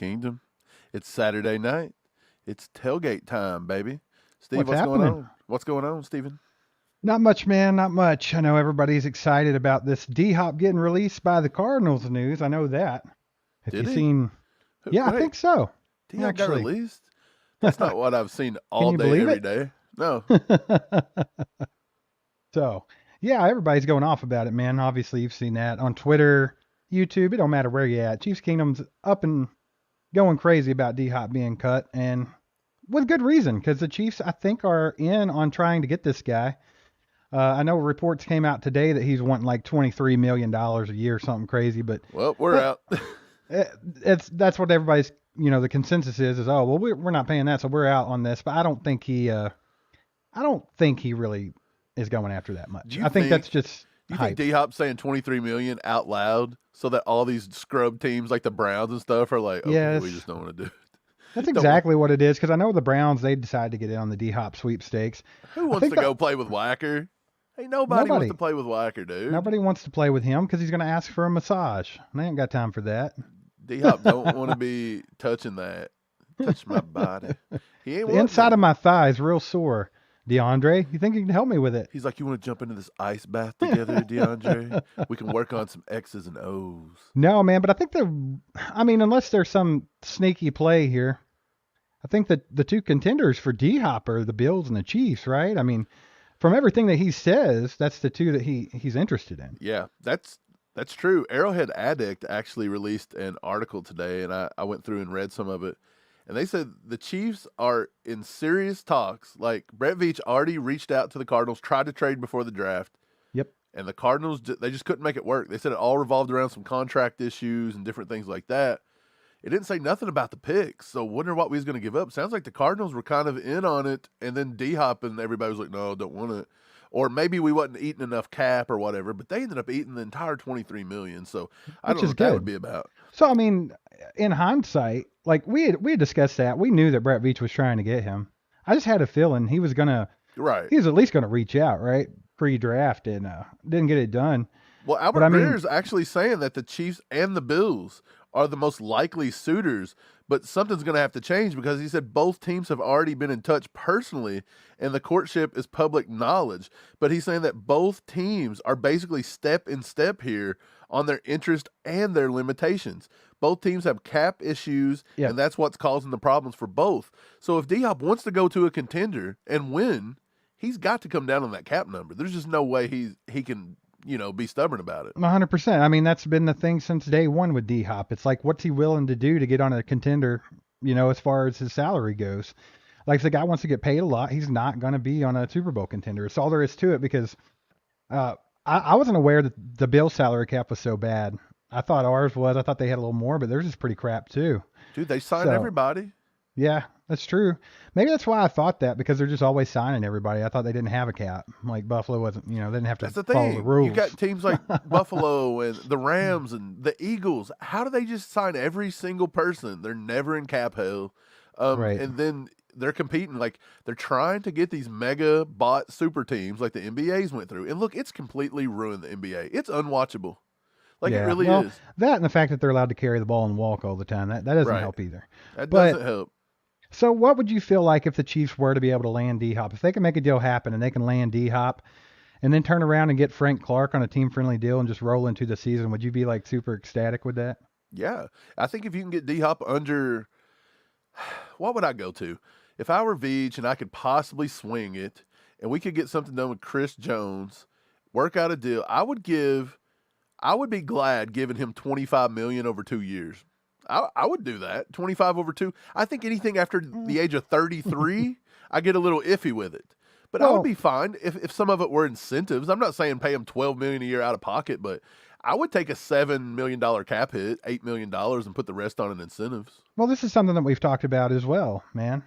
Kingdom. It's Saturday night. It's tailgate time, baby. Steve, What's what's going happening? on? What's going on, Steven? Not much, man. Not much. I know everybody's excited about this D-Hop getting released by the Cardinals news. I know that. Have you Did he? seen? Yeah, I Wait, think so. D-Hop got Actually, released? That's not what I've seen can all you day, believe every it? day. No. So, yeah, everybody's going off about it, man. Obviously, you've seen that on Twitter, YouTube. It don't matter where you're at. Chiefs Kingdom's up and going crazy about D-Hop being cut, and with good reason, because the Chiefs, I think, are in on trying to get this guy. I know reports came out today that he's wanting like $23 million a year, something crazy, but Well, we're that out. that's what everybody's the consensus is oh well we're not paying that, so we're out on this. But I don't think he really is going after that Do much. you I think that's think just do you think hype. D-Hop saying 23 million out loud so that all these scrub teams like the Browns and stuff are like, okay, we Yes, just don't want to do that's it. Don't want. exactly what it is. Because I know the Browns, they decided to get in on the D Hop sweepstakes. Who I wants think to the go play with Whacker? Ain't nobody wants to nobody play with Whacker, dude. nobody wants to play with him because he's going to ask for a massage. And I ain't got time for that. D-Hop don't want to be touching that. Touch my body. He ain't The wanting inside it. of my thigh is real sore. DeAndre, you think you can help me with it? He's like, you want to jump into this ice bath together, DeAndre? We can work on some X's and O's. No, man, but I think unless there's some sneaky play here, I think that the two contenders for D Hop are the Bills and the Chiefs, right? I mean, from everything that he says, that's the two that he's interested in. Yeah, that's true. Arrowhead Addict actually released an article today, and I went through and read some of it. And they said the Chiefs are in serious talks. Like, Brett Veach already reached out to the Cardinals, tried to trade before the draft. Yep. And the Cardinals, they just couldn't make it work. They said it all revolved around some contract issues and different things like that. It didn't say nothing about the picks, so wonder what we was going to give up. Sounds like the Cardinals were kind of in on it, and then D-Hop and everybody was like, no, don't want it. Or maybe we wasn't eating enough cap or whatever, but they ended up eating the entire $23 million. So I Which don't know is what that would good. be about. So I mean, in hindsight, like we had discussed that. We knew that Brett Veach was trying to get him. I just had a feeling Right. he was at least gonna reach out, right? Pre-draft, and didn't get it done. Well, But Albert I mean, Breer is actually saying that the Chiefs and the Bills are the most likely suitors, but something's going to have to change because he said both teams have already been in touch personally and the courtship is public knowledge. But he's saying that both teams are basically step in step here on their interest and their limitations. Both teams have cap issues, yeah, and that's what's causing the problems for both. So if D-Hop wants to go to a contender and win, he's got to come down on that cap number. There's just no way he can be stubborn about it. 100%. I mean, that's been the thing since day one with D Hop. It's like, what's he willing to do to get on a contender, as far as his salary goes? Like, if the guy wants to get paid a lot, he's not going to be on a Super Bowl contender. It's all there is to it because I wasn't aware that the Bills salary cap was so bad. I thought ours was. I thought they had a little more, but theirs is pretty crap too. Dude, they signed So, everybody. yeah, that's true. Maybe that's why I thought that, because they're just always signing everybody. I thought they didn't have a cap. Like Buffalo wasn't, they didn't have to That's the follow the thing. You rules. got teams like Buffalo and the Rams and the Eagles. How do they just sign every single person? They're never in cap hell. Right. And then they're competing. Like, they're trying to get these mega bot super teams like the NBA's went through. And look, it's completely ruined the NBA. It's unwatchable. Like, it Yeah. really Well, is. that and the fact that they're allowed to carry the ball and walk all the time, that doesn't Right. help either. That doesn't But help. so what would you feel like if the Chiefs were to be able to land D Hop? If they can make a deal happen and they can land D Hop and then turn around and get Frank Clark on a team friendly deal and just roll into the season, would you be like super ecstatic with that? Yeah. I think if you can get D-Hop under, what would I go to? If I were Veach and I could possibly swing it and we could get something done with Chris Jones, work out a deal, I would be glad giving him 25 million over 2 years. I would do that. 25 over 2. I think anything after the age of 33, I get a little iffy with it. But I would Well, be fine if some of it were incentives. I'm not saying pay him 12 million a year out of pocket, but I would take a $7 million cap hit, $8 million, and put the rest on in incentives. well, this is something that we've talked about as well, man.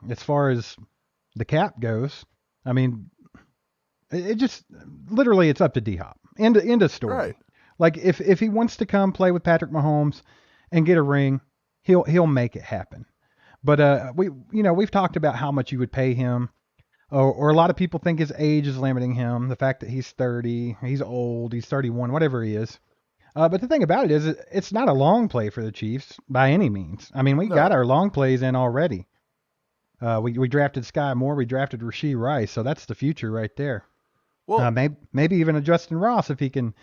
As far as the cap goes, I mean, it just literally it's up to D Hop. End of Right. story. Like if he wants to come play with Patrick Mahomes and get a ring, he'll make it happen. But we've talked about how much you would pay him, or a lot of people think his age is limiting him. The fact that he's 30, he's old, he's 31, whatever he is. But the thing about it is, it's not a long play for the Chiefs by any means. I mean, we got No. our long plays in already. We drafted Sky Moore, we drafted Rashee Rice, so that's the future right there. Well, Maybe even a Justin Ross if he can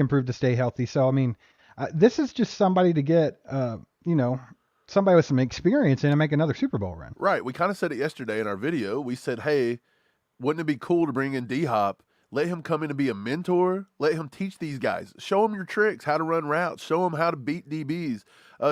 prove to stay healthy. So I mean, this is just somebody to get somebody with some experience in and make another Super Bowl run. right. We kind of said it yesterday in our video. We said, hey, wouldn't it be cool to bring in D-Hop? Let him come in and be a mentor. Let him teach these guys. Show them your tricks, how to run routes. Show them how to beat DBs.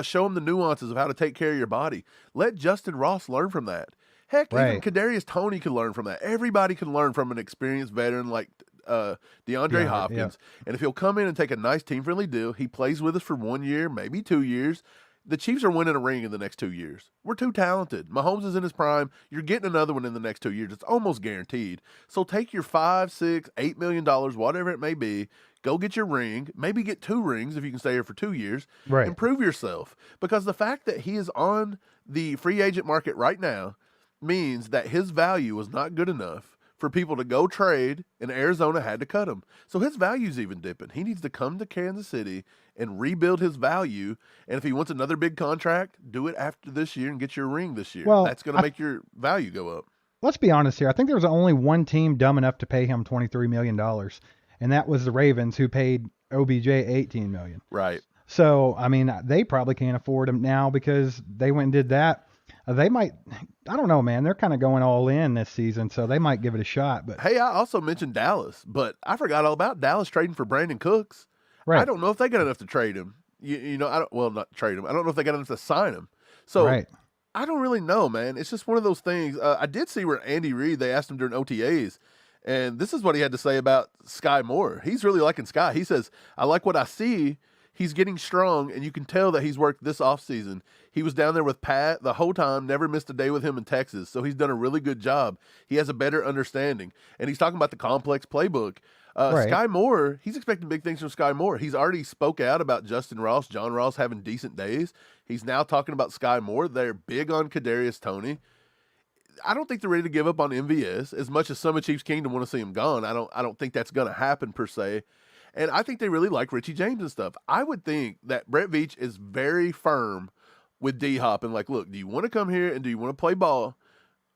Show them the nuances of how to take care of your body. Let Justin Ross learn from that. Heck, even Right. Kadarius Toney can learn from that. Everybody can learn from an experienced veteran like DeAndre Hopkins. Yeah. And if he'll come in and take a nice team-friendly deal, he plays with us for 1 year, maybe 2 years. The Chiefs are winning a ring in the next 2 years. We're too talented. Mahomes is in his prime. You're getting another one in the next 2 years. It's almost guaranteed. So take your $5, $6, $8 million, whatever it may be. Go get your ring. Maybe get 2 rings if you can stay here for 2 years. Right. Improve yourself. Because the fact that he is on the free agent market right now means that his value was not good enough for people to go trade, and Arizona had to cut him. So his value's even dipping. He needs to come to Kansas City and rebuild his value. And if he wants another big contract, do it after this year and get your ring this year. Well, that's going to make your value go up. Let's be honest here. I think there was only one team dumb enough to pay him $23 million, and that was the Ravens, who paid OBJ $18 million. Right. So, I mean, they probably can't afford him now because they went and did that. They might, I don't know, man. They're kind of going all in this season, so they might give it a shot. But hey, I also mentioned Dallas, but I forgot all about Dallas trading for Brandon Cooks. right. I don't know if they got enough to trade him. Not trade him. I don't know if they got enough to sign him. So Right. I don't really know, man. It's just one of those things. I did see where Andy Reid, they asked him during OTAs, and this is what he had to say about Sky Moore. He's really liking Sky. He says, I like what I see. He's getting strong, and you can tell that he's worked this offseason. He was down there with Pat the whole time, never missed a day with him in Texas, so he's done a really good job. He has a better understanding, and he's talking about the complex playbook. Right. Sky Moore, he's expecting big things from Sky Moore. He's already spoke out about Justin Ross, John Ross having decent days. He's now talking about Sky Moore. They're big on Kadarius Toney. I don't think they're ready to give up on MVS as much as some of Chiefs Kingdom want to see him gone. I don't think that's going to happen per se. And I think they really like Richie James and stuff. I would think that Brett Veach is very firm with D-Hop and like, look, do you want to come here and do you want to play ball?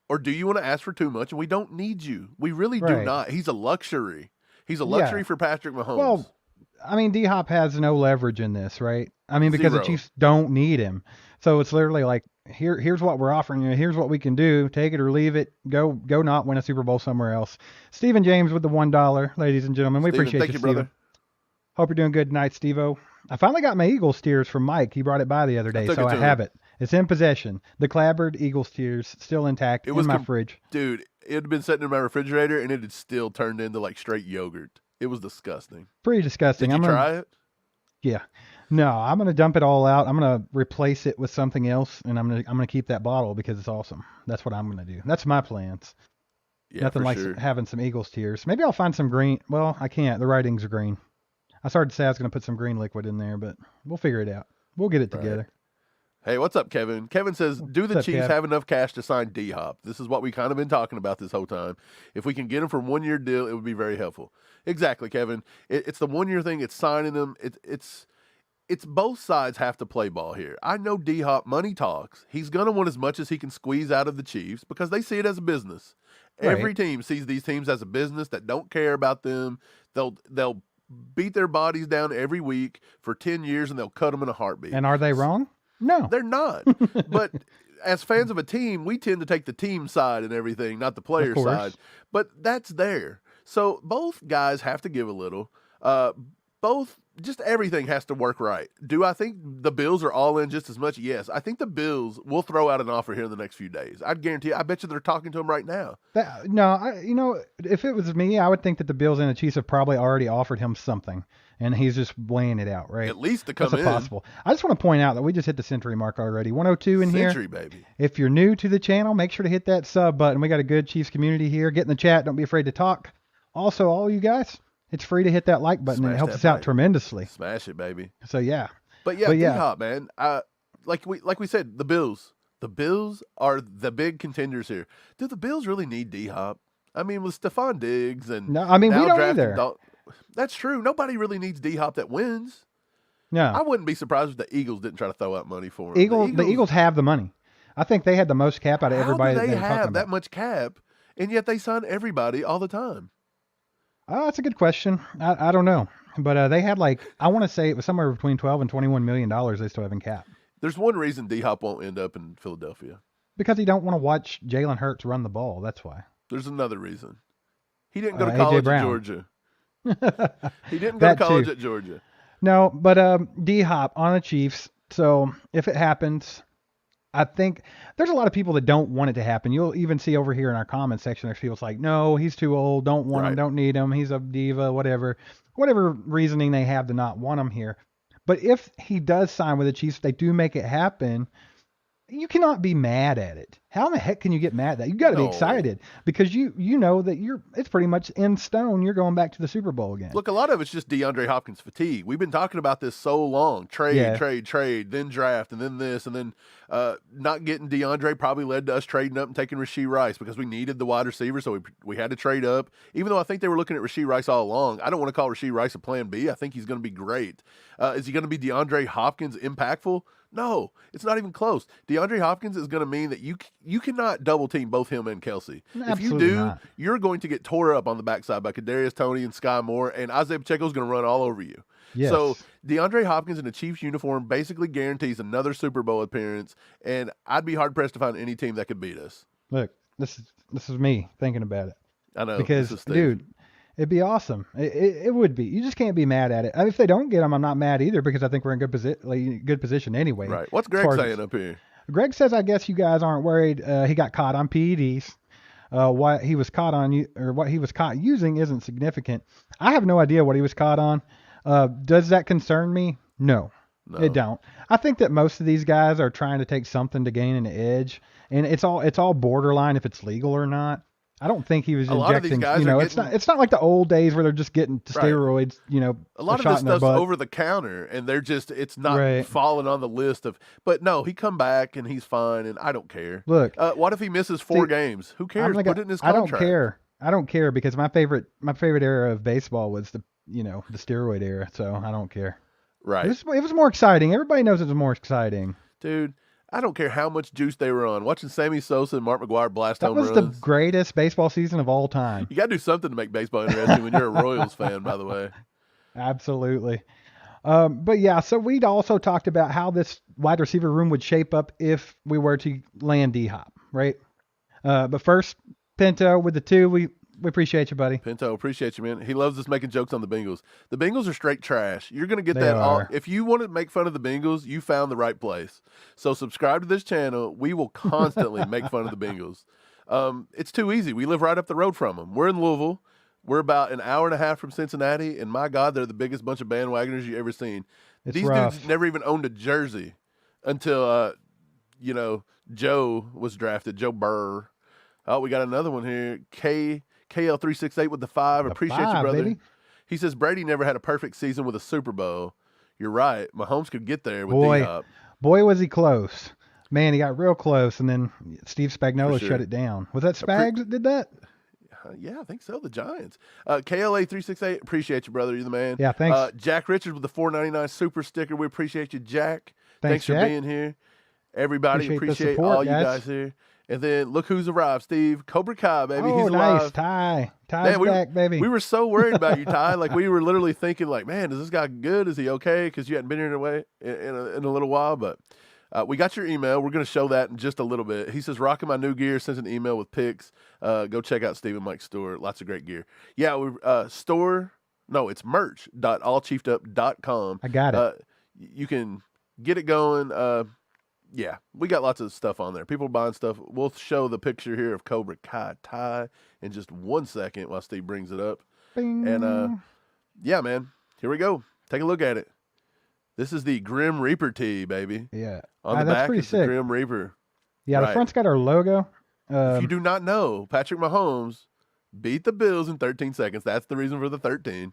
Or do you want to ask for too much? And we don't need you. We really do Right. not. He's a luxury. He's a luxury for Patrick Mahomes. Well, I mean, D-Hop has no leverage in this, right? I mean, because Zero. the Chiefs don't need him. So it's literally like, here's what we're offering you. Here's what we can do. Take it or leave it. Go not win a Super Bowl somewhere else. Stephen James with the $1, ladies and gentlemen. We Steven, appreciate thank you, brother. Stephen. Hope you're doing good tonight, Steve-O. I finally got my Eagles tears from Mike. He brought it by the other day, took so it I to have him. it. It's in possession. The clabbered Eagles tears still intact It was in my fridge. Dude, it had been sitting in my refrigerator and it had still turned into like straight yogurt. It was disgusting. Pretty disgusting. Did you try it? Yeah. No, I'm gonna dump it all out. I'm gonna replace it with something else, and I'm gonna keep that bottle because it's awesome. That's what I'm gonna do. That's my plans. Yeah, Nothing for like sure. having some Eagles tears. Maybe I'll find some green. Well, I can't. The writings are green. I started to say I was gonna put some green liquid in there, but we'll figure it out. We'll get it Right. together. Hey, what's up, Kevin? Kevin says, do the What's up, Chiefs Kev? have enough cash to sign D-Hop? This is what we kind of been talking about this whole time. If we can get him for 1 year deal, it would be very helpful. Exactly, Kevin. It's the 1 year thing. It's signing them. It's both sides have to play ball here. I know D-Hop, money talks. He's going to want as much as he can squeeze out of the Chiefs because they see it as a business. Right. Every team sees these teams as a business that don't care about them. They'll beat their bodies down every week for 10 years and they'll cut them in a heartbeat. And are they wrong? No. They're not. But as fans of a team, we tend to take the team side and everything, not the player course. side. But that's there. So both guys have to give a little. Just everything has to work right. Do I think the Bills are all in just as much? Yes. I think the Bills will throw out an offer here in the next few days. I'd guarantee. I bet you they're talking to him right now. If it was me, I would think that the Bills and the Chiefs have probably already offered him something, and he's just weighing it out, right? At least to come That's in. possible. I just want to point out that we just hit the century mark already. 102 in Century, here. baby. If you're new to the channel, make sure to hit that sub button. We got a good Chiefs community here. Get in the chat. Don't be afraid to talk. Also, all you guys, it's free to hit that like button. Smash It helps that us out like. tremendously. Smash it, baby. So yeah. But yeah, D-Hop, man. Like we said, the Bills. The Bills are the big contenders here. Do the Bills really need D-Hop? I mean, with Stephon Diggs and No, I mean, we now don't drafting either. That's true. Nobody really needs D-Hop that wins. No. I wouldn't be surprised if the Eagles didn't try to throw out money for him. The Eagles have the money. I think they had the most cap out of everybody How do that they they're talking have that about. much cap, and yet they sign everybody all the time? Oh, that's a good question. I don't know. But they had I want to say it was somewhere between 12 and $21 million they still have in cap. There's one reason D-Hop won't end up in Philadelphia. Because you don't want to watch Jalen Hurts run the ball. That's why. There's another reason. He didn't go to A.J. college at Brown. Georgia. He didn't go to college at Georgia. No, but D-Hop on the Chiefs. So if it happens, I think there's a lot of people that don't want it to happen. You'll even see over here in our comment section, there's people like, no, he's too old. Don't want him. Don't need him. He's a diva, whatever reasoning they have to not want him here. But if he does sign with the Chiefs, they do make it happen. You cannot be mad at it. How in the heck can you get mad at that? You got to be excited because you know that it's pretty much in stone. You're going back to the Super Bowl again. Look, a lot of it's just DeAndre Hopkins fatigue. We've been talking about this so long. Trade, then draft, and then this, and then not getting DeAndre probably led to us trading up and taking Rashee Rice because we needed the wide receiver, so we had to trade up. Even though I think they were looking at Rashee Rice all along, I don't want to call Rashee Rice a plan B. I think he's going to be great. Is he going to be DeAndre Hopkins impactful? No, it's not even close. DeAndre Hopkins is going to mean that you cannot double team both him and Kelsey. Absolutely if you do, not. You're going to get tore up on the backside by Kadarius Toney and Sky Moore, and Isaiah Pacheco is going to run all over you. Yes. So DeAndre Hopkins in a Chiefs uniform basically guarantees another Super Bowl appearance, and I'd be hard pressed to find any team that could beat us. Look, this is me thinking about it. I know because dude, it'd be awesome. It would be. You just can't be mad at it. I mean, if they don't get him, I'm not mad either because I think we're in good position anyway. Right. What's Greg saying up here? Greg says, I guess you guys aren't worried. He got caught on PEDs. What he was caught on or what he was caught using isn't significant. I have no idea what he was caught on. Does that concern me? No, it don't. I think that most of these guys are trying to take something to gain an edge, and it's all borderline if it's legal or not. I don't think he was injecting. It's not like the old days where they're just getting steroids. A lot of this stuff's over the counter, and it's not falling on the list of. But no, he come back and he's fine, and I don't care. Look, what if he misses 4 games? Who cares? Put it in his contract. I don't care. I don't care because my favorite era of baseball was the steroid era, so I don't care. Right. It was more exciting. Everybody knows it was more exciting. Dude, I don't care how much juice they were on. Watching Sammy Sosa and Mark McGwire blast home runs. That was the greatest baseball season of all time. You got to do something to make baseball interesting when you're a Royals fan, by the way. Absolutely. But yeah, so we'd also talked about how this wide receiver room would shape up if we were to land D-Hop, right? But first, Pinto with the 2, we appreciate you, buddy. Pinto, appreciate you, man. He loves us making jokes on the Bengals. The Bengals are straight trash. You're going to get that all. If you want to make fun of the Bengals, you found the right place. So subscribe to this channel. We will constantly make fun of the Bengals. It's too easy. We live right up the road from them. We're in Louisville. We're about an hour and a half from Cincinnati, and my God, they're the biggest bunch of bandwagoners you ever seen. These dudes never even owned a jersey until, Joe was drafted, Joe Burr. Oh, we got another one here. KL368 with the 5. Appreciate you, brother. Baby. He says Brady never had a perfect season with a Super Bowl. You're right. Mahomes could get there with D-Hop. Boy, was he close. Man, he got real close, and then Steve Spagnuolo shut it down. Was that Spags that did that? Yeah, I think so. The Giants. KLA368, appreciate you, brother. You're the man. Yeah, thanks. Jack Richards with the $4.99 super sticker. We appreciate you, Jack. Thanks for being here. Everybody, appreciate all you guys here. And then look who's arrived, Steve. Cobra Kai, baby. Oh, he's nice. alive. Ty's back, baby. We were so worried about you, Ty. Like, we were literally thinking, like, man, is this guy good? Is he okay? Because you hadn't been here in a little while. But we got your email. We're going to show that in just a little bit. He says, rocking my new gear. Sends an email with pics. Go check out Steve and Mike's store. Lots of great gear. Yeah, it's merch.allchiefedup.com. I got it. You can get it going. Yeah, we got lots of stuff on there. People are buying stuff. We'll show the picture here of Cobra Kai Ty in just 1 second while Steve brings it up. Bing. And, yeah, man, here we go. Take a look at it. This is the Grim Reaper tee, baby. Yeah. On the back is the Grim Reaper. Yeah, the front's got our logo. If you do not know, Patrick Mahomes beat the Bills in 13 seconds. That's the reason for the 13.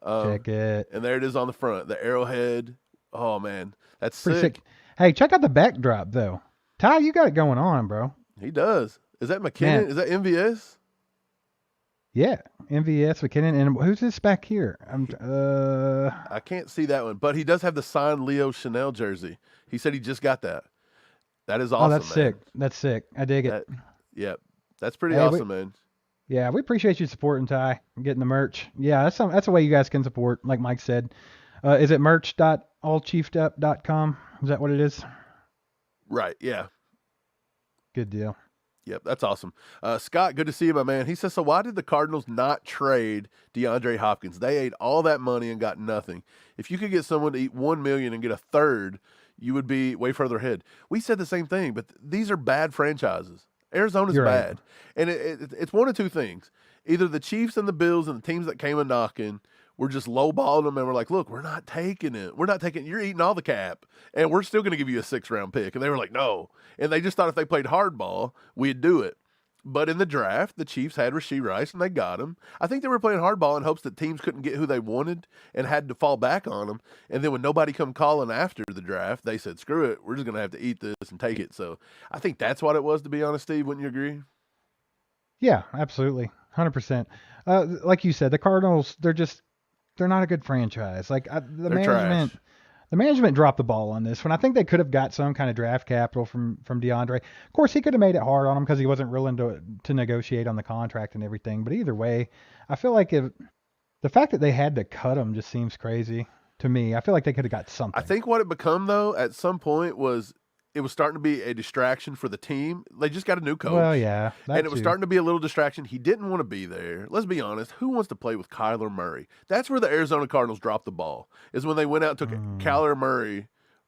Check it. And there it is on the front. The arrowhead. Oh, man. That's pretty sick. Hey, check out the backdrop, though. Ty, you got it going on, bro. He does. Is that McKinnon? Man. Is that MVS? Yeah, MVS McKinnon, and who's this back here? I can't see that one, but he does have the signed Leo Chanel jersey. He said he just got that. That is Oh, that's awesome, sick. man. That's sick. I dig it. That, yeah, that's pretty Hey, awesome, man. yeah, we appreciate you supporting Ty and getting the merch. Yeah, that's a way you guys can support, like Mike said. Is it merch.allchiefedup.com? Is that what it is? Right, yeah. Good deal. Yep, that's awesome. Scott, good to see you, my man. He says, so why did the Cardinals not trade DeAndre Hopkins? They ate all that money and got nothing. If you could get someone to eat $1 million and get a third, you would be way further ahead. We said the same thing, but these are bad franchises. Arizona's You're bad. right. And it's one of two things. Either the Chiefs and the Bills and the teams that came a knocking were just lowballing them and we're like, look, we're not taking it. We're not taking it. You're eating all the cap, and we're still going to give you a 6th-round pick. And they were like, no. And they just thought if they played hardball, we'd do it. But in the draft, the Chiefs had Rashee Rice, and they got him. I think they were playing hardball in hopes that teams couldn't get who they wanted and had to fall back on them. And then when nobody come calling after the draft, they said, screw it, we're just going to have to eat this and take it. So I think that's what it was, to be honest, Steve. Wouldn't you agree? Yeah, absolutely. 100%. Like you said, the Cardinals, they're not a good franchise. Like They're trash. the management dropped the ball on this one. I think they could have got some kind of draft capital from DeAndre. Of course, he could have made it hard on him because he wasn't willing to negotiate on the contract and everything. But either way, I feel like if the fact that they had to cut him just seems crazy to me. I feel like they could have got something. I think what it become, though, at some point was it was starting to be a distraction for the team. They just got a new coach. Well, yeah, and it was starting to be a little distraction. He didn't want to be there. Let's be honest. Who wants to play with Kyler Murray? That's where the Arizona Cardinals dropped the ball, is when they went out and took Kyler Murray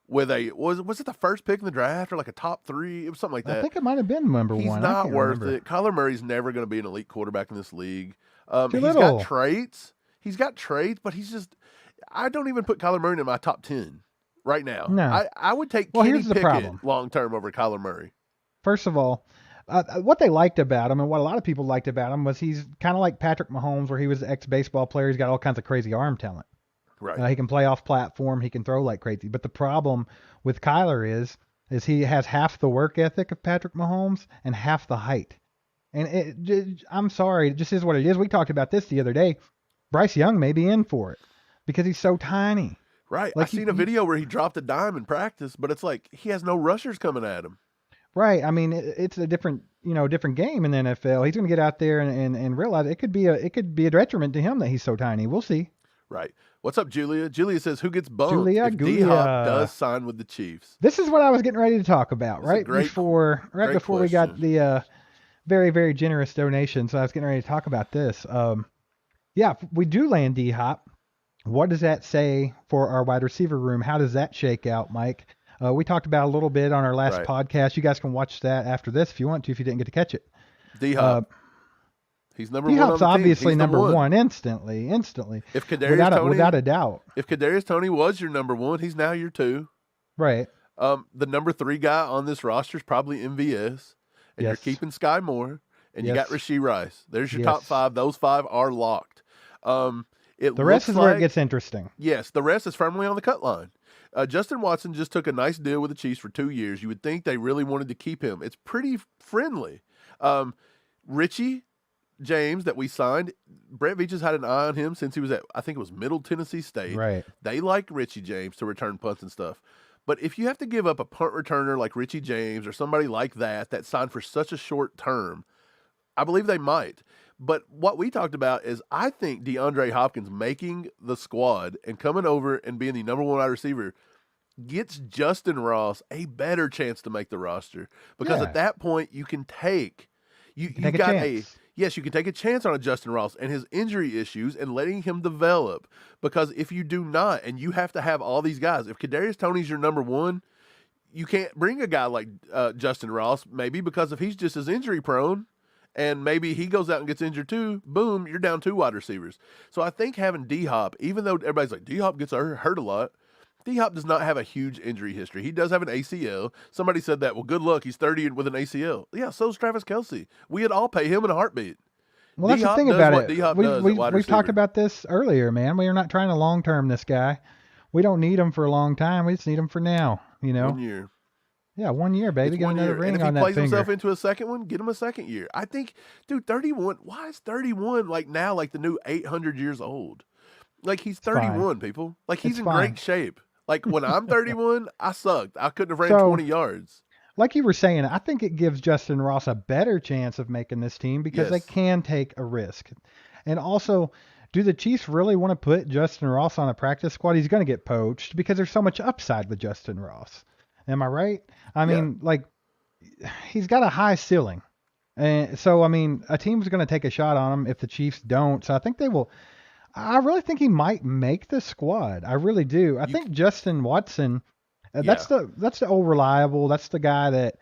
with was it the first pick in the draft or like a top 3? It was something like that. I think it might have been number He's one. not worth it. Kyler Murray's never going to be an elite quarterback in this league. Too He's little. got traits. But he's just, I don't even put Kyler Murray in my top 10 right now. No. I would take Well, Kenny here's the Pickett problem. long term over Kyler Murray. First of all, what they liked about him and what a lot of people liked about him was he's kind of like Patrick Mahomes, where he was an ex-baseball player. He's got all kinds of crazy arm talent. Right. He can play off platform. He can throw like crazy. But the problem with Kyler is he has half the work ethic of Patrick Mahomes and half the height. And I'm sorry, it just is what it is. We talked about this the other day. Bryce Young may be in for it because he's so tiny. Right. Like I seen a video where he dropped a dime in practice, but it's like he has no rushers coming at him. Right. I mean, it's a different game in the NFL. He's going to get out there and realize it could be a detriment to him that he's so tiny. We'll see. Right. What's up, Julia? Julia says, who gets bumped Julia, if D-Hop does sign with the Chiefs? This is what I was getting ready to talk about That's right before we got the very, very generous donation. So I was getting ready to talk about this. Yeah, if we do land D-Hop, what does that say for our wide receiver room? How does that shake out, Mike? We talked about a little bit on our last podcast. You guys can watch that after this if you want to, if you didn't get to catch it. D-Hop. He's number one on the D-Hop's team. obviously He's number one instantly. If Kadarius without a doubt. If Kadarius Toney was your number one, he's now your 2. Right. The number 3 guy on this roster is probably MVS, and you're keeping Sky Moore, and you got Rashee Rice. There's your top 5. Those 5 are locked. The rest is where it gets interesting. Yes, the rest is firmly on the cut line. Justin Watson just took a nice deal with the Chiefs for 2 years. You would think they really wanted to keep him. It's pretty friendly. Richie James that we signed, Brett Veach has had an eye on him since he was at, I think it was Middle Tennessee State. Right. They like Richie James to return punts and stuff. But if you have to give up a punt returner like Richie James or somebody like that signed for such a short term, I believe they might. But what we talked about is I think DeAndre Hopkins making the squad and coming over and being the number 1 wide receiver gets Justin Ross a better chance to make the roster. Because at that point you can take you can take a chance on a Justin Ross and his injury issues and letting him develop. Because if you do not, and you have to have all these guys, if Kadarius Toney's your number 1, you can't bring a guy like Justin Ross, maybe because if he's just as injury prone, and maybe he goes out and gets injured too, boom, you're down 2 wide receivers. So I think having D-Hop, even though everybody's like, D-Hop gets hurt a lot, D-Hop does not have a huge injury history. He does have an ACL. Somebody said that, well, good luck, he's 30 with an ACL. Yeah, so's Travis Kelce. We'd all pay him in a heartbeat. Well, that's the thing about it. We talked about this earlier, man. We are not trying to long-term this guy. We don't need him for a long time. We just need him for now, 1 year. Yeah, 1 year, baby. It's Get 1 another year. And ring if he on that plays finger. himself into a second one, get him a second year. I think, dude, 31. Why is 31 like now like the new 800 years old? Like he's It's fine. 31, people. Like he's It's in great fine. shape. Like when I'm 31, I sucked. I couldn't have ran So, 20 yards. like you were saying, I think it gives Justin Ross a better chance of making this team because they Yes. can take a risk. And also, do the Chiefs really want to put Justin Ross on a practice squad? He's going to get poached because there's so much upside with Justin Ross. Am I right? I Yeah. mean, like, he's got a high ceiling. And so, I mean, a team's going to take a shot on him if the Chiefs don't. So I think they will. I really think he might make the squad. I really do. I You, think Justin Watson, yeah. that's the old reliable. That's the guy that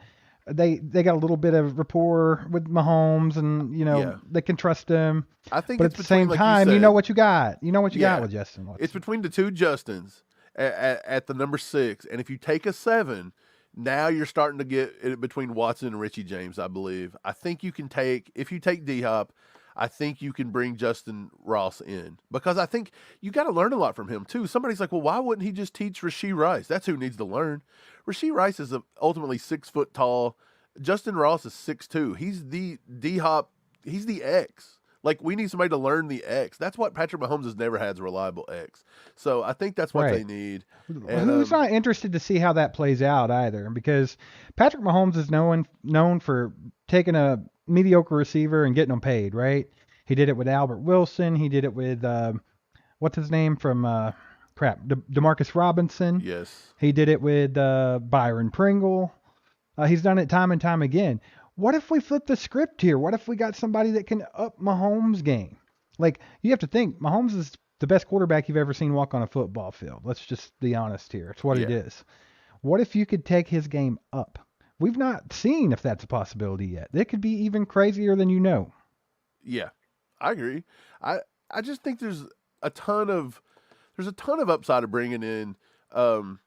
they got a little bit of rapport with Mahomes, and Yeah. they can trust him. I think But it's at the between, same like you time, you know said, what you got. You know what you got yeah. with Justin It's Watson. between the two Justins at the number 6. And if you take a 7, now you're starting to get it between Watson and Richie James, I believe. I think you can take, if you take D Hop, I think you can bring Justin Ross in because I think you got to learn a lot from him too. Somebody's like, well, why wouldn't he just teach Rashee Rice? That's who needs to learn. Rashee Rice is ultimately 6 foot tall. Justin Ross is 6'2". He's the D Hop. He's the X. Like we need somebody to learn the X. That's what Patrick Mahomes has never had, is a reliable X. So I think that's what they Right. need. And Who's not interested to see how that plays out either? Because Patrick Mahomes is known for taking a mediocre receiver and getting them paid, right? He did it with Albert Wilson. He did it with what's his name from Demarcus Robinson. yes, He did it with Byron Pringle. He's done it time and time again. What if we flip the script here? What if we got somebody that can up Mahomes' game? Like, you have to think, Mahomes is the best quarterback you've ever seen walk on a football field. Let's just be honest here. It's what it yeah, is. What if you could take his game up? We've not seen if that's a possibility yet. It could be even crazier than you know. yeah. I agree. I I just think a ton of there's a ton of upside of bringing in um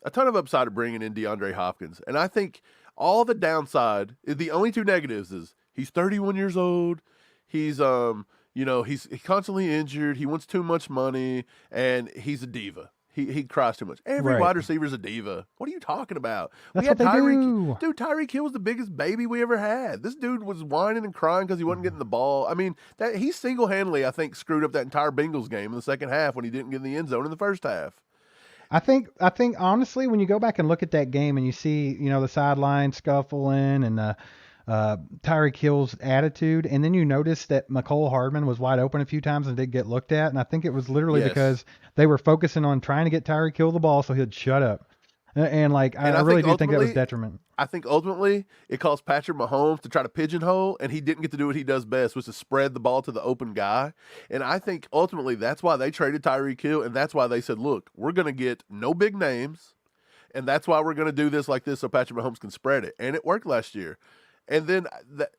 DeAndre Hopkins, and I think all the downside is the only two negatives is he's 31 years old. He's he's constantly injured. He wants too much money, and he's a diva. He cries too much. Every Right. wide receiver's a diva. What are you talking about? We That's had what they Tyreek. do. Dude, Tyreek Hill was the biggest baby we ever had. This dude was whining and crying because he wasn't getting the ball. I mean, that he single-handedly, I think, screwed up that entire Bengals game in the second half when he didn't get in the end zone in the first half. I think honestly, when you go back and look at that game and you see, the sideline scuffling and Tyreek Hill's attitude, and then you notice that McCole Hardman was wide open a few times and did get looked at, and I think it was literally Yes. because they were focusing on trying to get Tyreek Hill the ball so he'd shut up. And like And I really do think that was detriment. I think ultimately it caused Patrick Mahomes to try to pigeonhole, and he didn't get to do what he does best, which is spread the ball to the open guy. And I think ultimately that's why they traded Tyreek Hill, and that's why they said, look, we're going to get no big names, and that's why we're going to do this like this so Patrick Mahomes can spread it. And it worked last year. And then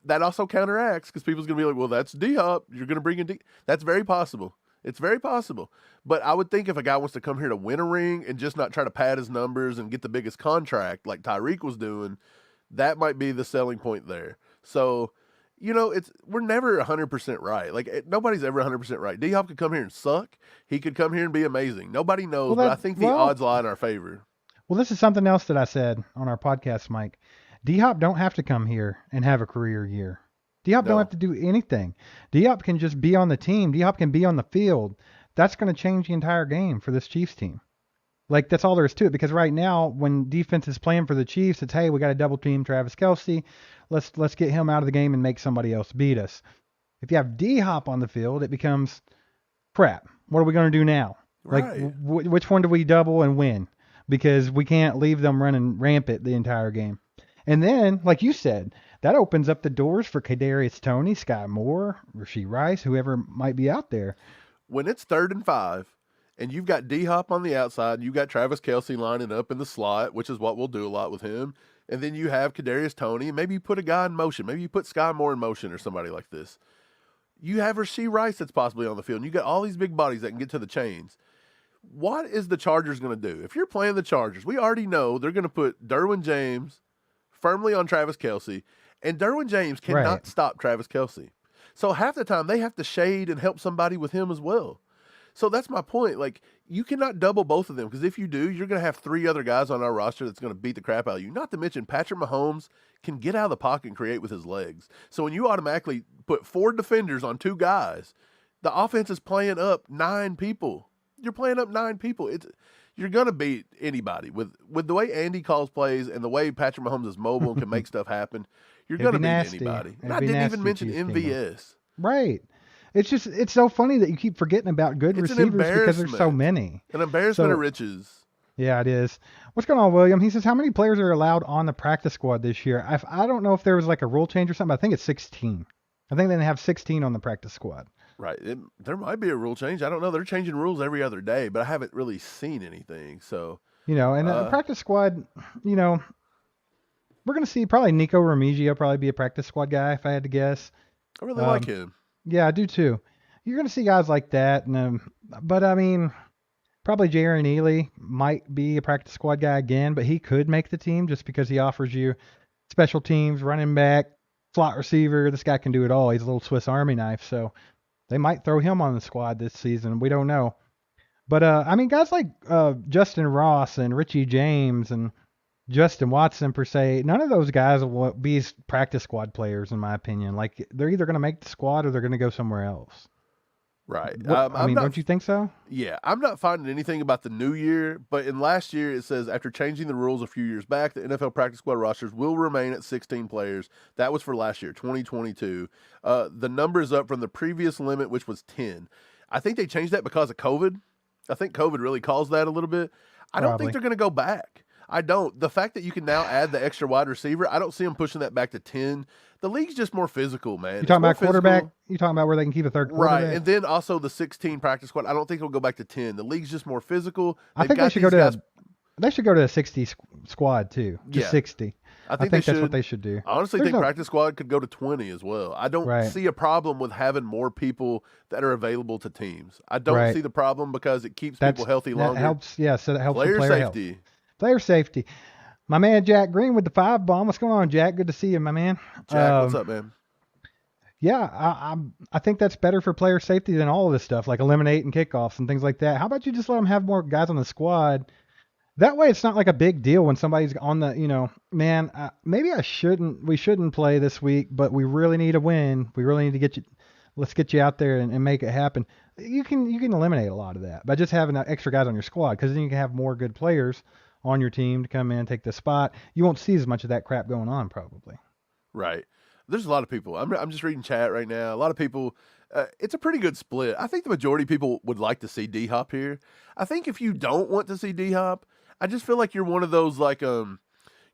that also counteracts because people's going to be like, well, that's D-Hop. You're going to bring in D. That's very possible. It's very possible. But I would think if a guy wants to come here to win a ring and just not try to pad his numbers and get the biggest contract like Tyreek was doing, that might be the selling point there. So, we're never 100% right. Like nobody's ever 100% right. D-Hop could come here and suck. He could come here and be amazing. Nobody knows, but I think the odds lie in our favor. Well, this is something else that I said on our podcast, Mike. D-Hop don't have to come here and have a career year. D-Hop don't No. have to do anything. D-Hop can just be on the team. D-Hop can be on the field. That's going to change the entire game for this Chiefs team. Like, that's all there is to it. Because right now, when defense is playing for the Chiefs, it's, hey, we got to double team Travis Kelce. Let's get him out of the game and make somebody else beat us. If you have D-Hop on the field, it becomes, crap, what are we going to do now? Right. Like, which one do we double and win? Because we can't leave them running rampant the entire game. And then, like you said, that opens up the doors for Kadarius Toney, Sky Moore, Rashee Rice, whoever might be out there. When it's 3rd and 5, and you've got D-Hop on the outside, and you've got Travis Kelce lining up in the slot, which is what we'll do a lot with him, and then you have Kadarius Toney, and maybe you put a guy in motion. Maybe you put Sky Moore in motion or somebody like this. You have Rashee Rice that's possibly on the field, and you got all these big bodies that can get to the chains. What is the Chargers going to do? If you're playing the Chargers, we already know they're going to put Derwin James firmly on Travis Kelce, and Derwin James cannot stop Travis Kelce. So half the time they have to shade and help somebody with him as well. So that's my point. Like, you cannot double both of them because if you do, you're going to have 3 other guys on our roster that's going to beat the crap out of you. Not to mention, Patrick Mahomes can get out of the pocket and create with his legs. So when you automatically put 4 defenders on 2 guys, the offense is playing up 9 people. You're playing up 9 people. You're going to beat anybody. With the way Andy calls plays and the way Patrick Mahomes is mobile and can make stuff happen, you're going to beat anybody. And I didn't even mention MVS. Right. It's so funny that you keep forgetting about good receivers because there's so many. An embarrassment of riches. Yeah, it is. What's going on, William? He says, how many players are allowed on the practice squad this year? I don't know if there was like a rule change or something. I think it's 16. I think they have 16 on the practice squad. Right. There might be a rule change. I don't know. They're changing rules every other day, but I haven't really seen anything. So, and the practice squad, we're going to see probably Nico Remigio probably be a practice squad guy, if I had to guess. I really like him. Yeah, I do too. You're going to see guys like that. But I mean, probably Jaron Ely might be a practice squad guy again, but he could make the team just because he offers you special teams, running back, slot receiver. This guy can do it all. He's a little Swiss Army knife. So they might throw him on the squad this season. We don't know. But, I mean, guys like Justin Ross and Richie James and Justin Watson, per se, none of those guys will be practice squad players, in my opinion. Like, they're either going to make the squad or they're going to go somewhere else. Right. Don't you think so? Yeah, I'm not finding anything about the new year, but in last year it says after changing the rules a few years back, the NFL practice squad rosters will remain at 16 players. That was for last year, 2022. The number is up from the previous limit, which was 10. I think they changed that because of COVID. I think COVID really caused that a little bit. I don't think they're going to go back. I don't. The fact that you can now add the extra wide receiver, I don't see them pushing that back to 10. The league's just more physical, man. You talking about quarterback? You talking about where they can keep a third quarterback? Right, and then also the 16 practice squad. I don't think it'll go back to 10. The league's just more physical. I think they should go to a 60 squad too. Just 60. I think that's what they should do. I honestly think practice squad could go to 20 as well. I don't see a problem with having more people that are available to teams. I don't see the problem because it keeps people healthy longer. That helps. Yeah, so that helps player safety. Health. Player safety. My man Jack Green with the 5 bomb. What's going on, Jack? Good to see you, my man. Jack, what's up, man? Yeah, I think that's better for player safety than all of this stuff, like eliminating kickoffs and things like that. How about you just let them have more guys on the squad? That way, it's not like a big deal when somebody's on the, maybe we shouldn't play this week, but we really need a win. We really need to let's get you out there and make it happen. You can eliminate a lot of that by just having extra guys on your squad, because then you can have more good players on your team to come in and take the spot. You won't see as much of that crap going on, probably. Right. There's a lot of people. I'm just reading chat right now. A lot of people. It's a pretty good split. I think the majority of people would like to see D-Hop here. I think if you don't want to see D-Hop, I just feel like you're one of those, like, you're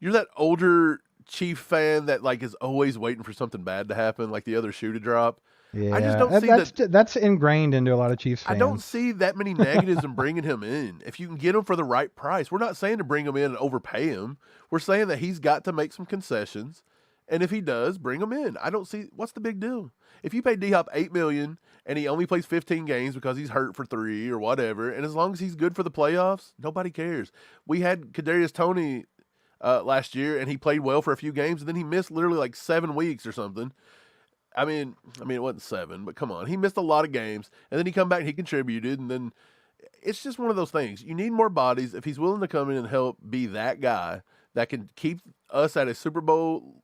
that older Chief fan that, like, is always waiting for something bad to happen, like the other shoe to drop. Yeah, I just don't see that's ingrained into a lot of Chiefs fans. I don't see that many negatives in bringing him in. If you can get him for the right price, we're not saying to bring him in and overpay him. We're saying that he's got to make some concessions, and if he does, bring him in. I don't see what's the big deal. If you pay D-Hop $8 million and he only plays 15 games because he's hurt for 3 or whatever, and as long as he's good for the playoffs, nobody cares. We had Kadarius Toney last year, and he played well for a few games, and then he missed literally like 7 weeks or something. I mean, it wasn't 7, but come on. He missed a lot of games, and then he come back and he contributed, and then it's just one of those things. You need more bodies. If he's willing to come in and help be that guy that can keep us at a Super Bowl,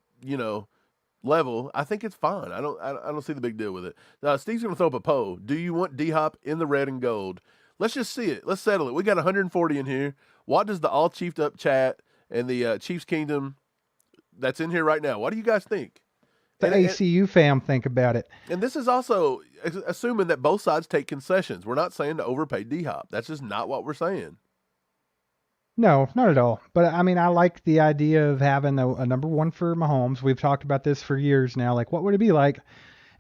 level, I think it's fine. I don't see the big deal with it. Now, Steve's going to throw up a poll. Do you want D-Hop in the red and gold? Let's just see it. Let's settle it. We got 140 in here. What does the all chiefed up chat and the Chiefs Kingdom that's in here right now, what do you guys think? The ACU fam think about it. And this is also assuming that both sides take concessions. We're not saying to overpay D-Hop. That's just not what we're saying. No, not at all. But, I mean, I like the idea of having a number one for Mahomes. We've talked about this for years now. Like, what would it be like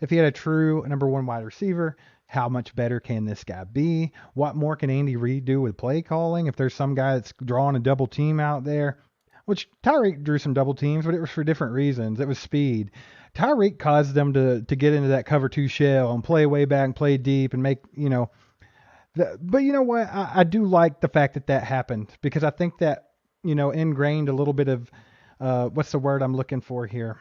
if he had a true number one wide receiver? How much better can this guy be? What more can Andy Reid do with play calling? If there's some guy that's drawing a double team out there, which Tyreek drew some double teams, but it was for different reasons. It was speed. Tyreek caused them to get into that cover 2 shell and play way back and play deep and make, but you know what? I do like the fact that happened, because I think that, ingrained a little bit of, what's the word I'm looking for here?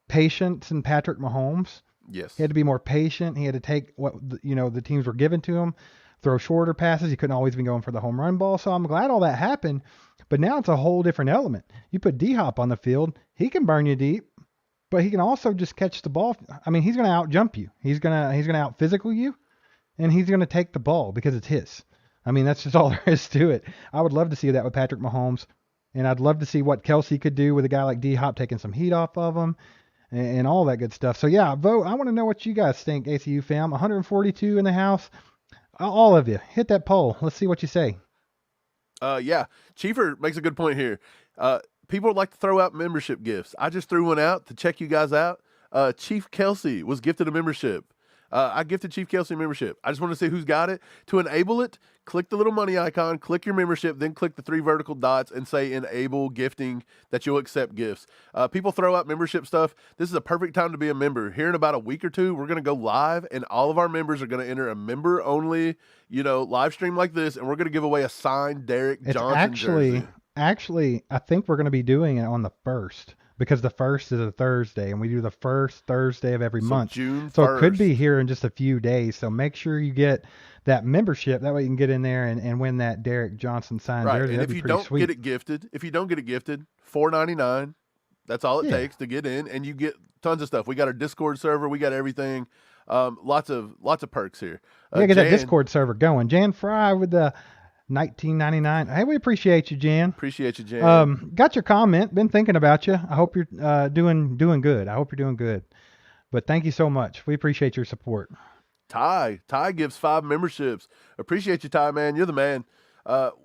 Patience in Patrick Mahomes. Yes. He had to be more patient. He had to take what the teams were giving to him, throw shorter passes. He couldn't always be going for the home run ball. So I'm glad all that happened. But now it's a whole different element. You put D-Hop on the field, he can burn you deep, but he can also just catch the ball. I mean, he's going to out jump you. He's going to out physical you, and he's going to take the ball because it's his. I mean, that's just all there is to it. I would love to see that with Patrick Mahomes, and I'd love to see what Kelsey could do with a guy like D-Hop taking some heat off of him and all that good stuff. So, yeah, vote. I want to know what you guys think, ACU fam. 142 in the house. All of you, hit that poll. Let's see what you say. Yeah, Chiefer makes a good point here. People like to throw out membership gifts. I just threw one out to check you guys out. Chief Kelsey was gifted a membership. I gifted Chief Kelsey a membership. I just want to see who's got it. To enable it, click the little money icon, click your membership, then click the 3 vertical dots and say enable gifting, that you'll accept gifts. People throw out membership stuff. This is a perfect time to be a member. Here in about a week or 2, we're going to go live, and all of our members are going to enter a member-only, live stream like this, and we're going to give away a signed Derek Johnson jersey. Actually, I think we're going to be doing it on the 1st. Because the 1st is a Thursday, and we do the first Thursday of every month. June 1st. So it could be here in just a few days. So make sure you get that membership. That way you can get in there and win that Derek Johnson signed jersey. And if you don't get it gifted, $4.99. That's all it takes to get in, and you get tons of stuff. We got our Discord server. We got everything. Lots of perks here. Get that Discord server going. Jan Fry with the 1999. Hey, we appreciate you, Jan. Appreciate you, Jan. Got your comment. Been thinking about you. I hope you're doing good. I hope you're doing good. But thank you so much. We appreciate your support. Ty gives 5 memberships. Appreciate you, Ty, man. You're the man.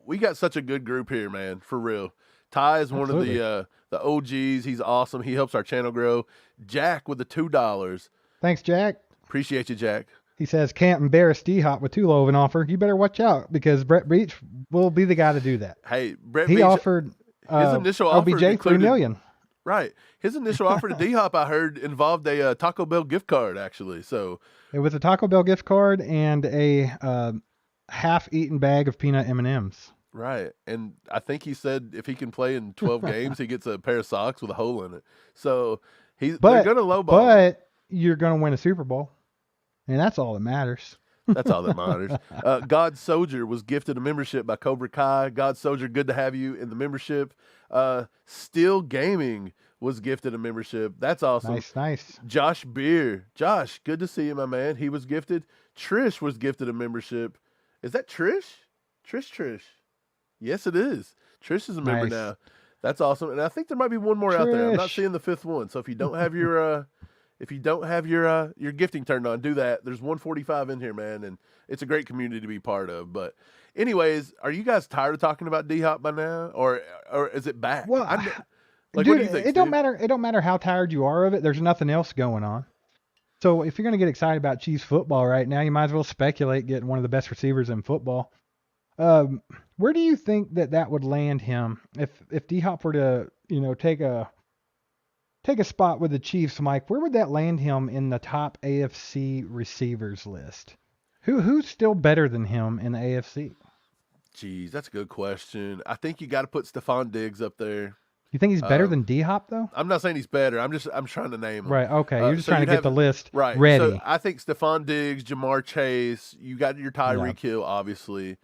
We got such a good group here, man. For real. Ty is one of the OGs. He's awesome. He helps our channel grow. Jack with the $2. Thanks, Jack. Appreciate you, Jack. He says, can't embarrass D-Hop with too low of an offer. You better watch out because Brett Beach will be the guy to do that. Hey, Brett Beach. He offered his initial offer OBJ $3 million. Right. His initial offer to D-Hop, I heard, involved a Taco Bell gift card, actually. So it was a Taco Bell gift card and a half-eaten bag of peanut M&Ms. Right. And I think he said if he can play in 12 games, he gets a pair of socks with a hole in it. So they're going to lowball. But you're going to win a Super Bowl. And that's all that matters. That's all that matters. God Soldier was gifted a membership by Cobra Kai. God Soldier, good to have you in the membership. Steel Gaming was gifted a membership. That's awesome. Nice. Josh Beer. Josh, good to see you, my man. He was gifted. Trish was gifted a membership. Is that Trish? Trish. Yes, it is. Trish is a member now. That's awesome. And I think there might be one more out there. I'm not seeing the 5th one. So if you don't have your your gifting turned on, do that. There's 145 in here, man, and it's a great community to be part of. But anyways, are you guys tired of talking about D-Hop by now, or is it back? Well, dude, what do you think, it don't matter. It don't matter how tired you are of it. There's nothing else going on. So if you're going to get excited about Chiefs football right now, you might as well speculate getting one of the best receivers in football. Where do you think that would land him if D-Hop were to take a spot with the Chiefs, Mike? Where would that land him in the top AFC receivers list? Who's still better than him in the AFC? Jeez, that's a good question. I think you got to put Stephon Diggs up there. You think he's better than D-Hop though? I'm not saying he's better. I'm trying to name him. Right. Okay. You're just trying to get the list ready. So I think Stephon Diggs, Jamar Chase. You got your Tyreek Hill, obviously.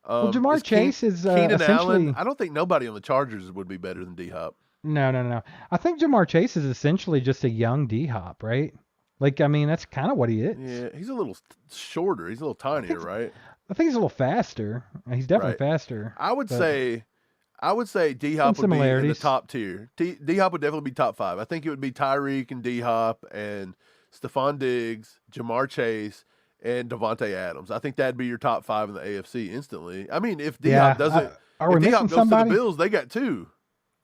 Well, Jamar Chase is Keenan essentially. Allen. I don't think nobody on the Chargers would be better than D-Hop. No. I think Jamar Chase is essentially just a young D-Hop, right? Like, I mean, that's kind of what he is. Yeah, he's a little shorter. He's a little tinier, right? I think he's a little faster. He's definitely faster. I would say D-Hop would be in the top tier. D-Hop would definitely be top 5. I think it would be Tyreek and D-Hop and Stephon Diggs, Jamar Chase, and Devontae Adams. I think that'd be your top 5 in the AFC instantly. I mean, if D-Hop doesn't, if D-Hop goes to the Bills, they got 2.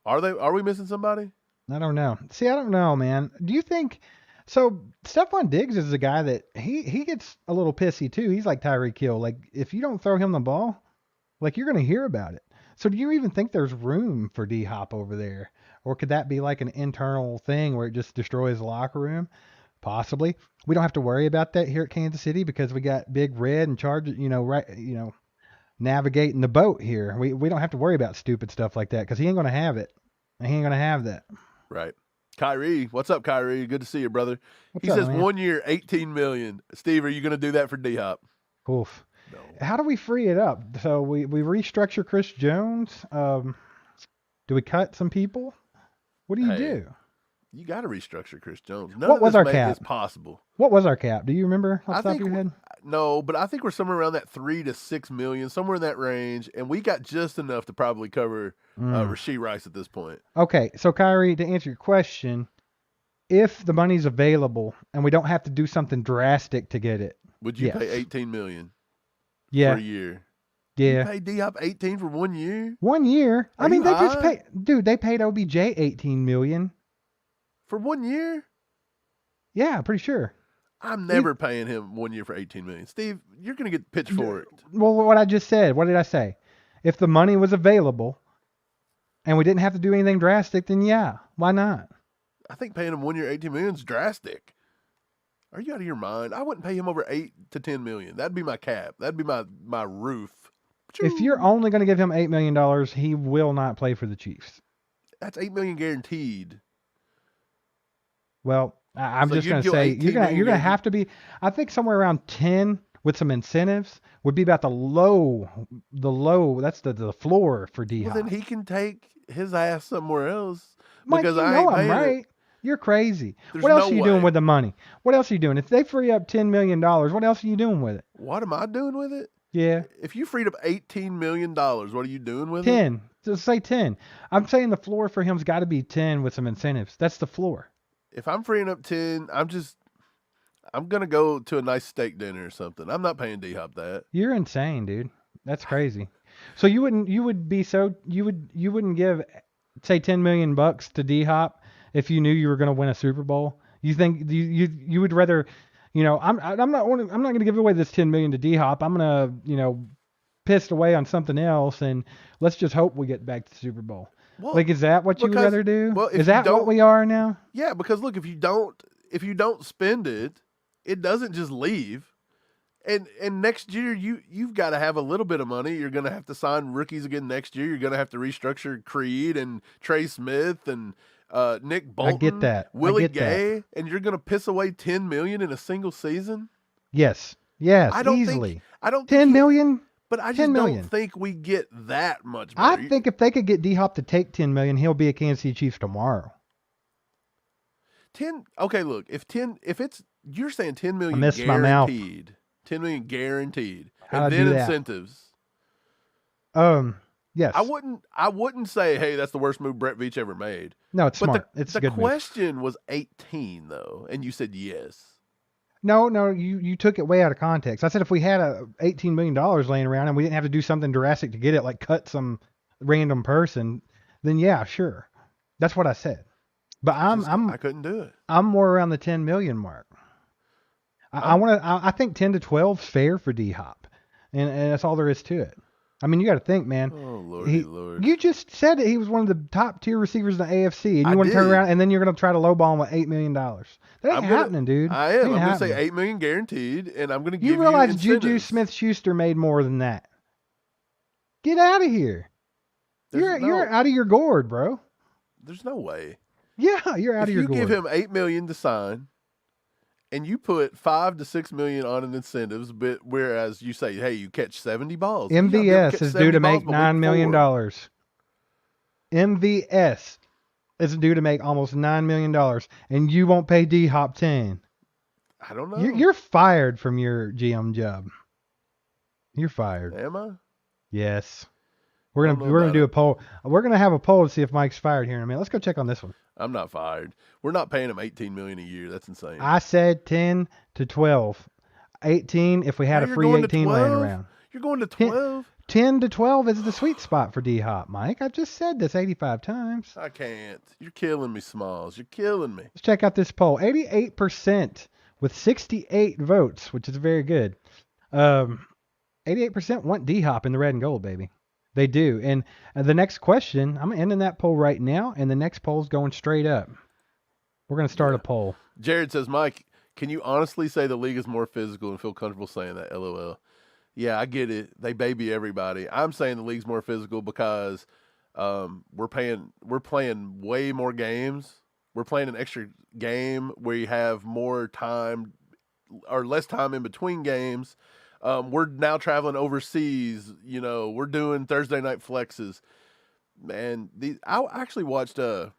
Are we missing somebody? I don't know. See, I don't know, man. Do you think so? Stephon Diggs is a guy that he gets a little pissy too. He's like Tyreek Hill. Like if you don't throw him the ball, like you're going to hear about it. So do you even think there's room for D-Hop over there? Or could that be like an internal thing where it just destroys the locker room? Possibly. We don't have to worry about that here at Kansas City because we got Big Red and Charge, navigating the boat here. We don't have to worry about stupid stuff like that because he ain't going to have it. He ain't going to have that. Right. Kyrie, what's up, Kyrie? Good to see you, brother. What's He up, says man? 1 year, $18 million. Steve, are you going to do that for D Hop? Oof. No. How do we free it up? So we restructure Chris Jones. Do we cut some people? What do you Hey, do? you got to restructure Chris Jones. None What of was this our cap? is possible. What was our cap? Do you remember off I the top think of your head? no, but I think we're somewhere around that 3 to 6 million, somewhere in that range, and we got just enough to probably cover Rashee Rice at this point. Okay, so Kyrie, to answer your question, if the money's available and we don't have to do something drastic to get it, Would you yes. pay $18 million Yeah. for a year? Yeah. You pay D Hop 18 for 1 year? 1 year? Are I mean, you they just high? they paid OBJ 18 million. For 1 year? Yeah, pretty sure. I'm never paying him 1 year for 18 million. Steve, you're going to get pitchforked. Well, what I just said, what did I say? If the money was available and we didn't have to do anything drastic, then yeah, why not? I think paying him 1 year, 18 million is drastic. Are you out of your mind? I wouldn't pay him over 8 to 10 million. That'd be my cap. That'd be my roof. If you're only going to give him $8 million, he will not play for the Chiefs. That's 8 million guaranteed. Well, I'm So just you'd going to go say 18 you're going million to have to be. I think somewhere around 10 with some incentives would be about the low. That's the floor for D Well, Hop. then he can take his ass somewhere else. Mike, Because you I know ain't I'm paying right. it. You're crazy. There's What else no are you doing way. with the money? What else are you doing? If they free up $10 million, what else are you doing with it? What am I doing with it? Yeah. If you freed up $18 million, what are you doing with it? 10. Just say 10. I'm saying the floor for him's got to be 10 with some incentives. That's the floor. If I'm freeing up 10, I'm going to go to a nice steak dinner or something. I'm not paying D-Hop that. You're insane, dude. That's crazy. So you wouldn't give, say, $10 million to D-Hop if you knew you were going to win a Super Bowl? You think you would rather, I'm not going to give away this $10 million to D-Hop. I'm going to, pissed away on something else, and let's just hope we get back to the Super Bowl. Well, like, is that what you would rather do? Well, is that what we are now? Yeah, because look, if you don't spend it, it doesn't just leave. And next year you've got to have a little bit of money. You're going to have to sign rookies again next year. You're going to have to restructure Creed and Trey Smith and Nick Bolton. I get that. Willie Gay, and you're going to piss away $10 million in a single season? Yes, easily. I don't 10 million. But I just don't think we get that much money. I think if they could get D-Hop to take $10 million, he'll be a Kansas City Chiefs tomorrow. 10. Okay, look, if it's you're saying 10 million I missed guaranteed. my mouth. 10 million guaranteed. How'd And I then do that? incentives. Yes. I wouldn't say, hey, that's the worst move Brett Veach ever made. No, it's but smart. It's a good The move. question was 18 though, and you said yes. No, you took it way out of context. I said if we had $18 million laying around and we didn't have to do something drastic to get it, like cut some random person, then yeah, sure. That's what I said. But I couldn't do it. I'm more around the 10 million mark. I think 10 to 12 is fair for D-Hop. And that's all there is to it. I mean, you got to think, man. Oh, Lord. You just said that he was one of the top tier receivers in the AFC, and you want to turn around and then you're going to try to lowball him with $8 million. That ain't happening, dude. I am. I'm going to say $8 million guaranteed, and I'm going to give you realize incentives. Juju Smith-Schuster made more than that. Get out of here. You're out of your gourd, bro. There's no way. Yeah, you're out of your gourd. If you give him $8 million to sign, and you put $5 to $6 million on an incentives, but whereas you say, hey, you catch 70 balls. MVS is due to make $9 million. MVS is due to make almost $9 million, and you won't pay D-Hop 10. I don't know. You're fired from your GM job. You're fired. Am I? Yes. We're gonna do a poll. We're gonna have a poll to see if Mike's fired here in a minute. Let's go check on this one. I'm not fired. We're not paying him $18 million a year. That's insane. I said 10 to 12. 18 if we had a free 18 laying around. You're going to 12? 10 to 12 is the sweet spot for D-Hop, Mike. I've just said this 85 times. I can't. You're killing me, Smalls. You're killing me. Let's check out this poll. 88% with 68 votes, which is very good. 88% want D-Hop in the red and gold, baby. They do. And the next question, I'm ending that poll right now, and the next poll is going straight up. We're going to start a poll. Jared says, Mike, can you honestly say the league is more physical and feel comfortable saying that? LOL. Yeah, I get it. They baby everybody. I'm saying the league's more physical because we're playing way more games we're playing an extra game where you have more time or less time in between games. We're now traveling overseas. We're doing Thursday night flexes. Man, I actually watched a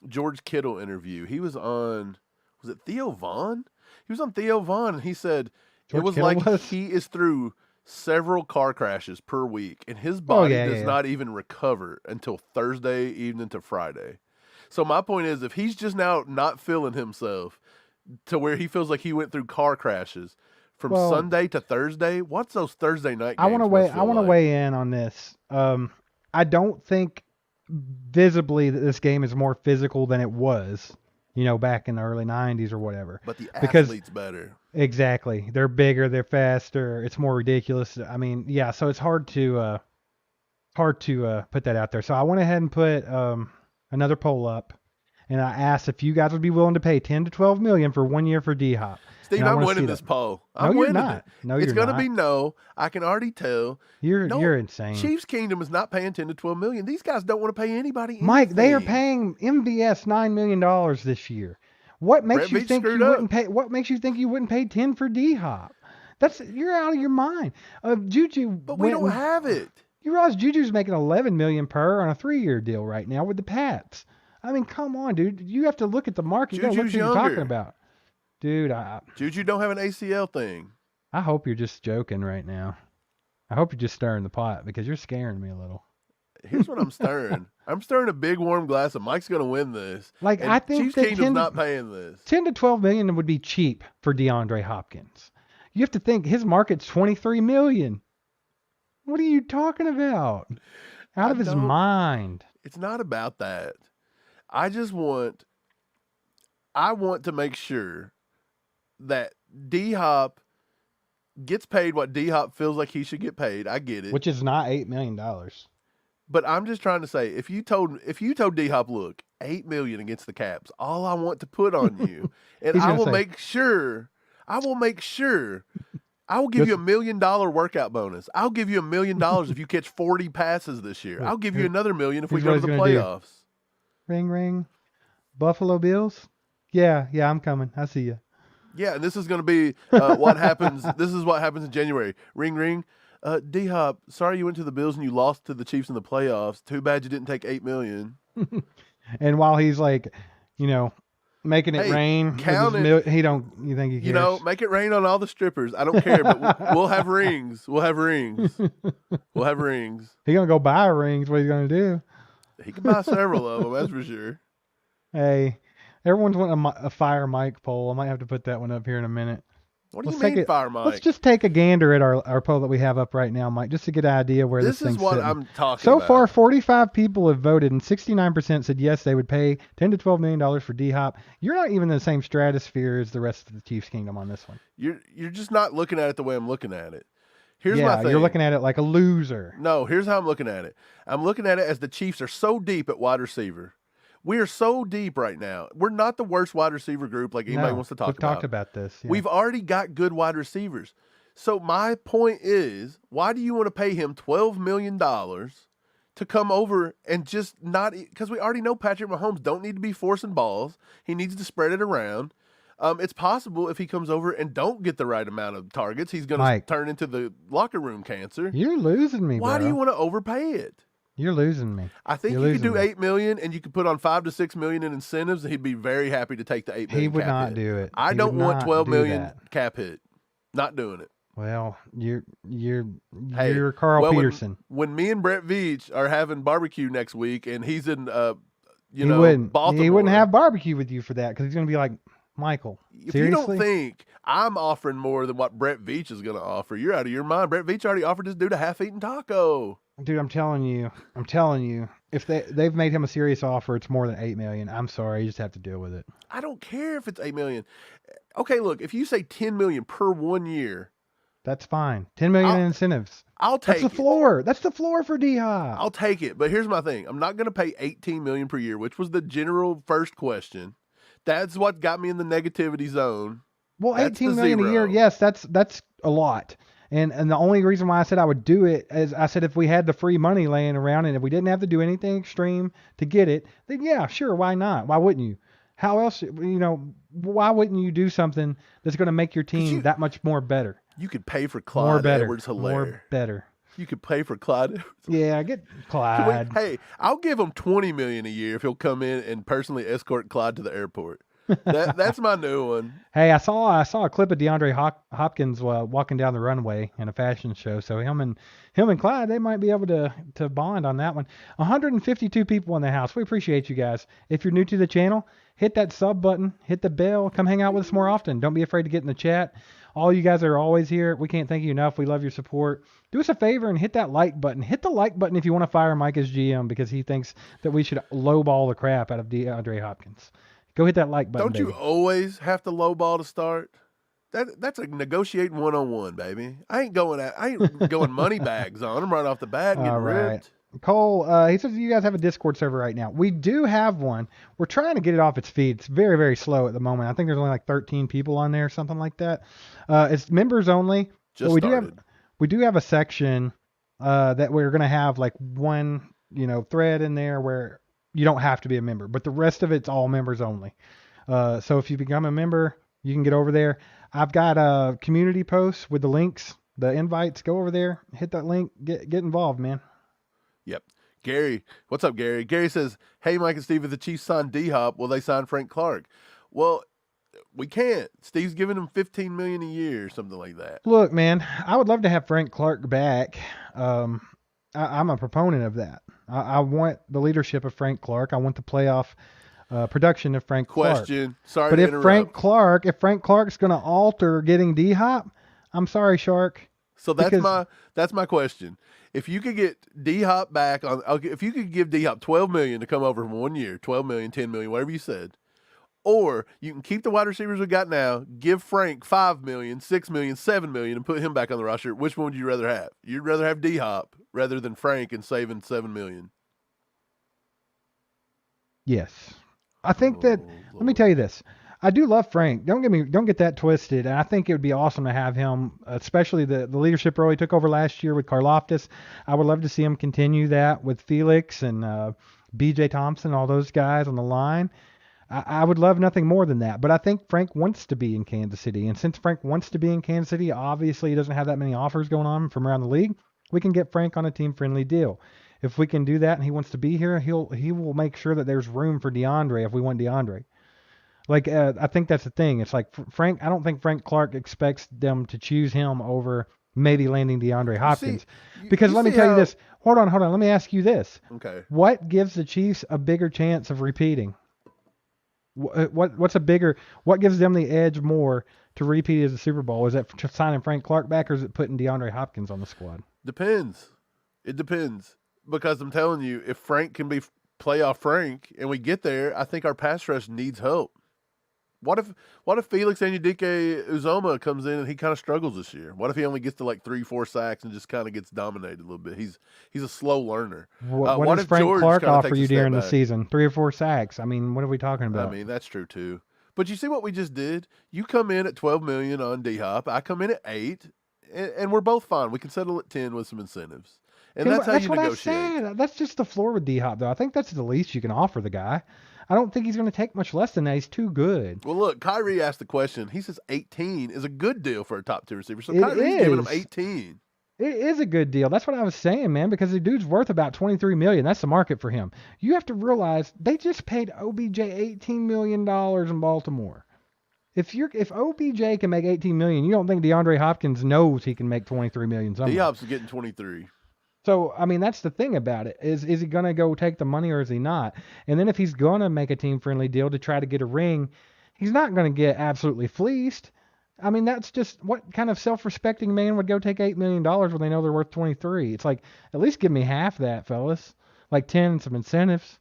George Kittle interview. He was on, was it Theo Vaughn? He was on Theo Vaughn, and he said George it was Kittle like was? he is through several car crashes per week, and his body does Yeah. not even recover until Thursday evening to Friday. So my point is, if he's just now not feeling himself to where he feels like he went through car crashes from Well, Sunday to Thursday, what's those Thursday night games? I want to weigh in on this. I don't think visibly that this game is more physical than it was, back in the early 90s or whatever. But the Because athlete's better. exactly, they're bigger, they're faster, it's more ridiculous. I mean, yeah, so it's hard to put that out there. So I went ahead and put another poll up, and I asked if you guys would be willing to pay 10 to 12 million for 1 year for D-Hop. Steve, I'm winning this poll. I'm you're winning not. it. No, it's you're going to not. be no. I can already tell. You're insane. Chiefs Kingdom is not paying 10 to 12 million. These guys don't want to pay anybody anything. Mike, they are paying MVS $9 million this year. What makes you think you wouldn't pay? What makes you think you wouldn't pay 10 for D-Hop? You're out of your mind. Juju, but we don't have it. You realize Juju's making $11 million per on a 3-year deal right now with the Pats. I mean, come on, dude. You have to look at the market. You got to look at what you're talking about. Dude, Juju don't have an ACL thing. I hope you're just joking right now. I hope you're just stirring the pot because you're scaring me a little. Here's what I'm stirring. I'm stirring a big warm glass of Mike's going to win this. I think Chiefs Kingdom's not paying this. 10 to 12 million would be cheap for DeAndre Hopkins. You have to think his market's 23 million. What are you talking about? Out of his mind. It's not about that. I want to make sure that D-Hop gets paid what D-Hop feels like he should get paid. I get it. Which is not $8 million. But I'm just trying to say, if you told D-Hop, look, $8 million against the Caps, all I want to put on you, and I will make sure, I will give you $1 million workout bonus. I'll give you $1 million if you catch 40 passes this year. I'll give you another $1 million if we go to the playoffs. Ring, ring. Buffalo Bills? Yeah, I'm coming. I see you. Yeah, and this is going to be what happens. This is what happens in January. Ring, ring. D-Hop, sorry you went to the Bills and you lost to the Chiefs in the playoffs. Too bad you didn't take $8 million. And while he's like, making it rain, you think he cares? Make it rain on all the strippers. I don't care, but we'll have rings. We'll have rings. We'll have rings. He's going to go buy rings. What he's going to do? He can buy several of them, that's for sure. Hey, everyone's wanting a Fire Mike poll. I might have to put that one up here in a minute. What do you mean, Fire Mike? Let's just take a gander at our poll that we have up right now, Mike, just to get an idea where this thing's is what sitting. I'm talking about. So about. far, 45 people have voted, and 69% said yes, they would pay $10 to $12 million for D-Hop. You're not even in the same stratosphere as the rest of the Chiefs Kingdom on this one. You're just not looking at it the way I'm looking at it. Here's my thing. You're looking at it like a loser. No, here's how I'm looking at it. I'm looking at it as the Chiefs are so deep at wide receiver. We are so deep right now. We're not the worst wide receiver group like anybody wants to talk about. We've talked about this. Yeah. We've already got good wide receivers. So my point is, why do you want to pay him $12 million to come over and just not – because we already know Patrick Mahomes don't need to be forcing balls. He needs to spread it around. It's possible if he comes over and don't get the right amount of targets, he's going to turn into the locker room cancer. You're losing me, Why do you want to overpay it? You're losing me. I think you could do $8 million, and you could put on $5 to $6 million in incentives, and he'd be very happy to take the $8 million. He would cap not hit. do it. I don't want $12 million cap hit. Not doing it. Well, you're Carl Peterson. When me and Brett Veach are having barbecue next week, and he's in Baltimore, he wouldn't have barbecue with you for that because he's going to be like, Michael, if seriously? you don't think I'm offering more than what Brett Veach is going to offer, you're out of your mind. Brett Veach already offered this dude a half-eaten taco. Dude, I'm telling you, if they've made him a serious offer, it's more than $8 million. I'm sorry, you just have to deal with it. I don't care if it's $8 million. Okay, look, if you say $10 million per 1 year, that's fine. $10 million in incentives. I'll take it. That's the floor. That's the floor for D-Hop. I'll take it, but here's my thing: I'm not going to pay $18 million per year, which was the general first question. That's what got me in the negativity zone. Well, $18 million a year, yes, that's a lot. And the only reason why I said I would do it is I said if we had the free money laying around and if we didn't have to do anything extreme to get it, then yeah, sure, why not? Why wouldn't you? How else, why wouldn't you do something that's going to make your team that much more better? You could pay for More Clyde better. Edwards-Helaire. More better. You could pay for Clyde. Yeah, get Clyde. Hey, I'll give him $20 million a year if he'll come in and personally escort Clyde to the airport. That's my new one. Hey, I saw a clip of DeAndre Hopkins walking down the runway in a fashion show. So him and Clyde, they might be able to bond on that one. 152 people in the house. We appreciate you guys. If you're new to the channel, hit that sub button, hit the bell, come hang out with us more often. Don't be afraid to get in the chat. All you guys are always here. We can't thank you enough. We love your support. Do us a favor and hit that like button. Hit the like button if you want to fire Mike as GM because he thinks that we should lowball the crap out of DeAndre Hopkins. Go hit that like button. Don't you always have to lowball to start? That's a negotiating 101, baby. I ain't going money bags on him right off the bat and getting ripped. Cole, he says you guys have a Discord server right now. We do have one. We're trying to get it off its feet. It's very, very slow at the moment. I think there's only like 13 people on there, something like that. It's members only. We do have a section that we're gonna have like one, thread in there where you don't have to be a member, but the rest of it's all members only. So if you become a member, you can get over there. I've got a community post with the links, the invites. Go over there, hit that link, get involved, man. Yep. Gary, what's up, Gary? Gary says, hey, Mike and Steve, if the Chiefs sign D-Hop, will they sign Frank Clark? Well, we can't. Steve's giving him $15 million a year or something like that. Look, man, I would love to have Frank Clark back. I'm a proponent of that. I want the leadership of Frank Clark. I want the playoff production of Frank Clark. Sorry but to if interrupt. Frank Clark's going to alter getting D-Hop, I'm sorry, Shark. So that's my question. If you could get D-Hop back if you could give D-Hop $12 million to come over from 1 year, $12 million, $10 million, whatever you said, or you can keep the wide receivers we got now, give Frank $5 million, $6 million, $7 million, and put him back on the roster. Which one would you rather have? You'd rather have D-Hop rather than Frank and saving $7 million. Yes, I think that. Let me tell you this. I do love Frank. Don't get that twisted. And I think it would be awesome to have him, especially the leadership role he took over last year with Karlaftis. I would love to see him continue that with Felix and B.J. Thompson, all those guys on the line. I would love nothing more than that. But I think Frank wants to be in Kansas City. And since Frank wants to be in Kansas City, obviously he doesn't have that many offers going on from around the league. We can get Frank on a team-friendly deal. If we can do that and he wants to be here, he will make sure that there's room for DeAndre if we want DeAndre. Like, I think that's the thing. It's like Frank. I don't think Frank Clark expects them to choose him over maybe landing DeAndre Hopkins. Because let me tell you this. Hold on. Let me ask you this. Okay. What gives the Chiefs a bigger chance of repeating? What gives them the edge more to repeat as a Super Bowl? Is that signing Frank Clark back, or is it putting DeAndre Hopkins on the squad? Depends. It depends. Because I'm telling you, if Frank can be playoff Frank and we get there, I think our pass rush needs help. What if Felix Anudike Uzoma comes in and he kind of struggles this year? What if he only gets to like 3-4 sacks and just kind of gets dominated a little bit? He's a slow learner. What does Frank Clark offer you during the season? 3 or 4 sacks. I mean, what are we talking about? I mean, that's true too. But you see what we just did? You come in at $12 million on D-Hop. I come in at 8, and we're both fine. We can settle at 10 with some incentives. And that's how you negotiate. That's just the floor with D-Hop, though. I think that's the least you can offer the guy. I don't think he's going to take much less than that. He's too good. Well, look, Kyrie asked the question. He says 18 is a good deal for a top-tier receiver. So Kyrie's giving him 18. It is a good deal. That's what I was saying, man, because the dude's worth about $23 million. That's the market for him. You have to realize they just paid OBJ $18 million in Baltimore. If OBJ can make $18 million, you don't think DeAndre Hopkins knows he can make $23 million somewhere? D-Hop's getting 23. So, I mean, that's the thing about it. Is he going to go take the money or is he not? And then if he's going to make a team-friendly deal to try to get a ring, he's not going to get absolutely fleeced. I mean, that's just what kind of self-respecting man would go take $8 million when they know they're worth 23? It's like, at least give me half that, fellas. Like 10 and some incentives.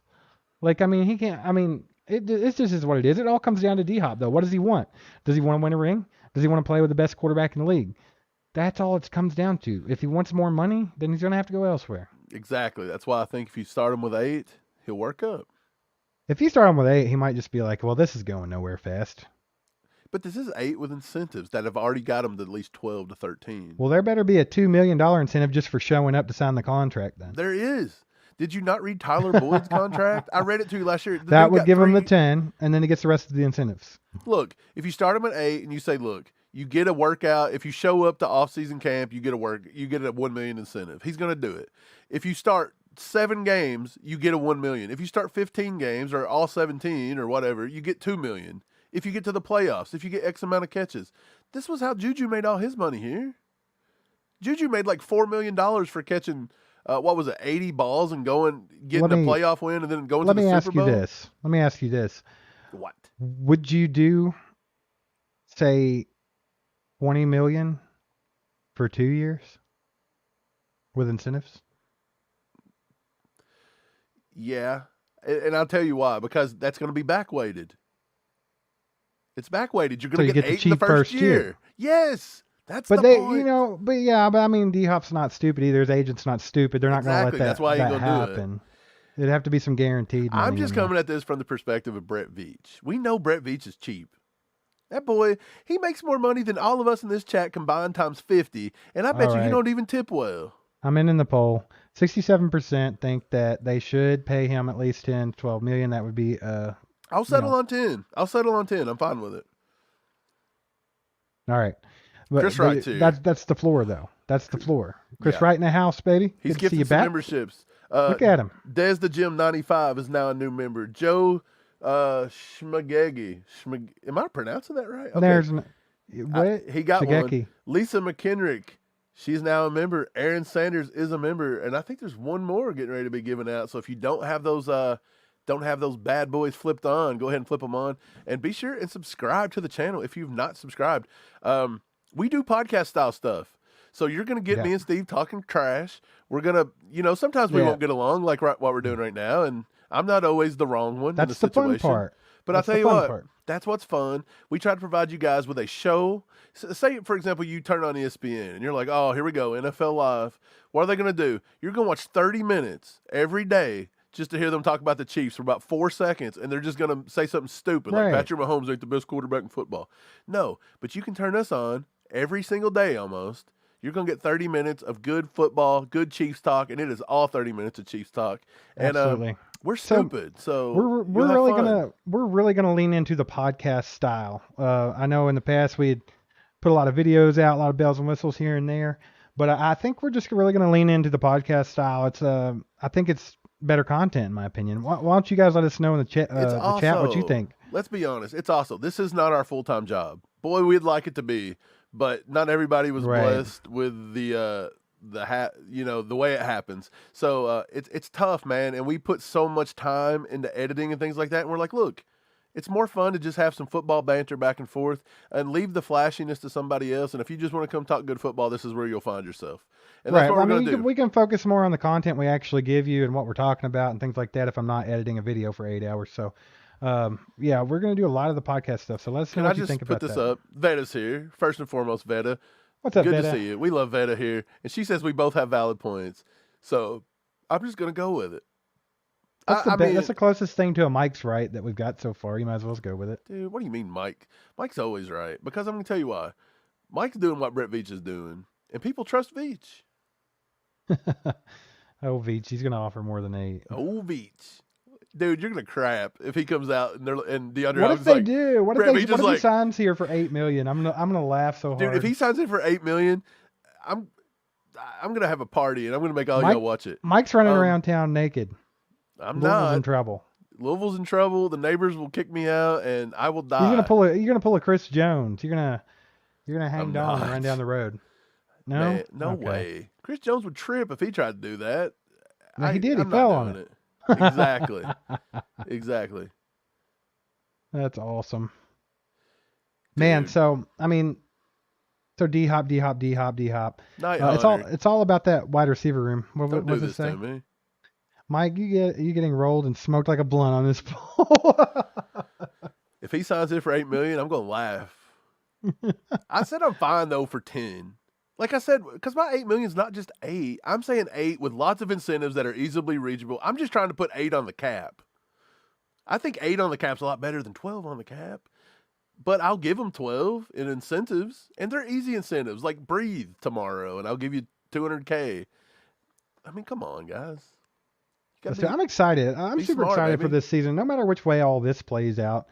Like, I mean, he can't, I mean, it just is what it is. It all comes down to D-Hop, though. What does he want? Does he want to win a ring? Does he want to play with the best quarterback in the league? That's all it comes down to. If he wants more money, then he's going to have to go elsewhere. Exactly. That's why I think if you start him with 8, he'll work up. If you start him with 8, he might just be like, well, this is going nowhere fast. But this is 8 with incentives that have already got him to at least 12 to 13. Well, there better be a $2 million incentive just for showing up to sign the contract then. There is. Did you not read Tyler Boyd's contract? I read it to you last year. That would give him the 10, and then he gets the rest of the incentives. Look, if you start him at 8 and you say, look, you get a workout. If you show up to off-season camp, you get a $1 million incentive. He's going to do it. If you start 7 games, you get a $1 million. If you start 15 games or all 17 or whatever, you get $2 million. If you get to the playoffs, if you get X amount of catches. This was how Juju made all his money here. Juju made like $4 million for catching, 80 balls and getting a playoff win and then going to the Super Bowl? Let me ask you this. What? Would you do, say, $20 million for 2 years with incentives? Yeah, and I'll tell you why. Because that's going to be backweighted. It's backweighted. You're going to get 8 in the first year. Yes, that's the point. But I mean, D-Hop's not stupid either. His agent's not stupid. They're not going to let that, that's why that gonna happen. It'd have to be some guaranteed money. I'm just coming at this from the perspective of Brett Veach. We know Brett Veach is cheap. That boy, he makes more money than all of us in this chat combined times 50, and I bet you don't even tip well. I'm in the poll. 67% think that they should pay him at least 10 to 12 million. That would be I'll settle on 10. I'm fine with it. All right. Chris Wright too. That's the floor though. That's the floor. Chris Wright in the house, baby. He's gifting some memberships. Look at him. Des the Gym 95 is now a new member. Joe Schmagegi. Am I pronouncing that right? Okay. He got one. Lisa McKenrick. She's now a member. Aaron Sanders is a member, and I think there's one more getting ready to be given out. So if you don't have those bad boys flipped on, go ahead and flip them on, and be sure and subscribe to the channel if you've not subscribed. We do podcast style stuff, so you're gonna get me and Steve talking trash. We're gonna, sometimes we won't get along like what we're doing right now, and I'm not always the wrong one. That's in the situation. Fun part. But I'll tell you what, that's what's fun. We try to provide you guys with a show. Say, for example, you turn on ESPN and you're like, oh, here we go, NFL Live. What are they going to do? You're going to watch 30 minutes every day just to hear them talk about the Chiefs for about 4 seconds, and they're just going to say something stupid like Patrick Mahomes ain't the best quarterback in football. No, but you can turn us on every single day almost. You're going to get 30 minutes of good football, good Chiefs talk, and it is all 30 minutes of Chiefs talk. And, absolutely. We're stupid, so we're really gonna lean into the podcast style. I know in the past we'd put a lot of videos out, a lot of bells and whistles here and there, but I think we're just really gonna lean into the podcast style. It's I think it's better content in my opinion. Why don't you guys let us know in the chat what you think? Let's be honest, it's also this is not our full-time job. Boy, we'd like it to be, but not everybody was blessed with the way it happens. So it's tough, man. And we put so much time into editing and things like that. And we're like, look, it's more fun to just have some football banter back and forth and leave the flashiness to somebody else. And if you just want to come talk good football, this is where you'll find yourself. And that's what we're going to do. We can focus more on the content we actually give you and what we're talking about and things like that if I'm not editing a video for 8 hours. So, we're going to do a lot of the podcast stuff. So let us know what you think about that. Can I just put this up? Veda's here. First and foremost, Veda. What's up, Good Veda? to see you. We love Veda here. And she says we both have valid points. So I'm just going to go with it. That's the closest thing to a Mike's right that we've got so far. You might as well go with it. Dude, what do you mean, Mike? Mike's always right. Because I'm going to tell you why. Mike's doing what Brett Veach is doing. And people trust Veach. Oh, Veach. He's going to offer more than 8. Oh, Veach. Dude, you're going to crap if he comes out and DeAndre What Hopkins if they do? What if he signs here for $8 million? I'm gonna laugh so hard. Dude, if he signs in for $8 million, I'm gonna have a party and I'm gonna make all y'all watch it. Mike's running around town naked. Louisville's in trouble. Louisville's in trouble. The neighbors will kick me out and I will die. You're gonna pull a Chris Jones. You're gonna hang down and run down the road. No, man, no way. Chris Jones would trip if he tried to do that. No, he did. He fell on it. Exactly. Exactly. That's awesome. Man, so D-Hop. It's all about that wide receiver room. What does it say? To me. Mike, you getting rolled and smoked like a blunt on this pole. If he signs in for $8 million, I'm gonna laugh. I said I'm fine though for 10. Like I said, because my $8 million is not just 8. I'm saying 8 with lots of incentives that are easily reachable. I'm just trying to put 8 on the cap. I think 8 on the cap's a lot better than 12 on the cap. But I'll give them 12 in incentives. And they're easy incentives, like breathe tomorrow, and I'll give you $200K. I mean, come on, guys. I'm excited. I'm super smart, excited for baby. this season, no matter which way all this plays out.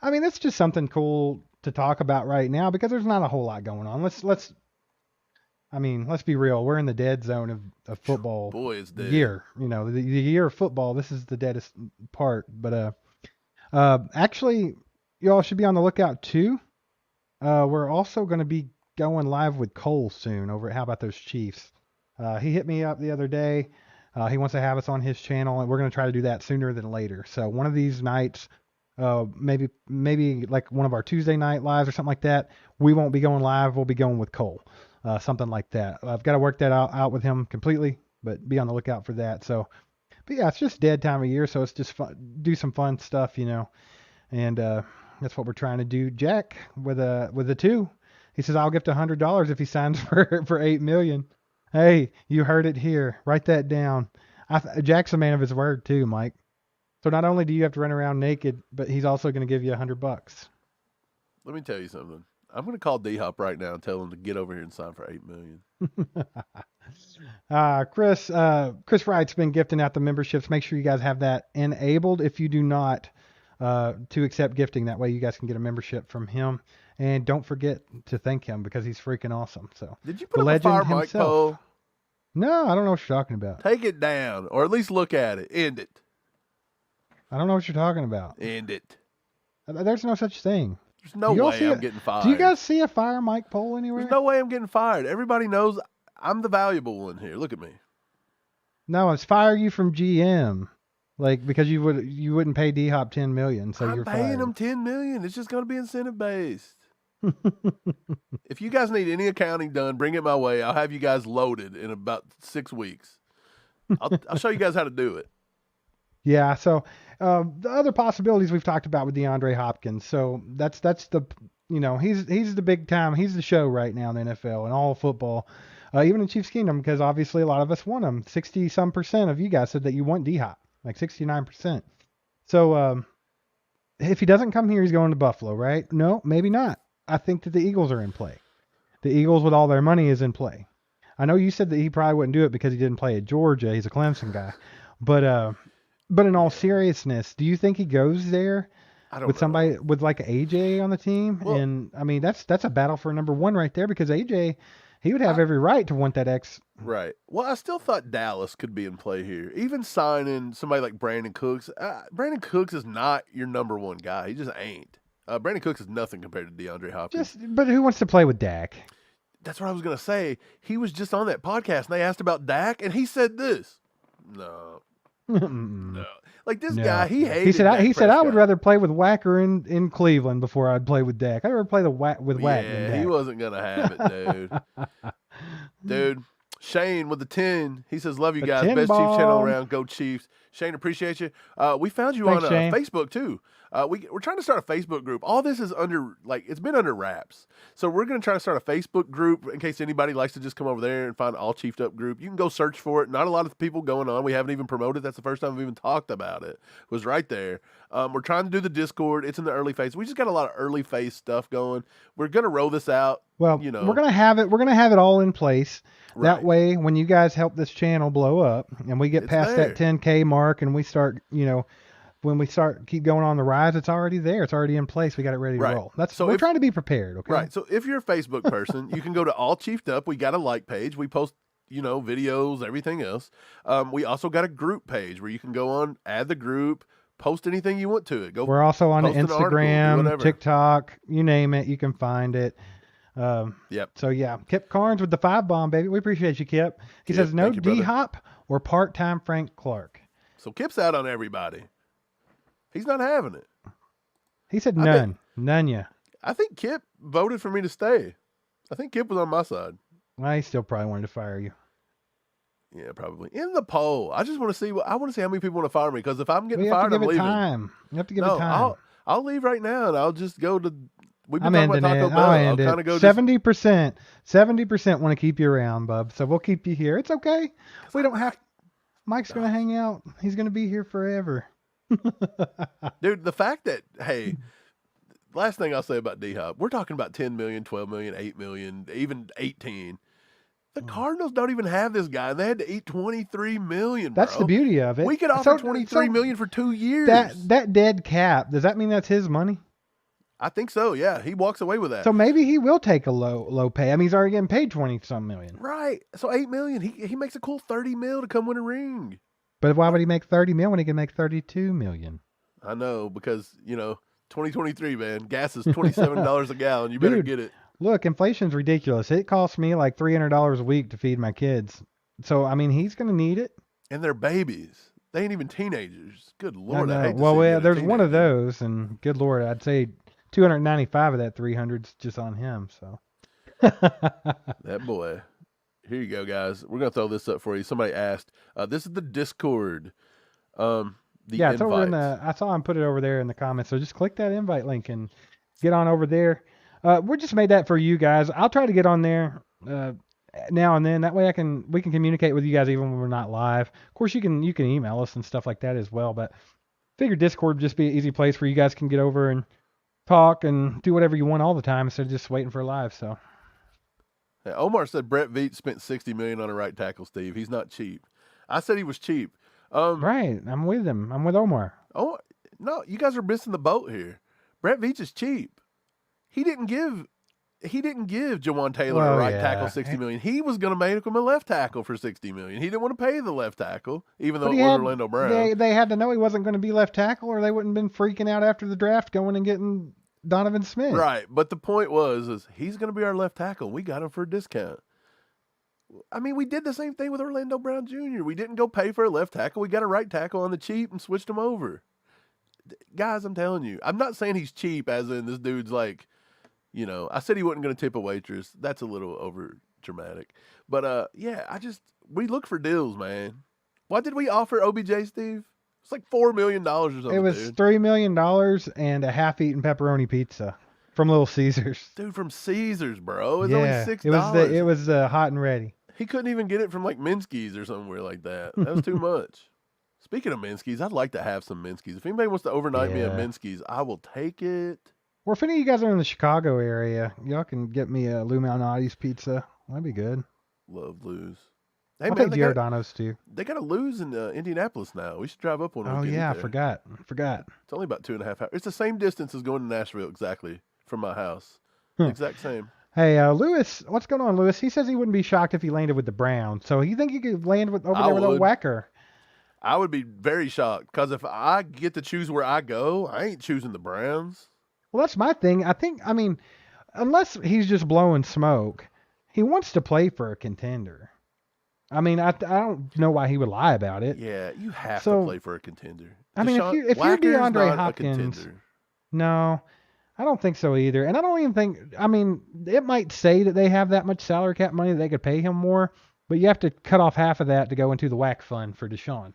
I mean, it's just something cool to talk about right now because there's not a whole lot going on. Let's be real. We're in the dead zone of football Boy, it's dead. year. The year of football. This is the deadest part. But actually, y'all should be on the lookout too. We're also going to be going live with Cole soon over at How About Those Chiefs. He hit me up the other day. He wants to have us on his channel, and we're going to try to do that sooner than later. So one of these nights, maybe like one of our Tuesday night lives or something like that, we won't be going live. We'll be going with Cole, something like that. I've got to work that out with him completely, but be on the lookout for that. So, but yeah, it's just dead time of year, so it's just fun, do some fun stuff, and that's what we're trying to do. Jack with a 2. He says I'll gift $100 if he signs for $8 million. Hey, you heard it here. Write that down. Jack's a man of his word too, Mike. So not only do you have to run around naked, but he's also going to give you $100. Let me tell you something. I'm going to call D-Hop right now and tell him to get over here and sign for $8 million. Chris Wright's been gifting out the memberships. Make sure you guys have that enabled. If you do not, to accept gifting, that way you guys can get a membership from him. And don't forget to thank him because he's freaking awesome. So did you put up a fire mic poll? No, I don't know what you're talking about. Take it down, or at least look at it. End it. I don't know what you're talking about. End it. There's no such thing. There's no way I'm getting fired. Do you guys see a fire mic poll anywhere? There's no way I'm getting fired. Everybody knows I'm the valuable one here. Look at me. No, it's fire you from GM. Like, because you wouldn't pay D-Hop $10 million, so you're fired. I'm paying him $10 million. It's just going to be incentive based. If you guys need any accounting done, bring it my way. I'll have you guys loaded in about 6 weeks. I'll show you guys how to do it. Yeah. So the other possibilities we've talked about with DeAndre Hopkins. So that's the he's the big time. He's the show right now in the NFL and all football, even in Chiefs Kingdom, because obviously a lot of us want him. 60% of you guys said that you want D-Hop, like 69%. So if he doesn't come here, he's going to Buffalo, right? No, maybe not. I think that the Eagles are in play. The Eagles, with all their money, is in play. I know you said that he probably wouldn't do it because he didn't play at Georgia. He's a Clemson guy. But in all seriousness, do you think he goes there with somebody with like AJ on the team? Well, and I mean, that's a battle for number 1 right there, because AJ, he would have every right to want that X. Right. Well, I still thought Dallas could be in play here. Even signing somebody like Brandon Cooks. Brandon Cooks is not your number 1 guy. He just ain't. Brandon Cooks is nothing compared to DeAndre Hopkins. But who wants to play with Dak? That's what I was going to say. He was just on that podcast, and they asked about Dak, and he said this. No. No. Like, this guy, he hated He said, I would rather play with Wacker in Cleveland before I'd play with Dak. I'd rather play with Wack than Dak. He wasn't going to have it, dude. Dude, Shane with the 10. He says, love you guys. Best Chiefs channel around. Go Chiefs. Shane, appreciate you. We found you on Facebook, too. We're trying to start a Facebook group. All this is it's been under wraps. So we're going to try to start a Facebook group in case anybody likes to just come over there and find an All Chiefed Up group. You can go search for it. Not a lot of people going on. We haven't even promoted. That's the first time we've even talked about it. It was right there. We're trying to do the Discord. It's in the early phase. We just got a lot of early phase stuff going. We're going to roll this out. Well, we're going to have it. We're going to have it all in place. Right. That way, when you guys help this channel blow up and we get past that 10K mark and we start, when we keep going on the rise, it's already there. It's already in place. We got it ready to roll. We're trying to be prepared. Okay. Right. So if you're a Facebook person, you can go to All Chiefed Up. We got a like page. We post, videos, everything else. We also got a group page where you can go on, add the group, post anything you want to it. We're also on Instagram, TikTok, you name it. You can find it. Yep. So yeah, Kip Carnes with the 5-bomb, baby. We appreciate you, Kip. He says no D-Hop or part-time Frank Clark. So Kip's out on everybody. He's not having it. He said none. None ya. I think Kip voted for me to stay. I think Kip was on my side. Well, he still probably wanted to fire you. Yeah, probably. In the poll. I just want to see how many people want to fire me, because if I'm getting fired, I'm leaving. You have to give it time. I'll leave right now, and I'll just go to... We've been talking about Taco Bell. I'll kind of go 70% want to keep you around, bub. So we'll keep you here. It's okay. We don't have... Mike's going to hang out. He's going to be here forever. Dude, the fact that, hey, last thing I'll say about D-Hop, we're talking about 10 million, 12 million, 8 million, even 18. The Cardinals don't even have this guy. They had to eat $23 million, bro. That's the beauty of it. We could offer $23 million for 2 years. That dead cap, does that mean that's his money? I think so, yeah. He walks away with that. So maybe he will take a low pay. I mean, he's already getting paid 20-some million. Right. So $8 million. He makes a cool $30 million to come win a ring. But why would he make $30 million when he can make $32 million? I know, because, 2023, man, gas is $27 a gallon. You better get it. Look, inflation's ridiculous. It costs me like $300 a week to feed my kids. So, I mean, he's going to need it. And they're babies. They ain't even teenagers. Good Lord. I hate to well, see there's one of those, and good Lord, I'd say 295 of that 300's just on him. So that boy. Here you go, guys. We're going to throw this up for you. Somebody asked. This is the Discord. It's over in the. I saw him put it over there in the comments. So just click that invite link and get on over there. We just made that for you guys. I'll try to get on there now and then. That way we can communicate with you guys even when we're not live. Of course, you can email us and stuff like that as well. But figure Discord would just be an easy place where you guys can get over and talk and do whatever you want all the time instead of just waiting for live. So. Hey, Omar said Brett Veach spent $60 million on a right tackle. Steve, he's not cheap. I said he was cheap. Right, I'm with him. I'm with Omar. Oh no, you guys are missing the boat here. Brett Veach is cheap. He didn't give Jawan Taylor a right tackle $60 million. He was going to make him a left tackle for $60 million. He didn't want to pay the left tackle, even though it was Orlando Brown. They had to know he wasn't going to be left tackle, or they wouldn't have been freaking out after the draft going and getting Donovan Smith. Right, but the point is he's going to be our left tackle. We got him for a discount. I mean, we did the same thing with Orlando Brown Jr. We didn't go pay for a left tackle. We got a right tackle on the cheap and switched him over. Guys, I'm telling you, I'm not saying he's cheap as in this dude's like, I said he wasn't going to tip a waitress. That's a little over dramatic. But, we look for deals, man. What did we offer OBJ, Steve? It's like $4 million or something. It was $3 million and a half-eaten pepperoni pizza from Little Caesars. Dude, from Caesars, bro. It's only $6. It was hot and ready. He couldn't even get it from like Minsky's or somewhere like that. That was too much. Speaking of Minsky's, I'd like to have some Minsky's. If anybody wants to overnight me at Minsky's, I will take it. Or if any of you guys are in the Chicago area, y'all can get me a Lou Malnati's pizza. That'd be good. Love Lou's. Hey, I'll take Giordano's too. They got a Lou's in Indianapolis now. We should drive up one. Oh yeah, I forgot. It's only about 2.5 hours. It's the same distance as going to Nashville exactly from my house. Exact same. Hey, Lewis, what's going on, Lewis? He says he wouldn't be shocked if he landed with the Browns. So you think he could land over there with a Wecker? I would be very shocked because if I get to choose where I go, I ain't choosing the Browns. Well, that's my thing. I mean, unless he's just blowing smoke, he wants to play for a contender. I mean, I don't know why he would lie about it. Yeah, you have to play for a contender. I mean, if you're DeAndre Hopkins, no, I don't think so either. And I don't even think, I mean, it might say that they have that much salary cap money that they could pay him more, but you have to cut off half of that to go into the WAC fund for Deshaun.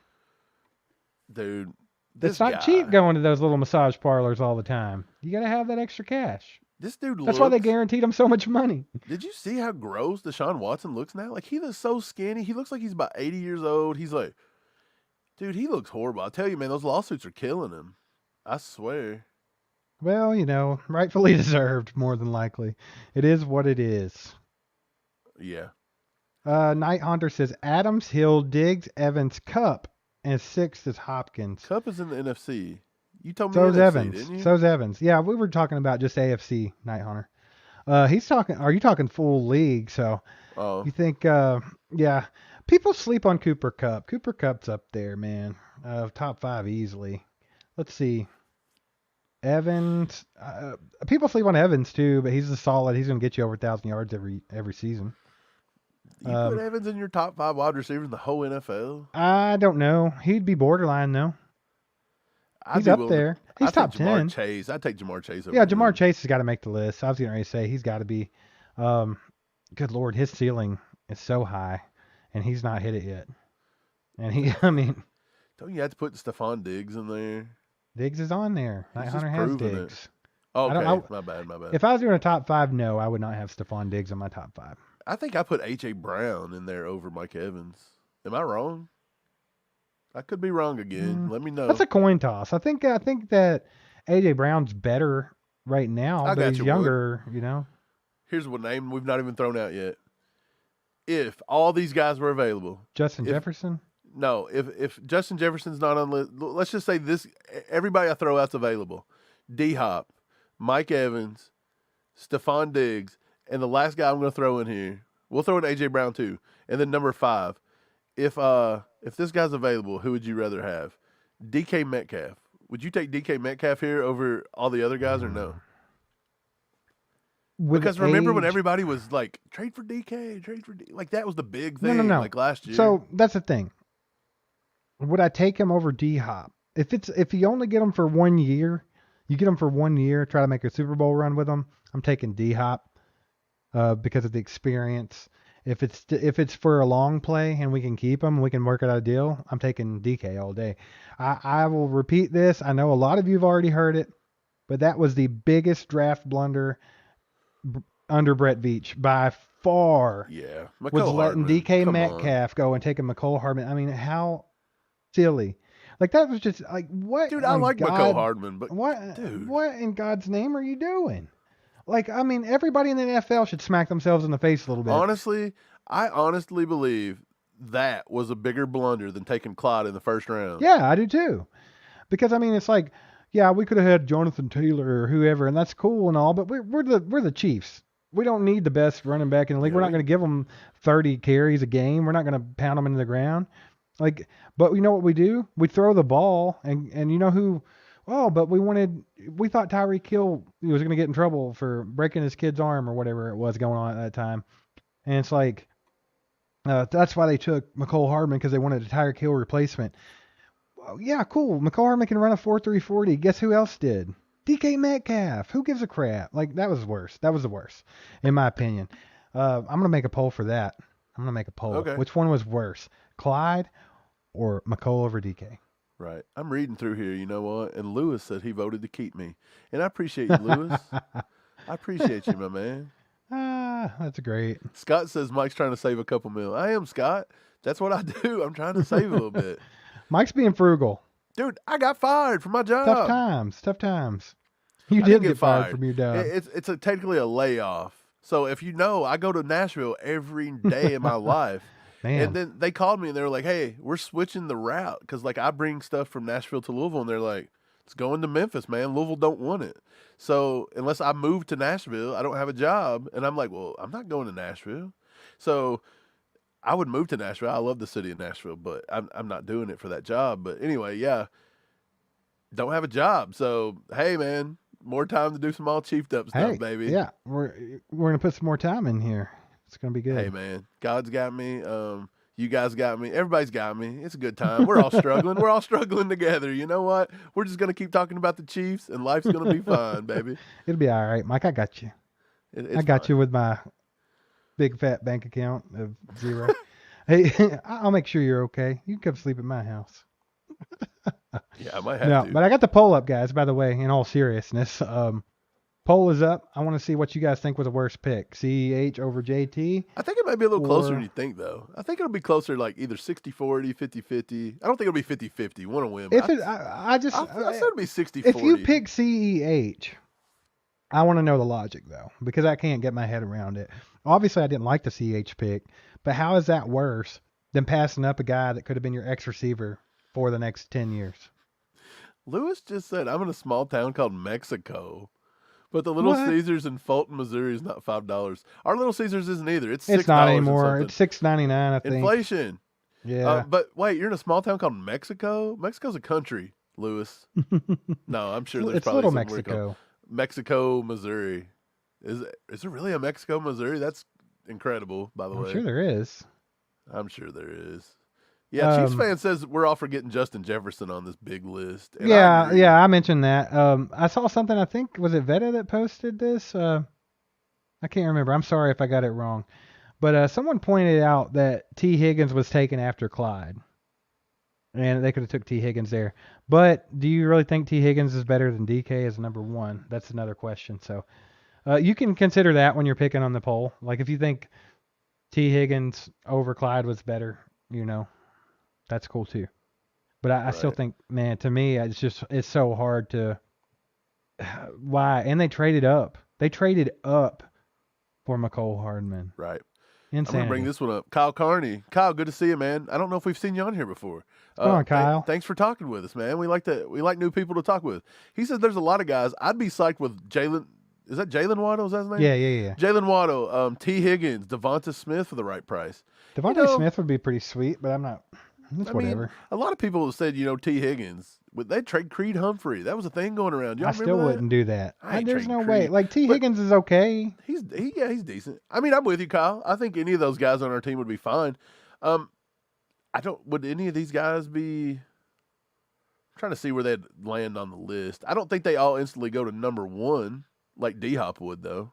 Dude, it's not cheap going to those little massage parlors all the time. You got to have that extra cash. This dude That's why they guaranteed him so much money. Did you see how gross Deshaun Watson looks now? Like, he looks so skinny. He looks like he's about 80 years old. He's like, dude, he looks horrible. I'll tell you, man, those lawsuits are killing him. I swear. Well, rightfully deserved, more than likely. It is what it is. Yeah. Night Hunter says Adams, Hill, Diggs, Evans, Cup, and sixth is Hopkins. Cup is in the NFC. You told me so's NFC, Evans. didn't you? So's Evans. Yeah, we were talking about just AFC, Night Hunter. Are you talking full league? So you think, yeah. People sleep on Cooper Kupp. Cooper Kupp's up there, man. Top 5 easily. Let's see. Evans. People sleep on Evans too, but he's solid. He's going to get you over 1,000 yards every season. You put Evans in your top 5 wide receivers in the whole NFL? I don't know. He'd be borderline though. He's up there. He's top 10. I'd take Jamar Chase over. Yeah, Jamar Chase has got to make the list. I was getting ready to say he's got to be. Good Lord, his ceiling is so high, and he's not hit it yet. And don't you have to put Stephon Diggs in there? Diggs is on there. Night Hunter has Diggs. Okay, my bad. If I was doing a top 5, no, I would not have Stephon Diggs on my top 5. I think I put A.J. Brown in there over Mike Evans. Am I wrong? I could be wrong again. Let me know. That's a coin toss. I think that A.J. Brown's better right now, but he's younger, Here's one name we've not even thrown out yet. if all these guys were available. Justin if, Jefferson? No, if Justin Jefferson's not on, let's just say this, everybody I throw out's available. D-Hop, Mike Evans, Stephon Diggs, and the last guy I'm going to throw in here, we'll throw in A.J. Brown too, and then number 5. If this guy's available, who would you rather have? DK Metcalf. Would you take DK Metcalf here over all the other guys or no? Because remember when everybody was like, trade for DK, like that was the big thing like last year. So that's the thing. Would I take him over D-Hop? If you only get him for 1 year, you get him for 1 year, try to make a Super Bowl run with him, I'm taking D-Hop because of the experience. If it's for a long play and we can keep him, we can work out a deal, I'm taking DK all day. I will repeat this. I know a lot of you have already heard it, but that was the biggest draft blunder under Brett Veach by far. Yeah. Was letting DK Metcalf go and taking McCole Hardman. I mean, how silly. Like, that was just like, what? Dude, I like McCole Hardman, but what in God's name are you doing? Like, I mean, everybody in the NFL should smack themselves in the face a little bit. Honestly, I honestly believe that was a bigger blunder than taking Clyde in the first round. Yeah, I do too. Because, I mean, it's like, yeah, we could have had Jonathan Taylor or whoever, and that's cool and all, but we're the Chiefs. We don't need the best running back in the league. We're not going to give them 30 carries a game. We're not going to pound them into the ground. Like, but you know what we do? We throw the ball, and you know who? Oh, but we thought Tyreek Hill was going to get in trouble for breaking his kid's arm or whatever it was going on at that time. And it's like, that's why they took McCole Hardman, because they wanted a Tyreek Hill replacement. Well, yeah, cool. McCole Hardman can run a 4.340. Guess who else did? DK Metcalf. Who gives a crap? Like, that was worse. That was the worst, in my opinion. I'm going to make a poll for that. I'm going to make a poll. Okay. Which one was worse, Clyde or McCole over DK? Right. I'm reading through here, you know what? And Lewis said he voted to keep me. And I appreciate you, Lewis. I appreciate you, my man. That's great. Scott says Mike's trying to save a couple mil. I am, Scott. That's what I do. I'm trying to save a little bit. Mike's being frugal. Dude, I got fired from my job. Tough times. You did get fired from your job. It's technically a layoff. So if you know, I go to Nashville every day in my life. Man. And then they called me and they were like, hey, we're switching the route. Because, like, I bring stuff from Nashville to Louisville. And they're like, it's going to Memphis, man. Louisville don't want it. So unless I move to Nashville, I don't have a job. And I'm like, well, I'm not going to Nashville. So I would move to Nashville. I love the city of Nashville, but I'm not doing it for that job. But anyway, yeah, don't have a job. So, hey, man, more time to do some all chiefed up stuff, baby. Yeah, we're going to put some more time in here. It's going to be good. Hey, man, God's got me. You guys got me. Everybody's got me. It's a good time. We're all struggling. We're all struggling together. You know what? We're just going to keep talking about the Chiefs, and life's going to be fine, baby. It'll be all right, Mike. I got you. I got you with my big fat bank account of $0. Hey, I'll make sure you're okay. You can come sleep at my house. Yeah, I might have to. But I got the poll up, guys, by the way, in all seriousness. Poll is up. I want to see what you guys think was the worst pick. CEH over JT. I think it might be a little closer than you think, though. I think it'll be closer, like either 60-40, 50-50. I don't think it'll be 50-50. Want to win. If I said it'll be 60-40. If you pick CEH, I want to know the logic, though, because I can't get my head around it. Obviously, I didn't like the CEH pick, but how is that worse than passing up a guy that could have been your ex-receiver for the next 10 years? Lewis just said, I'm in a small town called Mexico. But the Little Caesars in Fulton, Missouri is not $5. Our Little Caesars isn't either. It's $6. It's not anymore. It's $6.99, I think. Inflation. Yeah. But wait, you're in a small town called Mexico? Mexico's a country, Lewis. No, I'm sure there's it's probably little somewhere Mexico. Mexico, Missouri. Is there really a Mexico, Missouri? That's incredible, by the way. I'm sure there is. I'm sure there is. Yeah, Chiefs fan says we're all for getting Justin Jefferson on this big list. And I mentioned that. I saw something, I think, was it Veta that posted this? I can't remember. I'm sorry if I got it wrong. But someone pointed out that T. Higgins was taken after Clyde. And they could have took T. Higgins there. But do you really think T. Higgins is better than DK as number one? That's another question. So you can consider that when you're picking on the poll. Like, if you think T. Higgins over Clyde was better, that's cool too. But I still think, man, to me, it's so hard to, why? And they traded up. They traded up for McCole Hardman. Right. I'm going to bring this one up. Kyle Carney. Kyle, good to see you, man. I don't know if we've seen you on here before. What's going on, Kyle? Thanks for talking with us, man. We like new people to talk with. He says there's a lot of guys. I'd be psyched with Jalen. Is that Jalen Waddle? Is that his name? Yeah. Jalen Waddle, T. Higgins, Devonta Smith for the right price. Devonta Smith would be pretty sweet, but I'm not. Whatever. A lot of people have said, T. Higgins. They'd trade Creed Humphrey. That was a thing going around. I still wouldn't do that. There's no way. Like, T. Higgins is okay. He's decent. I mean, I'm with you, Kyle. I think any of those guys on our team would be fine. Would any of these guys be... I'm trying to see where they'd land on the list. I don't think they all instantly go to number one like D-Hop would, though.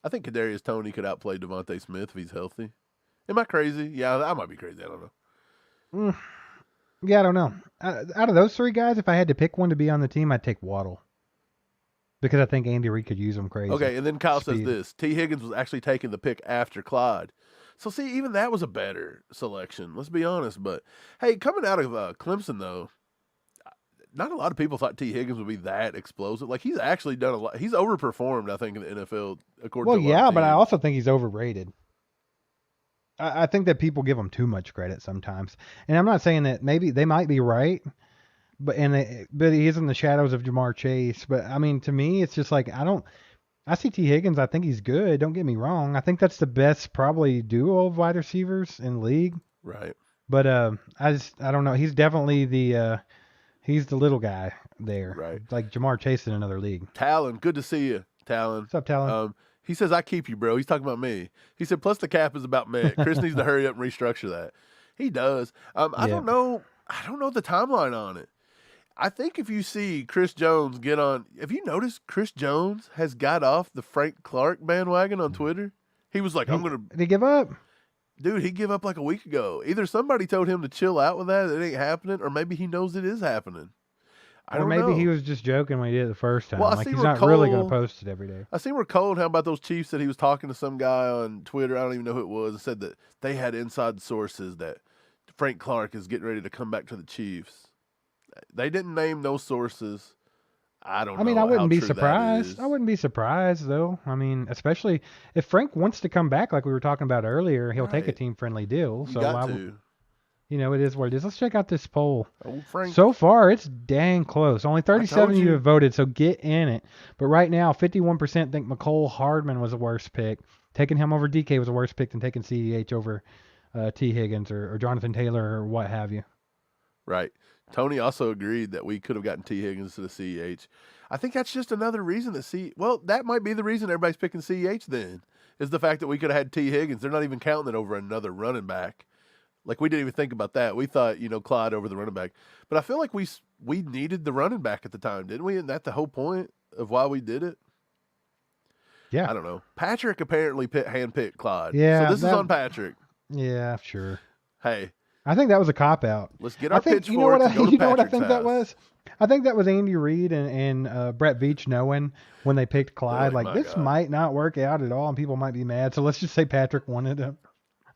I think Kadarius Toney could outplay Devontae Smith if he's healthy. Am I crazy? Yeah, I might be crazy. I don't know. Yeah, I don't know. Out of those three guys, if I had to pick one to be on the team, I'd take Waddle. Because I think Andy Reid could use him crazy. Okay, and then Kyle says this. T. Higgins was actually taking the pick after Clyde. So, see, even that was a better selection. Let's be honest. But, hey, coming out of Clemson, though, not a lot of people thought T. Higgins would be that explosive. Like, he's actually done a lot. He's overperformed, I think, in the NFL, according to a lot of but I also think he's overrated. I think that people give him too much credit sometimes. And I'm not saying that maybe they might be right, but he is in the shadows of Jamar Chase. But, I mean, to me, it's just like, I see T. Higgins. I think he's good. Don't get me wrong. I think that's the best probably duo of wide receivers in the league. Right. But I don't know. He's definitely he's the little guy there. Right. Like Jamar Chase in another league. Talon, good to see you, Talon. What's up, Talon? He says, I keep you, bro. He's talking about me. He said, plus the cap is about Met. Chris needs to hurry up and restructure that. He does. I don't know the timeline on it. I think if you see Chris Jones get on, have you noticed Chris Jones has got off the Frank Clark bandwagon on Twitter? He was like, Did he give up? Dude, he gave up like a week ago. Either somebody told him to chill out with that, it ain't happening, or maybe he knows it is happening. I don't know. He was just joking when he did it the first time. Well, like he's not really going to post it every day. I seen where Cole, how about those Chiefs that he was talking to some guy on Twitter, I don't even know who it was, and said that they had inside sources that Frank Clark is getting ready to come back to the Chiefs. They didn't name those sources. I don't know. I mean, I wouldn't be surprised. I wouldn't be surprised, though. I mean, especially if Frank wants to come back, like we were talking about earlier, he'll take a team-friendly deal. So it is what it is. Let's check out this poll. So far, it's dang close. Only 37 of you have voted, so get in it. But right now, 51% think McCole Hardman was the worst pick. Taking him over DK was a worse pick than taking CEH over T. Higgins or Jonathan Taylor or what have you. Right. Tony also agreed that we could have gotten T. Higgins to the CEH. I think that's just another reason that might be the reason everybody's picking CEH then, is the fact that we could have had T. Higgins. They're not even counting it over another running back. Like, we didn't even think about that. We thought, Clyde over the running back. But I feel like we needed the running back at the time, didn't we? Isn't that the whole point of why we did it? Yeah. I don't know. Patrick apparently handpicked Clyde. Yeah. So this is on Patrick. Yeah, sure. Hey. I think that was a cop-out. Let's get our pitchforks and go to Patrick's house. You know what I think that was? I think that was Andy Reid and Brett Veach knowing when they picked Clyde, this might not work out at all and people might be mad. So let's just say Patrick wanted him.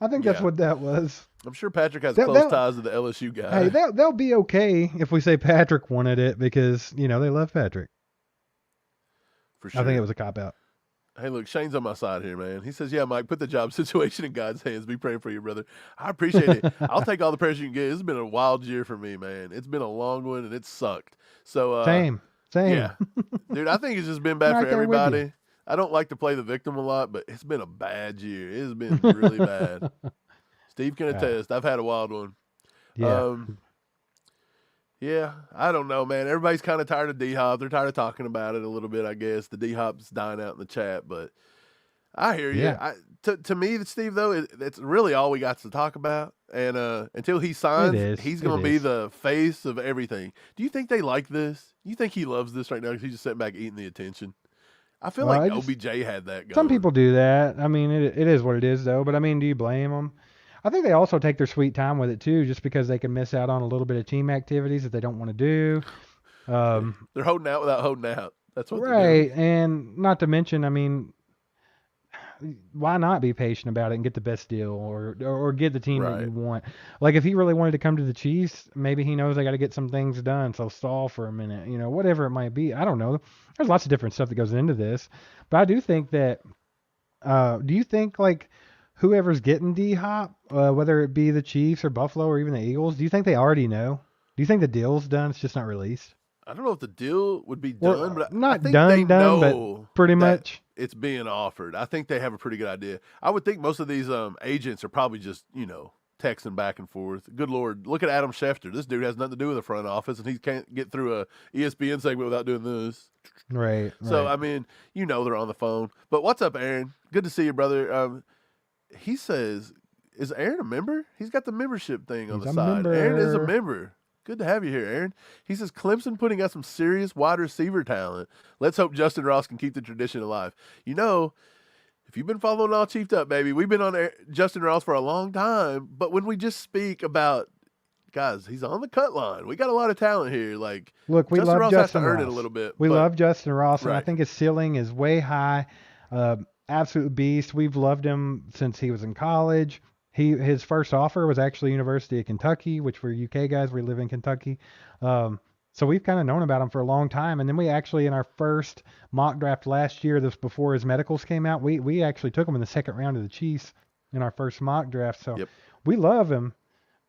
I think that's what that was. I'm sure Patrick has close ties to the LSU guy. Hey, they'll be okay if we say Patrick wanted it because, they love Patrick. For sure. I think it was a cop-out. Hey, look, Shane's on my side here, man. He says, yeah, Mike, put the job situation in God's hands. Be praying for you, brother. I appreciate it. I'll take all the pressure you can get. It's been a wild year for me, man. It's been a long one, and it sucked. So Same. Yeah. Dude, I think it's just been bad for everybody. I don't like to play the victim a lot, but it's been a bad year. It has been really bad. Steve can attest. I've had a wild one. Yeah. Yeah, I don't know, man. Everybody's kind of tired of D-Hop. They're tired of talking about it a little bit, I guess. The D-Hop's dying out in the chat, but I hear you. Yeah. To me, Steve, though, it's really all we got to talk about. And until he signs, he's going to be the face of everything. Do you think they like this? You think he loves this right now because he's just sitting back eating the attention? I feel like OBJ had that going. Some people do that. I mean, it is what it is, though. But, I mean, do you blame them? I think they also take their sweet time with it, too, just because they can miss out on a little bit of team activities that they don't want to do. They're holding out without holding out. That's what they're doing. And not to mention, I mean, why not be patient about it and get the best deal or get the team that you want? Like, if he really wanted to come to the Chiefs, maybe he knows they got to get some things done, so stall for a minute, whatever it might be. I don't know. There's lots of different stuff that goes into this. But I do think that do you think, like, whoever's getting D-Hop, whether it be the Chiefs or Buffalo or even the Eagles, do you think they already know? Do you think the deal's done? It's just not released? I don't know if the deal would be Or done, but I not think they done, but know pretty that much. it's being offered. I think they have a pretty good idea. I would think most of these agents are probably just, texting back and forth. Good Lord, look at Adam Schefter. This dude has nothing to do with the front office, and he can't get through a ESPN segment without doing this. Right. So, right. I mean, they're on the phone. But what's up, Aaron? Good to see you, brother. He says, is Aaron a member? He's got the membership thing on He's the a side. Aaron is a member. member. Good to have you here, Aaron. He says, Clemson putting out some serious wide receiver talent. Let's hope Justin Ross can keep the tradition alive. If you've been following All Chiefed Up, baby, we've been on Justin Ross for a long time. But when we just speak about, guys, he's on the cut line. We got a lot of talent here. Like, Look, we Justin love Ross Justin has to earn Ross. it a little bit. We love Justin Ross, and I Right. think his ceiling is way high. Absolute beast. We've loved him since he was in college. His first offer was actually University of Kentucky, which for UK guys, we live in Kentucky. So we've kind of known about him for a long time. And then we actually, in our first mock draft last year, this before his medicals came out, we actually took him in the second round of the Chiefs in our first mock draft. So we love him,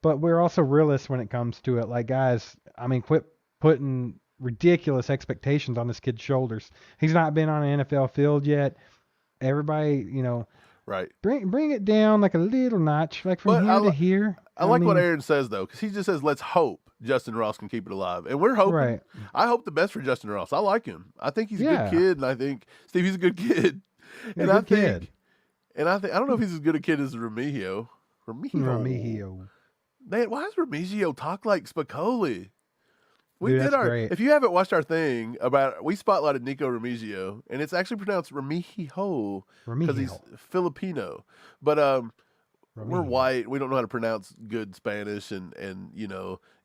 but we're also realists when it comes to it. Like, guys, I mean, quit putting ridiculous expectations on this kid's shoulders. He's not been on an NFL field yet. Everybody, Right. Bring it down like a little notch, like from here to here. I like what Aaron says, though, because he just says, let's hope Justin Ross can keep it alive. And we're hoping. Right. I hope the best for Justin Ross. I like him. I think he's a Yeah. good kid, and I think, Steve, he's a good kid. He's a good kid. And I don't know if he's as good a kid as Remigio. Remigio. Man, why does Remigio talk like Spicoli? We Dude, did that's our. great. If you haven't watched our thing we spotlighted Nico Remigio, and it's actually pronounced Remigio because he's Filipino. But we're white. We don't know how to pronounce good Spanish and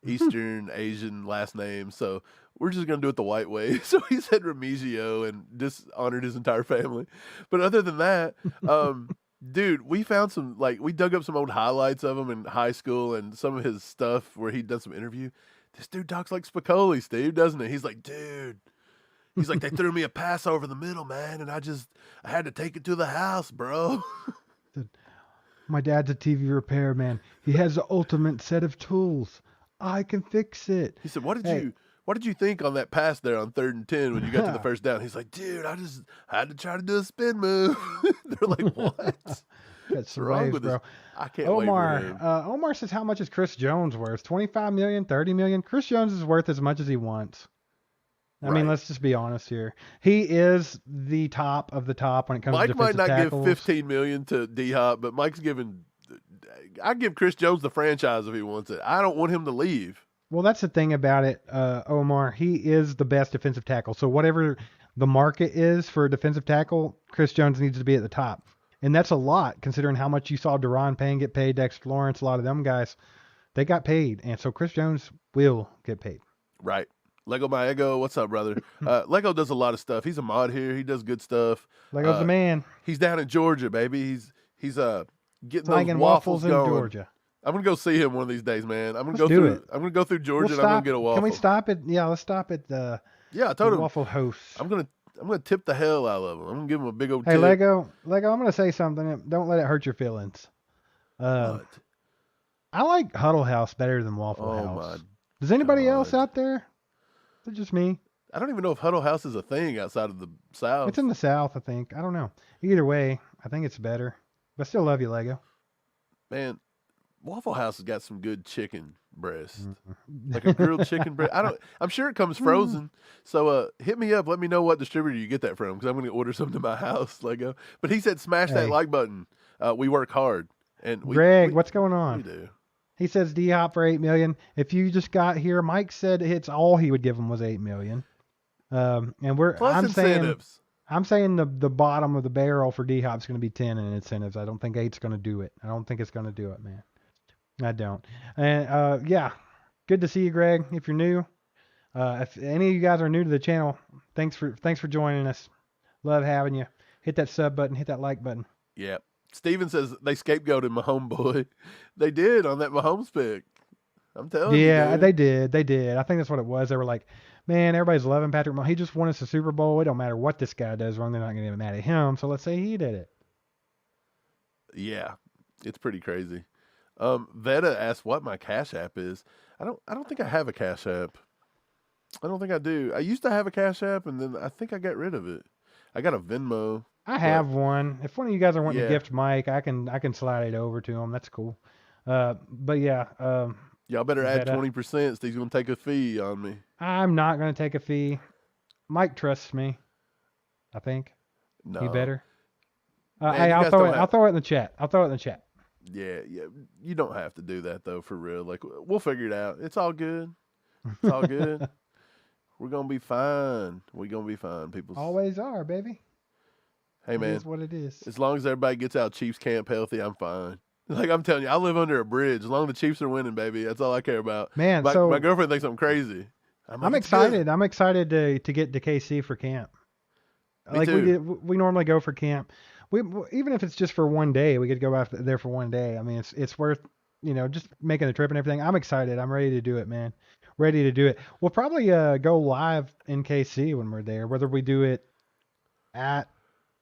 Eastern Asian last names, so we're just gonna do it the white way. So he said Remigio and dishonored his entire family. But other than that, dude, we found we dug up some old highlights of him in high school and some of his stuff where he'd done some interview. This dude talks like Spicoli, Steve, doesn't he? He's like, dude. He's like, they threw me a pass over the middle, man, and I had to take it to the house, bro. My dad's a TV repairman. He has the ultimate set of tools. I can fix it. He said, what did you think on that pass there on 3rd and 10 when you got to the first down? He's like, dude, I had to try to do a spin move. They're like, what? That's wrong with bro. this? I can't Omar, wait for him. Omar says, how much is Chris Jones worth? 25 million, 30 million? Chris Jones is worth as much as he wants. I mean, let's just be honest here. He is the top of the top when it comes to defensive tackles. Mike might not give $15 million to D-Hop, but Mike's giving. I give Chris Jones the franchise if he wants it. I don't want him to leave. Well, that's the thing about it, Omar. He is the best defensive tackle. So whatever the market is for a defensive tackle, Chris Jones needs to be at the top. And that's a lot considering how much you saw Deron Payne get paid, Dexter Lawrence, a lot of them guys, they got paid. And so Chris Jones will get paid. Right. Lego My Ego, what's up, brother? Lego does a lot of stuff. He's a mod here. He does good stuff. Lego's the man. He's down in Georgia, baby. He's getting Slanging those waffles in going. Georgia. I'm gonna go see him one of these days, man. I'm gonna go through Georgia and I'm gonna get a waffle. Can we stop at? Yeah, let's stop at the. Yeah, I told him. Waffle host. I'm gonna tip the hell out of him. I'm gonna give him a big old. Hey, tip. Lego, I'm gonna say something. Don't let it hurt your feelings. What? I like Huddle House better than Waffle House. Does anybody else out there? Is it just me? I don't even know if Huddle House is a thing outside of the South. It's in the South, I think. I don't know. Either way, I think it's better. But I still love you, Lego. Man, Waffle House has got some good chicken breast, like a grilled chicken breast. I'm sure it comes frozen. So hit me up. Let me know what distributor you get that from because I'm going to order some to my house, Lego. But he said, smash that like button. We work hard. And Greg, what's going on? We do. He says D-Hop for $8 million. If you just got here, Mike said it's all he would give him was $8 million. And plus incentives. I'm saying the bottom of the barrel for D-Hop is going to be 10 in incentives. I don't think 8's going to do it. I don't think it's going to do it, man. I don't. And yeah, good to see you, Greg. If you're new, if any of you guys are new to the channel, thanks for joining us. Love having you. Hit that sub button. Hit that like button. Yeah. Steven says they scapegoated my homeboy. They did on that Mahomes pick. I'm telling you. Yeah, they did. I think that's what it was. They were like, man, everybody's loving Patrick Mahomes. He just won us a Super Bowl. It don't matter what this guy does wrong. They're not going to get mad at him. So let's say he did it. Yeah, it's pretty crazy. Veta asked what my Cash App is. I don't think I have a Cash App. I don't think I do. I used to have a Cash App, and then I think I got rid of it. I got a Venmo, I but have one. If one of you guys are wanting to yeah, gift Mike, I can slide it over to him. That's cool. But yeah, y'all better add Veta, 20%. So he's gonna take a fee on me. I'm not gonna take a fee. Mike trusts me. I think he No, better. man, Hey, you I'll guys throw don't it. I'll have. throw it in the chat. I'll throw it in the chat. Yeah, yeah, you don't have to do that though, for real. Like we'll figure it out. It's all good. It's all good. We're gonna be fine. We're gonna be fine, people. Always are, baby. Hey, It man, is what it is. as long as everybody gets out Chiefs camp healthy, I'm fine. Like I'm telling you, I live under a bridge. As long as the Chiefs are winning, baby, that's all I care about. Man, My so girlfriend thinks I'm crazy. I'm like, I'm it's good. excited. I'm excited to get to KC for camp. Me Like we too. did, we normally go for camp. We even if it's just for one day, we could go out there for one day. I mean, it's worth just making the trip and everything. I'm excited. I'm ready to do it, man. Ready to do it. We'll probably go live in KC when we're there. Whether we do it at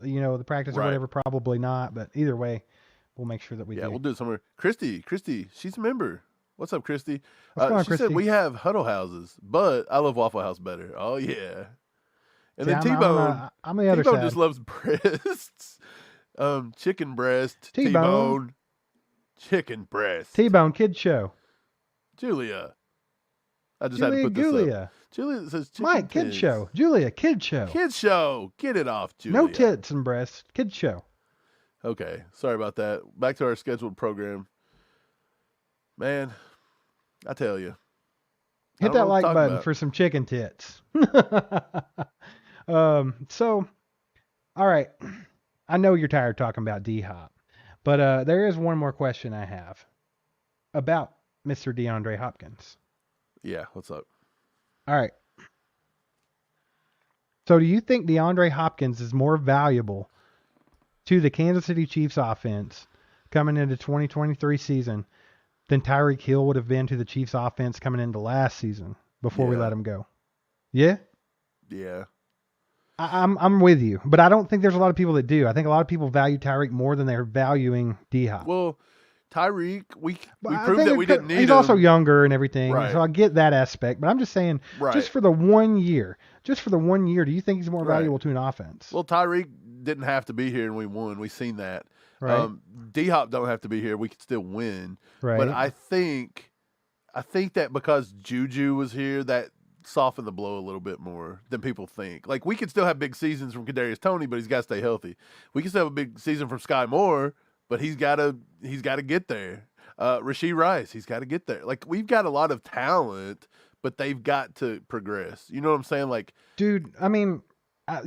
the practice or Right. whatever, probably not. But either way, we'll make sure that we Yeah, do. we'll do it somewhere. Christy, she's a member. What's up, Christy? What's going on, She said Christy? we have huddle houses, but I love Waffle House better. Oh yeah. And See, then T-Bone. I'm the other T-Bone side. just loves breasts. Chicken breast. T-Bone. T-Bone. Chicken breast. T-Bone Kid Show. Julia. I just had to Julia put this up. Julia. Julia says chicken Mike Kid tits. Show. Julia Kid Show. Kid show. Get it off, Julia. No tits and breasts. Kid Show. Okay, sorry about that. Back to our scheduled program. Man, I tell you. Hit that like button for some chicken tits. So, all right. I know you're tired of talking about D-Hop, but there is one more question I have about Mr. DeAndre Hopkins. Yeah, what's up? All right. So do you think DeAndre Hopkins is more valuable to the Kansas City Chiefs offense coming into 2023 season than Tyreek Hill would have been to the Chiefs offense coming into last season before we let him go? Yeah? Yeah. I'm with you, but I don't think there's a lot of people that do. I think a lot of people value Tyreek more than they're valuing D-Hop. Well, Tyreek, we I proved think that we didn't need him. he's also younger and everything, Right. so I get that aspect. But I'm just saying, Right. just for the 1 year, do you think he's more Right. valuable to an offense? Well, Tyreek didn't have to be here and we won. We seen that. Right. D-Hop don't have to be here. We could still win. Right. But I think that because Juju was here, that softened the blow a little bit more than people think. Like we could still have big seasons from Kadarius Toney, but he's got to stay healthy. We can still have a big season from Sky Moore, but he's got to get there. Rashee Rice, he's got to get there. Like we've got a lot of talent, but they've got to progress. You know what I'm saying? Like, dude, I mean,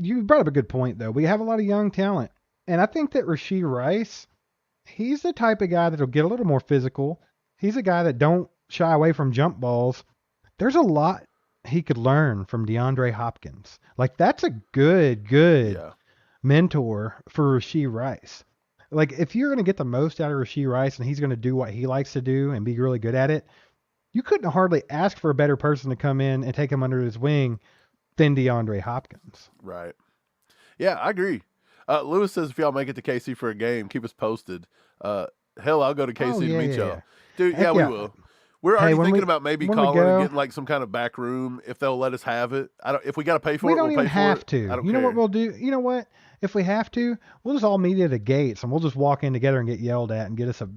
you brought up a good point though. We have a lot of young talent, and I think that Rashee Rice, he's the type of guy that'll get a little more physical. He's a guy that don't shy away from jump balls. There's a lot he could learn from DeAndre Hopkins. Like that's a good yeah, mentor for Rashee Rice. Like if you're going to get the most out of Rashee Rice and he's going to do what he likes to do and be really good at it, you couldn't hardly ask for a better person to come in and take him under his wing than DeAndre Hopkins. right. Yeah, I agree. Lewis says if y'all make it to KC for a game, keep us posted. Hell, I'll go to KC to meet y'all. Dude, Heck we yeah. will. We're already thinking about maybe when we calling and go- getting like some kind of back room if they'll let us have it. If we got to pay for We it, don't we'll even pay for have it. to. I don't You know care. what we'll do? You know what? If we have to, we'll just all meet at the gates and we'll just walk in together and get yelled at and get us a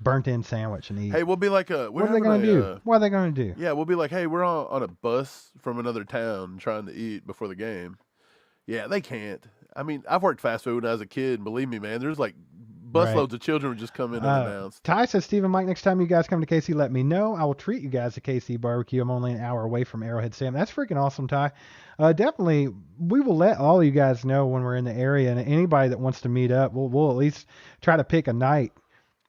burnt-in sandwich and eat. Hey, we'll be like what are they going to do? What are they going to do? Yeah, we'll be like, hey, we're on a bus from another town trying to eat before the game. Yeah, they can't. I mean, I've worked fast food when I was a kid, and believe me, man, there's like busloads of children would just come in unannounced. Ty says, Stephen, Mike, next time you guys come to KC, let me know. I will treat you guys to KC barbecue. I'm only an hour away from Arrowhead Sam. That's freaking awesome, Ty. Definitely, we will let all of you guys know when we're in the area, and anybody that wants to meet up, we'll at least try to pick a night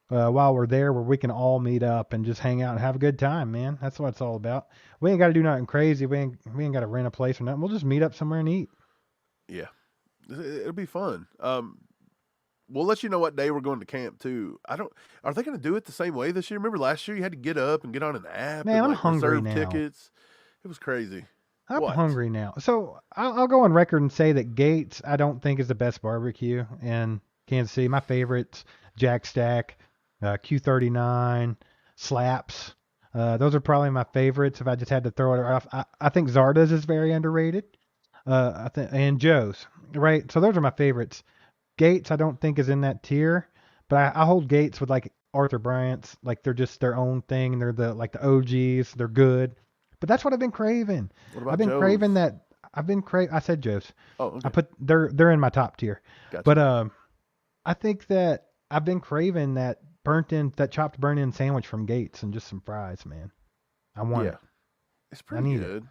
while we're there where we can all meet up and just hang out and have a good time, man. That's what it's all about. We ain't got to do nothing crazy. We ain't got to rent a place or nothing. We'll just meet up somewhere and eat. Yeah, it'll be fun. We'll let you know what day we're going to camp too. Are they going to do it the same way this year? Remember last year you had to get up and get on an app Man, and I'm like hungry reserve now. tickets. It was crazy. I'm What? hungry now. So I'll go on record and say that Gates I don't think is the best barbecue in Kansas City. My favorite's Jack Stack, Q39, Slaps. Those are probably my favorites if I just had to throw it off. I think Zarda's is very underrated. I think and Joe's, right? So those are my favorites. Gates I don't think is in that tier, but I hold Gates with like Arthur Bryant's, like they're just their own thing. They're the OGs. They're good. But that's what I've been craving. What I've about been Joe's? craving that. I said Joe's. Oh, I okay. put they're in my top tier. Gotcha. But I think that I've been craving that chopped burnt in sandwich from Gates and just some fries, man. I want Yeah. it. It's I pretty need it. good.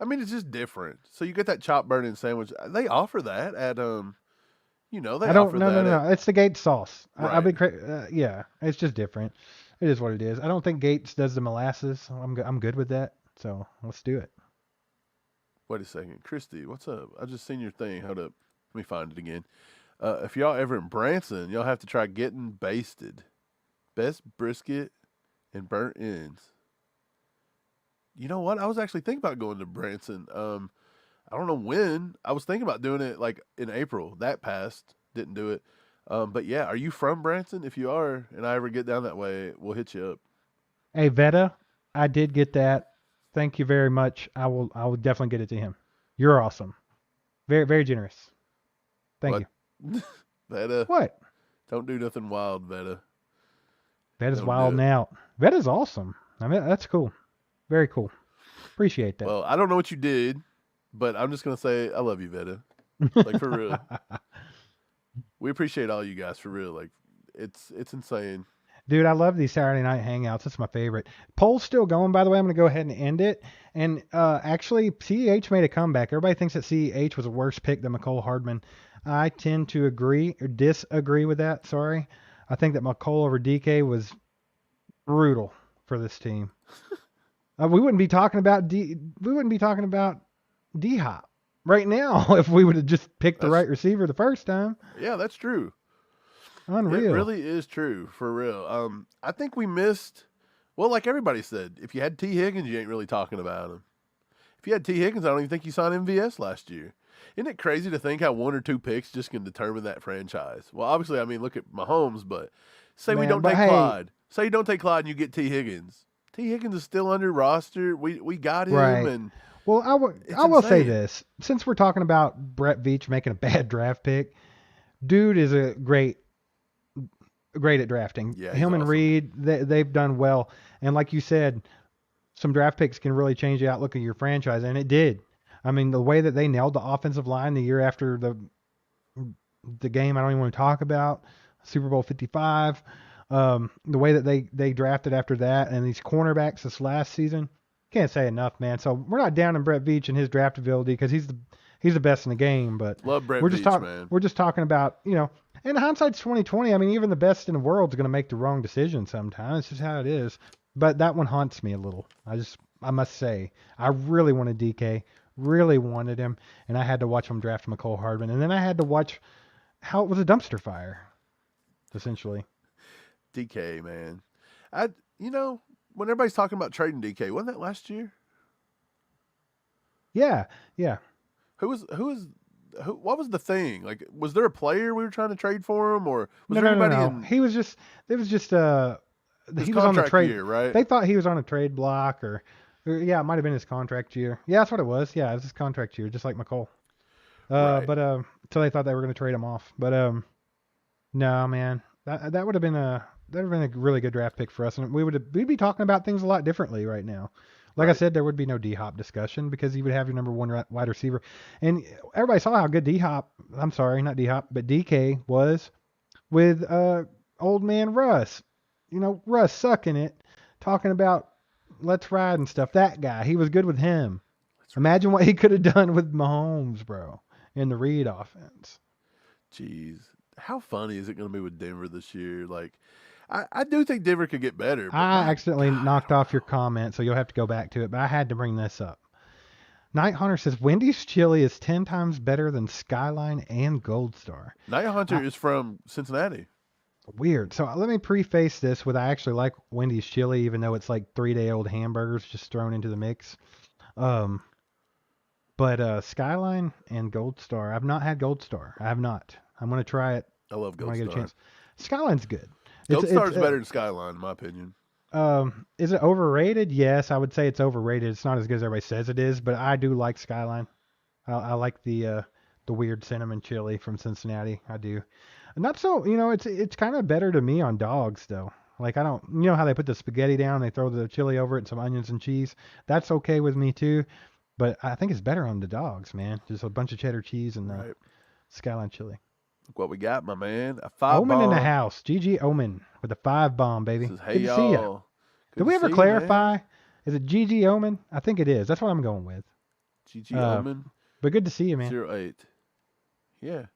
I mean, it's just different. So you get that chopped burning sandwich. They offer that at they I don't. offer No, no, that at no. It's the Gates sauce. I've right. been yeah. It's just different. It is what it is. I don't think Gates does the molasses. I'm good with that. So let's do it. Wait a second, Christy, what's up? I just seen your thing. Hold up, let me find it again. If y'all ever in Branson, y'all have to try getting basted. Best brisket and burnt ends. You know what? I was actually thinking about going to Branson. I don't know when. I was thinking about doing it like in April. That passed. Didn't do it. But yeah, are you from Branson? If you are, and I ever get down that way, we'll hit you up. Hey Veta, I did get that. Thank you very much. I will definitely get it to him. You're awesome. Very very generous. Thank What? you. Veta, What? don't do nothing wild, Veta. Veta's Don't do wild it. now. Veta's awesome. I mean that's cool. Very cool. Appreciate that. Well, I don't know what you did, but I'm just gonna say I love you, Veta. Like for real. We appreciate all you guys for real. Like it's insane. Dude, I love these Saturday night hangouts. That's my favorite. Poll's still going, by the way. I'm going to go ahead and end it. And actually, CEH made a comeback. Everybody thinks that CEH was a worse pick than McCole Hardman. I tend to agree or disagree with that. Sorry. I think that McCole over DK was brutal for this team. We wouldn't be talking about D Hop right now if we would have just picked the That's right receiver the first time. yeah, that's true. It Unreal. really is true for real. I think we missed. Well, like everybody said, if you had T Higgins, you ain't really talking about him. If you had T Higgins, I don't even think you signed MVS last year. Isn't it crazy to think how one or two picks just can determine that franchise? Well, obviously, I mean, look at Mahomes, but say we Man, don't but take hey, Clyde. Say you don't take Clyde and you get T Higgins. T Higgins is still under roster. We got him, right. and Well, it's I will say insane. this. Since we're talking about Brett Veach making a bad draft pick, dude is a great at drafting. Yeah, he's Him and awesome. Reed, they've done well. And like you said, some draft picks can really change the outlook of your franchise, and it did. I mean, the way that they nailed the offensive line the year after the game I don't even want to talk about, Super Bowl 55, the way that they drafted after that, and these cornerbacks this last season, can't say enough, man. So we're not down on Brett Veach and his draft ability because he's the best in the game, but Love Brett Veach, man. we're just talking about, and hindsight's 2020. I mean, even the best in the world is going to make the wrong decision sometimes. It's just how it is. But that one haunts me a little. I must say, I really wanted DK, really wanted him, and I had to watch him draft McCole Hardman, and then I had to watch how it was a dumpster fire, essentially. DK, man. I when everybody's talking about trading DK, wasn't that last year? Yeah, yeah. What was the thing? Like, was there a player we were trying to trade for him, or was No, there no, no, anybody no. in It was just his he was on the contract trade. year, right? They thought he was on a trade block, or yeah, it might have been his contract year. Yeah, that's what it was. Yeah, it was his contract year, just like McCole. Right. But so they thought they were going to trade him off. But no, man, that would have been a really good draft pick for us, and we'd be talking about things a lot differently right now. Like I Right. said, there would be no D Hop discussion because you would have your number one wide receiver, and everybody saw how good D Hop. I'm sorry, not D Hop, but DK was with old man Russ. Russ sucking it, talking about let's ride and stuff. That guy, he was good with him. That's right. Imagine what he could have done with Mahomes, bro, in the Reed offense. Jeez. How funny is it going to be with Denver this year? Like, I do think Denver could get better, but I my accidentally God, I knocked don't off your know. comment, so you'll have to go back to it, but I had to bring this up. Night Hunter says Wendy's chili is 10 times better than Skyline and Gold Star. Night Hunter is from Cincinnati. Weird. So let me preface this with I actually like Wendy's chili, even though it's like 3-day-old hamburgers just thrown into the mix. Um, but Skyline and Gold Star, I've not had Gold Star. I have not. I'm gonna try it I love when Gold I get a Star. chance. Skyline's good. Gold Star's better than Skyline, in my opinion. Is it overrated? Yes, I would say it's overrated. It's not as good as everybody says it is, but I do like Skyline. I like the weird cinnamon chili from Cincinnati. I do. Not so, it's kind of better to me on dogs though. Like I don't, how they put the spaghetti down, they throw the chili over it and some onions and cheese. That's okay with me too. But I think it's better on the dogs, man. Just a bunch of cheddar cheese and the Skyline chili. Look what we got, my man. A 5 Omen bomb. in the house. GG Omen with a 5 bomb, baby. Says, hey, good to see you. Did we ever clarify? Is it GG Omen? I think it is. That's what I'm going with. GG Omen. But good to see you, man. 08. Yeah.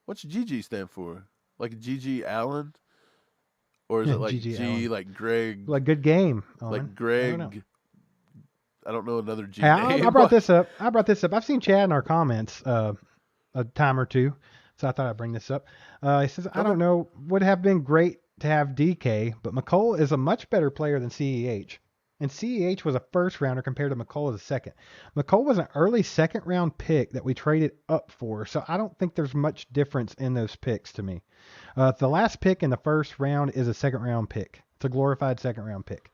What's GG stand for? Like GG Allen? Or is it like G Allen. like Greg? Like good game. Omen. Like Greg. I don't know another G hey, name. I brought this up. I've seen Chad in our comments a time or two. So I thought I'd bring this up. He says, I don't know, would have been great to have DK, but McColl is a much better player than CEH. And CEH was a first rounder compared to McColl as a second. McColl was an early second round pick that we traded up for. So I don't think there's much difference in those picks to me. The last pick in the first round is a second round pick. It's a glorified second round pick.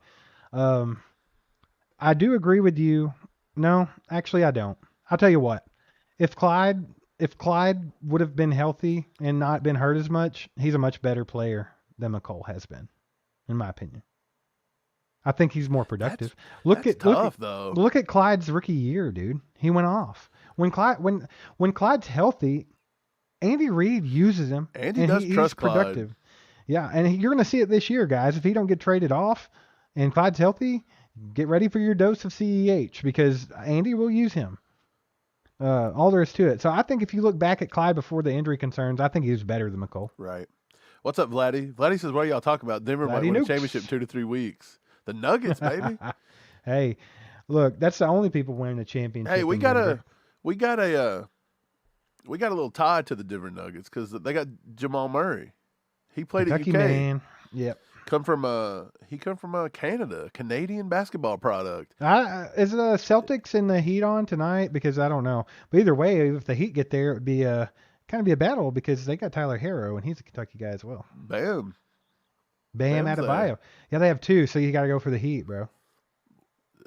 I do agree with you. No, actually I don't. I'll tell you what. If Clyde would have been healthy and not been hurt as much, he's a much better player than McColl has been, in my opinion. I think he's more productive. Look at Clyde's rookie year, dude. He went off. When Clyde's healthy, Andy Reid uses him. Andy does trust Clyde. Productive. Yeah, and you're going to see it this year, guys. If he don't get traded off and Clyde's healthy, get ready for your dose of CEH because Andy will use him. All there is to it. So I think if you look back at Clyde before the injury concerns, I think he was better than McColl. Right. What's up, Vladdy? Vladdy says, what are y'all talking about? Denver might win a championship in 2 to 3 weeks. The Nuggets, baby. Hey, look, that's the only people winning a championship. Hey, we got a little tie to the Denver Nuggets because they got Jamal Murray. He played Kentucky at UK. Man. Yep. He come from Canada, Canadian basketball product. Is the Celtics and the Heat on tonight? Because I don't know. But either way, if the Heat get there, it would be kind of be a battle because they got Tyler Herro and he's a Kentucky guy as well. Bam Adebayo. Yeah, they have two, so you got to go for the Heat, bro.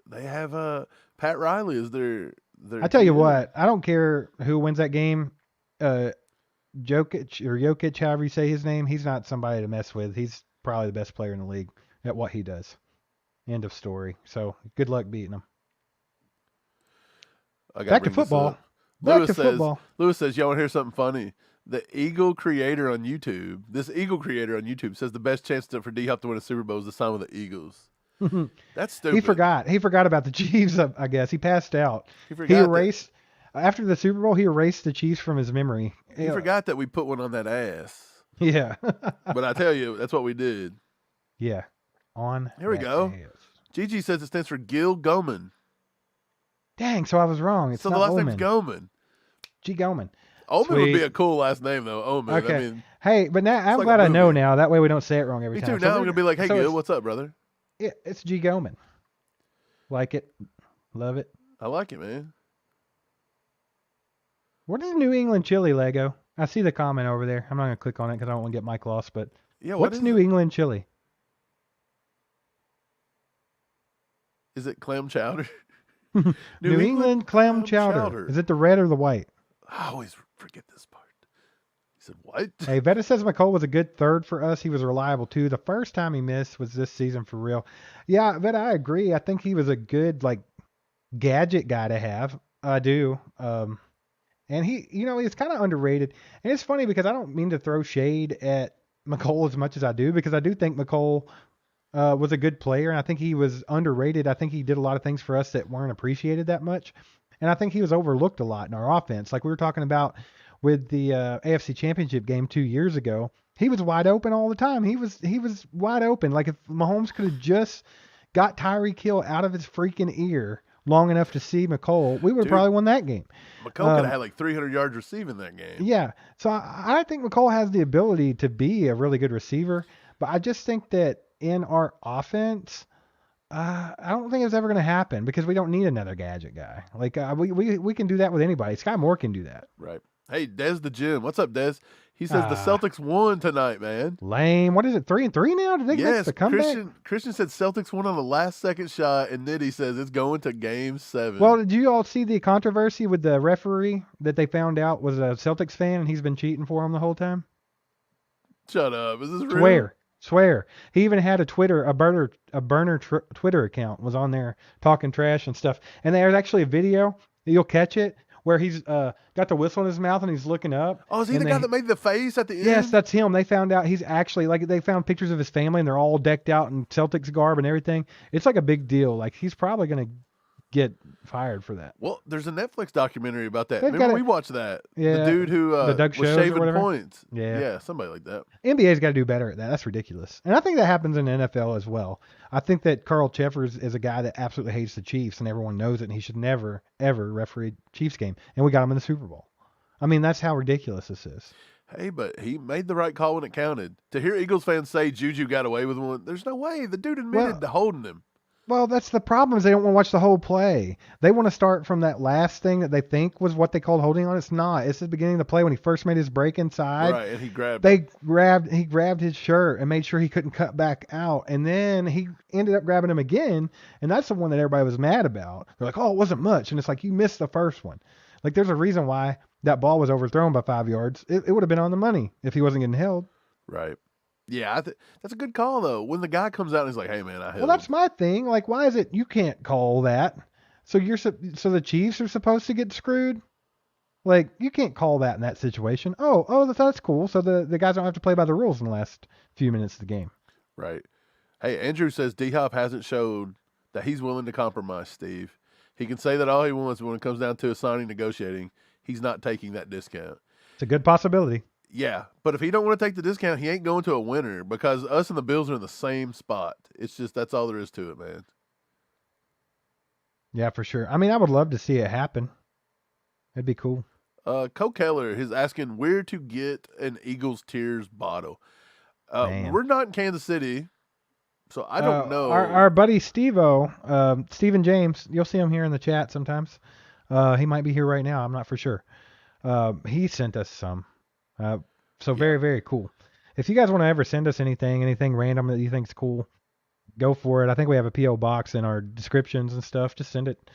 They have Pat Riley as their I tell you what, I don't care who wins that game. Jokic, however you say his name, he's not somebody to mess with. He's probably the best player in the league at what he does. End of story. So good luck beating him. Back to football. Lewis says, y'all want to hear something funny? This Eagle creator on YouTube says the best chance for D-Hop to win a Super Bowl is to sign with the Eagles. That's stupid. He forgot about the Chiefs, I guess. He passed out. He erased after the Super Bowl, he erased the Chiefs from his memory. He forgot that we put one on that ass. Yeah. But I tell you, that's what we did. Yeah. Here we go. Ass. Gigi says it stands for Gil Goman. Dang, so I was wrong. It's so not the last Omen. name's Goman. G. Goman. Omen would be a cool last name, though. Omen. Okay. I mean, hey, but now I'm glad I know now. That way we don't say it wrong every time. Me too. Now I'm going to be like, hey, Gil, what's up, brother? Yeah, it's G. Goman. Like it. Love it. I like it, man. What is New England chili, Lego? I see the comment over there. I'm not going to click on it because I don't want to get Mike lost, but yeah, what's New England chili? Is it clam chowder? New England clam chowder. Is it the red or the white? I always forget this part. He said, what? Hey, Vetta says McColl was a good third for us. He was reliable, too. The first time he missed was this season for real. Yeah, Vetta, I agree. I think he was a good, gadget guy to have. I do. And he, he's kind of underrated. And it's funny because I don't mean to throw shade at McColl as much as I do, because I do think McColl was a good player, and I think he was underrated. I think he did a lot of things for us that weren't appreciated that much. And I think he was overlooked a lot in our offense. Like we were talking about with the AFC Championship game 2 years ago, he was wide open all the time. He was wide open. Like if Mahomes could have just got Tyreek Hill out of his freaking ear long enough to see McColl, we would have probably won that game. McColl could have had 300 yards receiving that game. Yeah. So I think McColl has the ability to be a really good receiver, but I just think that in our offense, I don't think it's ever going to happen because we don't need another gadget guy. Like we can do that with anybody. Sky Moore can do that. Right. Hey, Des the Gym. What's up, Des? He says the Ah, Celtics won tonight, man. lame. What is it? 3-3 now? Did they make Yes, the comeback? Christian said Celtics won on the last second shot, and Nitty says it's going to Game 7. Well, did you all see the controversy with the referee that they found out was a Celtics fan and he's been cheating for them the whole time? Shut up! Is this real? Swear. He even had a burner Twitter account, was on there talking trash and stuff. And there's actually a video, you'll catch it, where he's got the whistle in his mouth and he's looking up. Oh, is he the guy that made the face at the end? Yes, that's him. They found out he's actually, like, they found pictures of his family and they're all decked out in Celtics garb and everything. It's like a big deal. Like, he's probably going to get fired for that. Well, there's a Netflix documentary about that. They've Remember got we watched that? Yeah, the dude who the Doug was Shows or shaving whatever? points. Yeah. Yeah, somebody like that. NBA's got to do better at that. That's ridiculous. And I think that happens in the NFL as well. I think that Carl Cheffers is a guy that absolutely hates the Chiefs, and everyone knows it, and he should never, ever referee a Chiefs game. And we got him in the Super Bowl. I mean, that's how ridiculous this is. Hey, but he made the right call when it counted. To hear Eagles fans say Juju got away with one, there's no way. The dude admitted to holding him. Well, that's the problem, is they don't want to watch the whole play. They want to start from that last thing that they think was what they called holding on. It's not. It's the beginning of the play when he first made his break inside. Right, and he grabbed his shirt and made sure he couldn't cut back out. And then he ended up grabbing him again, and that's the one that everybody was mad about. They're like, oh, it wasn't much. And it's like, you missed the first one. Like, there's a reason why that ball was overthrown by 5 yards. It would have been on the money if he wasn't getting held. Right. Yeah, that's a good call, though. When the guy comes out and he's like, hey, man, I held Well, that's my thing. Like, why is it you can't call that? So so the Chiefs are supposed to get screwed? Like, you can't call that in that situation. Oh, that's cool. So the guys don't have to play by the rules in the last few minutes of the game. Right. Hey, Andrew says D-Hop hasn't showed that he's willing to compromise, Steve. He can say that all he wants, but when it comes down to a signing negotiating, he's not taking that discount. It's a good possibility. Yeah, but if he don't want to take the discount, he ain't going to a winner, because us and the Bills are in the same spot. It's just, that's all there is to it, man. Yeah, for sure. I mean, I would love to see it happen. It'd be cool. Cole Keller is asking where to get an Eagles Tears bottle. We're not in Kansas City, so I don't know. Our buddy Steve-O, Stephen James, you'll see him here in the chat sometimes. He might be here right now. I'm not for sure. He sent us some. Very, very cool. If you guys want to ever send us anything random that you think's cool, go for it. I think we have a P.O. box in our descriptions and stuff. Just send it.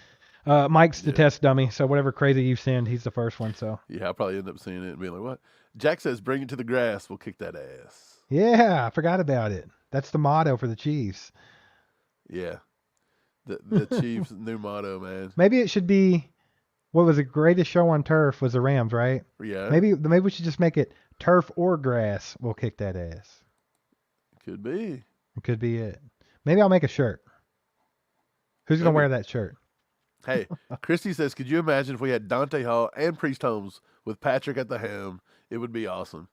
Mike's the test dummy, so whatever crazy you send, he's the first one. So yeah, I'll probably end up seeing it and being like, what? Jack says, bring it to the grass. We'll kick that ass. Yeah, I forgot about it. That's the motto for the Chiefs. Yeah. The Chiefs' new motto, man. Maybe it should be, what was the greatest show on turf was the Rams, right? Yeah. Maybe we should just make it turf or grass. We'll kick that ass. Could be. It could be it. Maybe I'll make a shirt. Who's going to wear that shirt? Hey, Christy says, could you imagine if we had Dante Hall and Priest Holmes with Patrick at the helm? It would be awesome.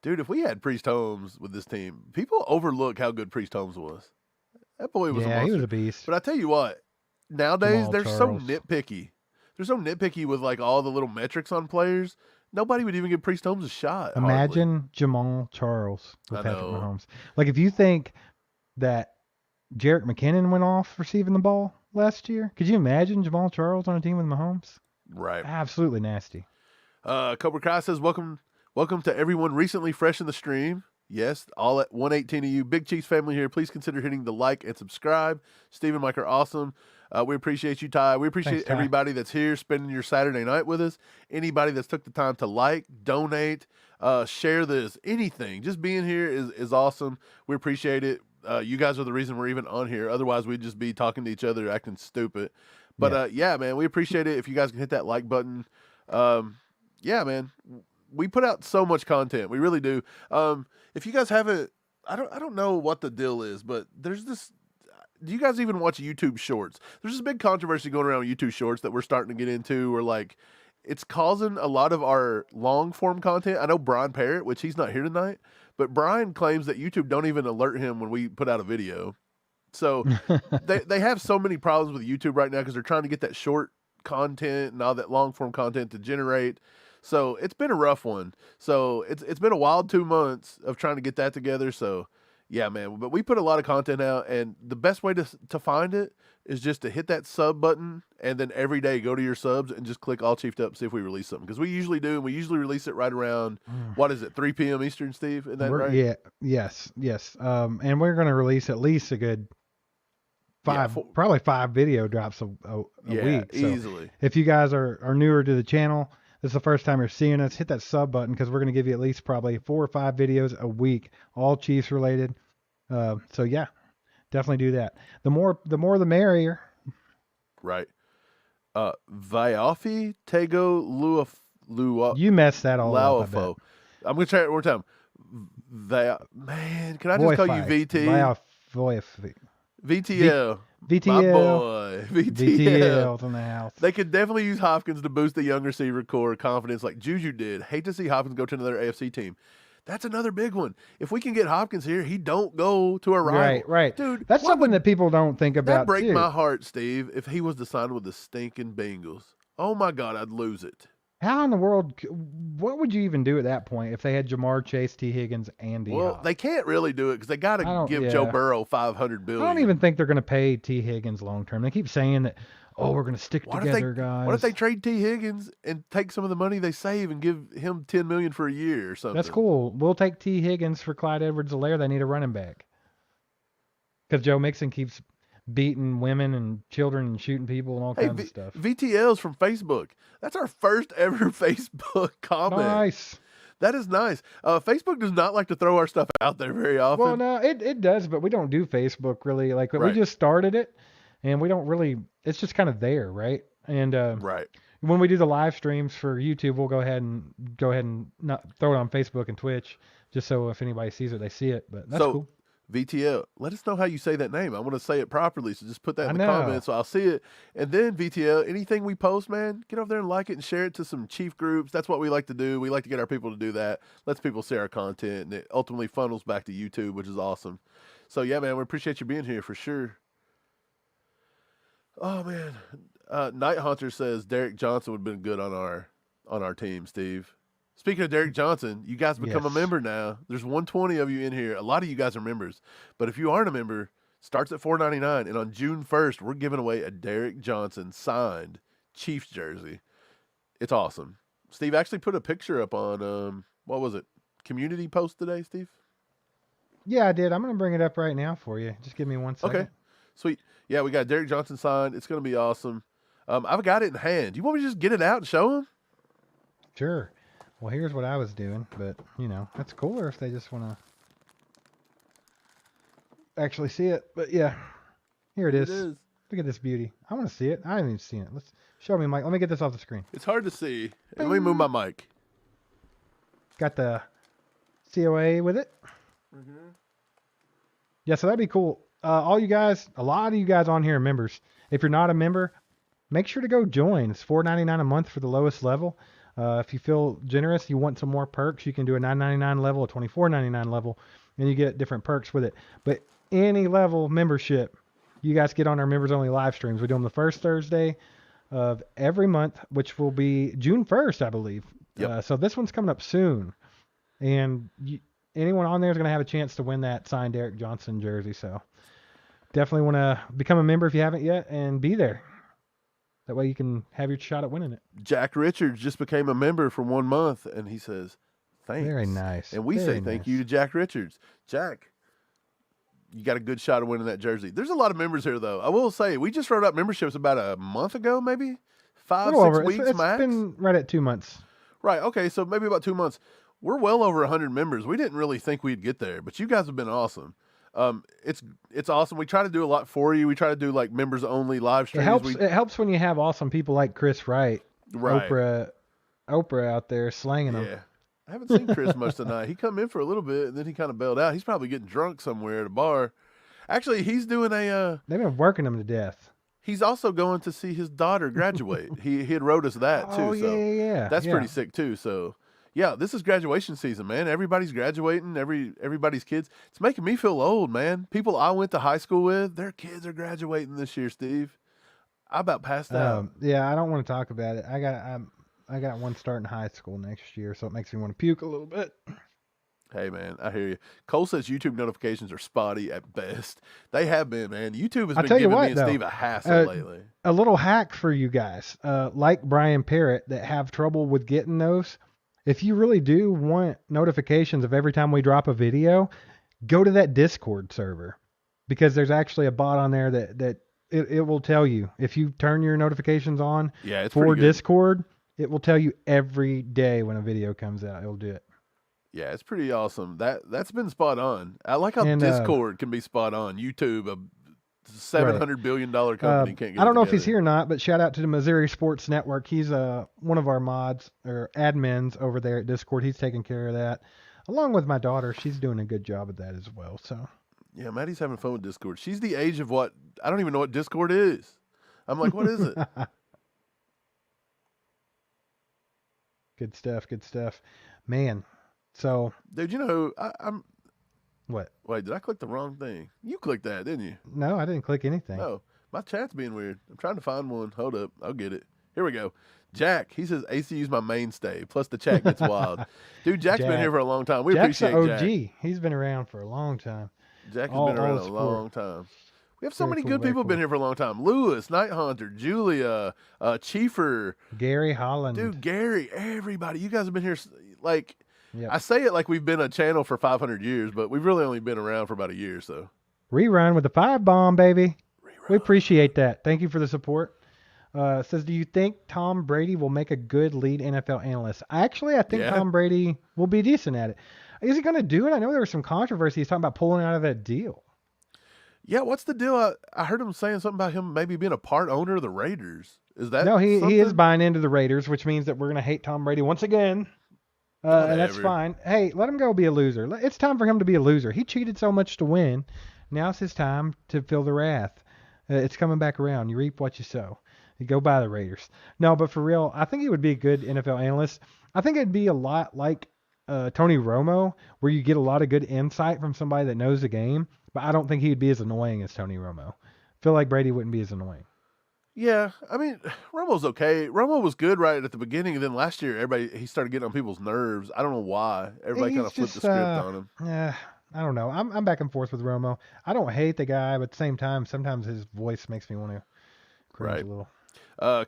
Dude, if we had Priest Holmes with this team, people overlook how good Priest Holmes was. That boy was a monster. He was a beast. But I tell you what, nowadays they're so Charles. nitpicky. They're so nitpicky with like all the little metrics on players. Nobody would even give Priest Holmes a shot. Imagine hardly. Jamal Charles with I Patrick know. Mahomes. Like, if you think that Jerick McKinnon went off receiving the ball last year, could you imagine Jamal Charles on a team with Mahomes? Right. Absolutely nasty. Cobra Kai says, welcome to everyone recently fresh in the stream. Yes, all at 118 of you. Big Chiefs family here. Please consider hitting the like and subscribe. Steve and Mike are awesome. We appreciate you, Ty. We appreciate Thanks, Ty. everybody that's here spending your Saturday night with us. Anybody that's took the time to like, donate, share this, anything. Just being here is awesome. We appreciate it. You guys are the reason we're even on here. Otherwise, we'd just be talking to each other, acting stupid. But yeah, man, we appreciate it. If you guys can hit that like button. Yeah, man, we put out so much content. We really do. If you guys haven't, I don't know what the deal is, but there's this. Do you guys even watch YouTube Shorts? There's this big controversy going around YouTube Shorts that we're starting to get into, where like it's causing a lot of our long form content. I know Brian Parrott, which he's not here tonight, but Brian claims that YouTube don't even alert him when we put out a video. So they have so many problems with YouTube right now because they're trying to get that short content and all that long form content to generate. So it's been a rough one. So it's been a wild 2 months of trying to get that together. So Yeah, man. But we put a lot of content out, and the best way to find it is just to hit that sub button, and then every day go to your subs and just click All Chiefed Up, see if we release something. Because we usually do, and we usually release it right around, what is it, 3 p.m. Eastern, Steve? Isn't that right? Yeah, yes. And we're going to release at least a good probably 5 video drops a week. So easily. if you guys are newer to the channel, this is the first time you're seeing us, hit that sub button because we're going to give you at least probably 4 or 5 videos a week, all Chiefs related. So yeah, definitely do that. The more the merrier. Right. Viafi Tego Lua. You messed that all up. I'm gonna try it one more time. Man, can I just call you VT? VTL. VTL. My boy. VTL's in the house. They could definitely use Hopkins to boost the young receiver core confidence like Juju did. Hate to see Hopkins go to another AFC team. That's another big one. If we can get Hopkins here, he don't go to a rival. Right. Dude, that's something that people don't think about. That'd break my heart, Steve, if he was to sign with the stinking Bengals. Oh, my God, I'd lose it. How in the world, what would you even do at that point if they had Jamar Chase, T. Higgins, and D-Hop? Well, they can't really do it because they got to give Joe Burrow $500 billion. I don't even think they're going to pay T. Higgins long term. They keep saying that, we're going to stick together, guys. What if they trade T. Higgins and take some of the money they save and give him $10 million for a year or something? That's cool. We'll take T. Higgins for Clyde Edwards-Helaire. They need a running back because Joe Mixon keeps beating women and children and shooting people and all kinds of stuff. VTL's from Facebook. That's our first ever Facebook comment. Nice. That is nice. Facebook does not like to throw our stuff out there very often. Well, no, it does, but we don't do Facebook really. Like, we just started it, and we don't really. It's just kind of there, right? And when we do the live streams for YouTube, we'll go ahead and not throw it on Facebook and Twitch, just so if anybody sees it, they see it. But that's cool. VTL, let us know how you say that name. I want to say it properly, so just put that in the comments so I'll see it. And then VTL, anything we post, man, get over there and like it and share it to some Chief groups. That's what we like to do. We like to get our people to do that. Lets people see our content, and it ultimately funnels back to YouTube, which is awesome. So yeah, man, we appreciate you being here for sure. Oh man, Night Hunter says Derek Johnson would have been good on our team, Steve. Speaking of Derek Johnson, you guys become a member now. There's 120 of you in here. A lot of you guys are members. But if you aren't a member, starts at $4.99. And on June 1st, we're giving away a Derek Johnson signed Chiefs jersey. It's awesome. Steve actually put a picture up on, what was it, community post today, Steve? Yeah, I did. I'm going to bring it up right now for you. Just give me 1 second. Okay, sweet. Yeah, we got Derek Johnson signed. It's going to be awesome. I've got it in hand. You want me to just get it out and show him? Sure. Well, here's what I was doing, but, that's cooler if they just want to actually see it. But, yeah, here it is. Look at this beauty. I want to see it. I haven't even seen it. Let's show me, Mike. Let me get this off the screen. It's hard to see. Let me move my mic. Got the COA with it. Mm-hmm. Yeah, so that'd be cool. All you guys, a lot of you guys on here are members. If you're not a member, make sure to go join. It's $4.99 a month for the lowest level. If you feel generous, you want some more perks, you can do a $9.99 level, a $24.99 level, and you get different perks with it. But any level membership, you guys get on our members only live streams. We do them the first Thursday of every month, which will be June 1st, I believe. Yep. So this one's coming up soon. And anyone on there is going to have a chance to win that signed Derek Johnson jersey. So definitely want to become a member if you haven't yet and be there. That way you can have your shot at winning it. Jack Richards just became a member for 1 month, and he says, thanks. Very nice. And we say thank you to Jack Richards. Jack, you got a good shot of winning that jersey. There's a lot of members here, though. I will say, we just wrote up memberships about a month ago, maybe? 5-6 weeks max? It's been right at 2 months. Right, okay, so maybe about 2 months. We're well over 100 members. We didn't really think we'd get there, but you guys have been awesome. It's awesome. We try to do a lot for you. We try to do like members only live streams. It helps when you have awesome people like Chris Wright, Oprah out there slanging them. Yeah, I haven't seen Chris much tonight. He come in for a little bit and then he kind of bailed out. He's probably getting drunk somewhere at a bar. Actually, he's doing a. They've been working him to death. He's also going to see his daughter graduate. he had wrote us that too. Oh yeah. That's pretty sick too. So. Yeah, this is graduation season, man. Everybody's graduating, everybody's kids. It's making me feel old, man. People I went to high school with, their kids are graduating this year, Steve. I about passed out. Yeah, I don't want to talk about it. I got one starting high school next year, so it makes me want to puke a little bit. Hey, man, I hear you. Cole says YouTube notifications are spotty at best. They have been, man. YouTube has I'll been tell you giving me what, and though, Steve a hassle lately. a little hack for you guys, like Brian Parrott, that have trouble with getting those. If you really do want notifications of every time we drop a video, go to that Discord server, because there's actually a bot on there that it will tell you. If you turn your notifications on Yeah, it's for pretty good. Discord, it will tell you every day when a video comes out. It'll do it. Yeah, it's pretty awesome. That's been spot on. I like how And Discord can be spot on. YouTube, a right. $700 billion company, can't get I don't it know if he's together. here or not, but shout out to the Missouri Sports Network. He's one of our mods or admins over there at Discord. He's taking care of that, along with my daughter. She's doing a good job at that as well. So Yeah, Maddie's having fun with Discord. She's the age of what? I don't even know what Discord is. I'm like, what is it? Good stuff. Good stuff, man. So Dude, you know, I'm. what? Wait, did I click the wrong thing? You clicked that, didn't you? No, I didn't click anything. No, my chat's being weird. I'm trying to find one. Hold up, I'll get it. Here we go. Jack, he says ACU's my mainstay. Plus the chat gets wild. Dude, Jack's been here for a long time. We Jack's appreciate the OG. Jack. He's been around for a long time. Jack has All been around old a school. long time. We have so Very many cool, good very people been cool. here for a long time. Lewis, Night Hunter, Julia, Chiefer, Gary Holland. dude, Gary, everybody. You guys have been here. Like, Yep. I say it like we've been a channel for 500 years, but we've really only been around for about a year. So Rerun with the 5-bomb, baby. Rerun. We appreciate that. Thank you for the support. Says, do you think Tom Brady will make a good lead NFL analyst? Actually, I think Yeah. Tom Brady will be decent at it. Is he going to do it? I know there was some controversy. He's talking about pulling out of that deal. Yeah, what's the deal? I heard him saying something about him maybe being a part owner of the Raiders. Is that No, he is something? buying into the Raiders, which means that we're going to hate Tom Brady once again. And that's Whatever. fine. Hey, let him go be a loser. It's time for him to be a loser. He cheated so much to win. Now it's his time to feel the wrath. It's coming back around. You reap what you sow. You go by the Raiders. No, but for real, I think he would be a good NFL analyst. I think it'd be a lot like Tony Romo, where you get a lot of good insight from somebody that knows the game. But I don't think he'd be as annoying as Tony Romo. I feel like Brady wouldn't be as annoying. Yeah, I mean, Romo's okay. Romo was good right at the beginning, and then last year, he started getting on people's nerves. I don't know why. Everybody kind of flipped the script on him. Yeah, I don't know. I'm back and forth with Romo. I don't hate the guy, but at the same time, sometimes his voice makes me want to cringe a little.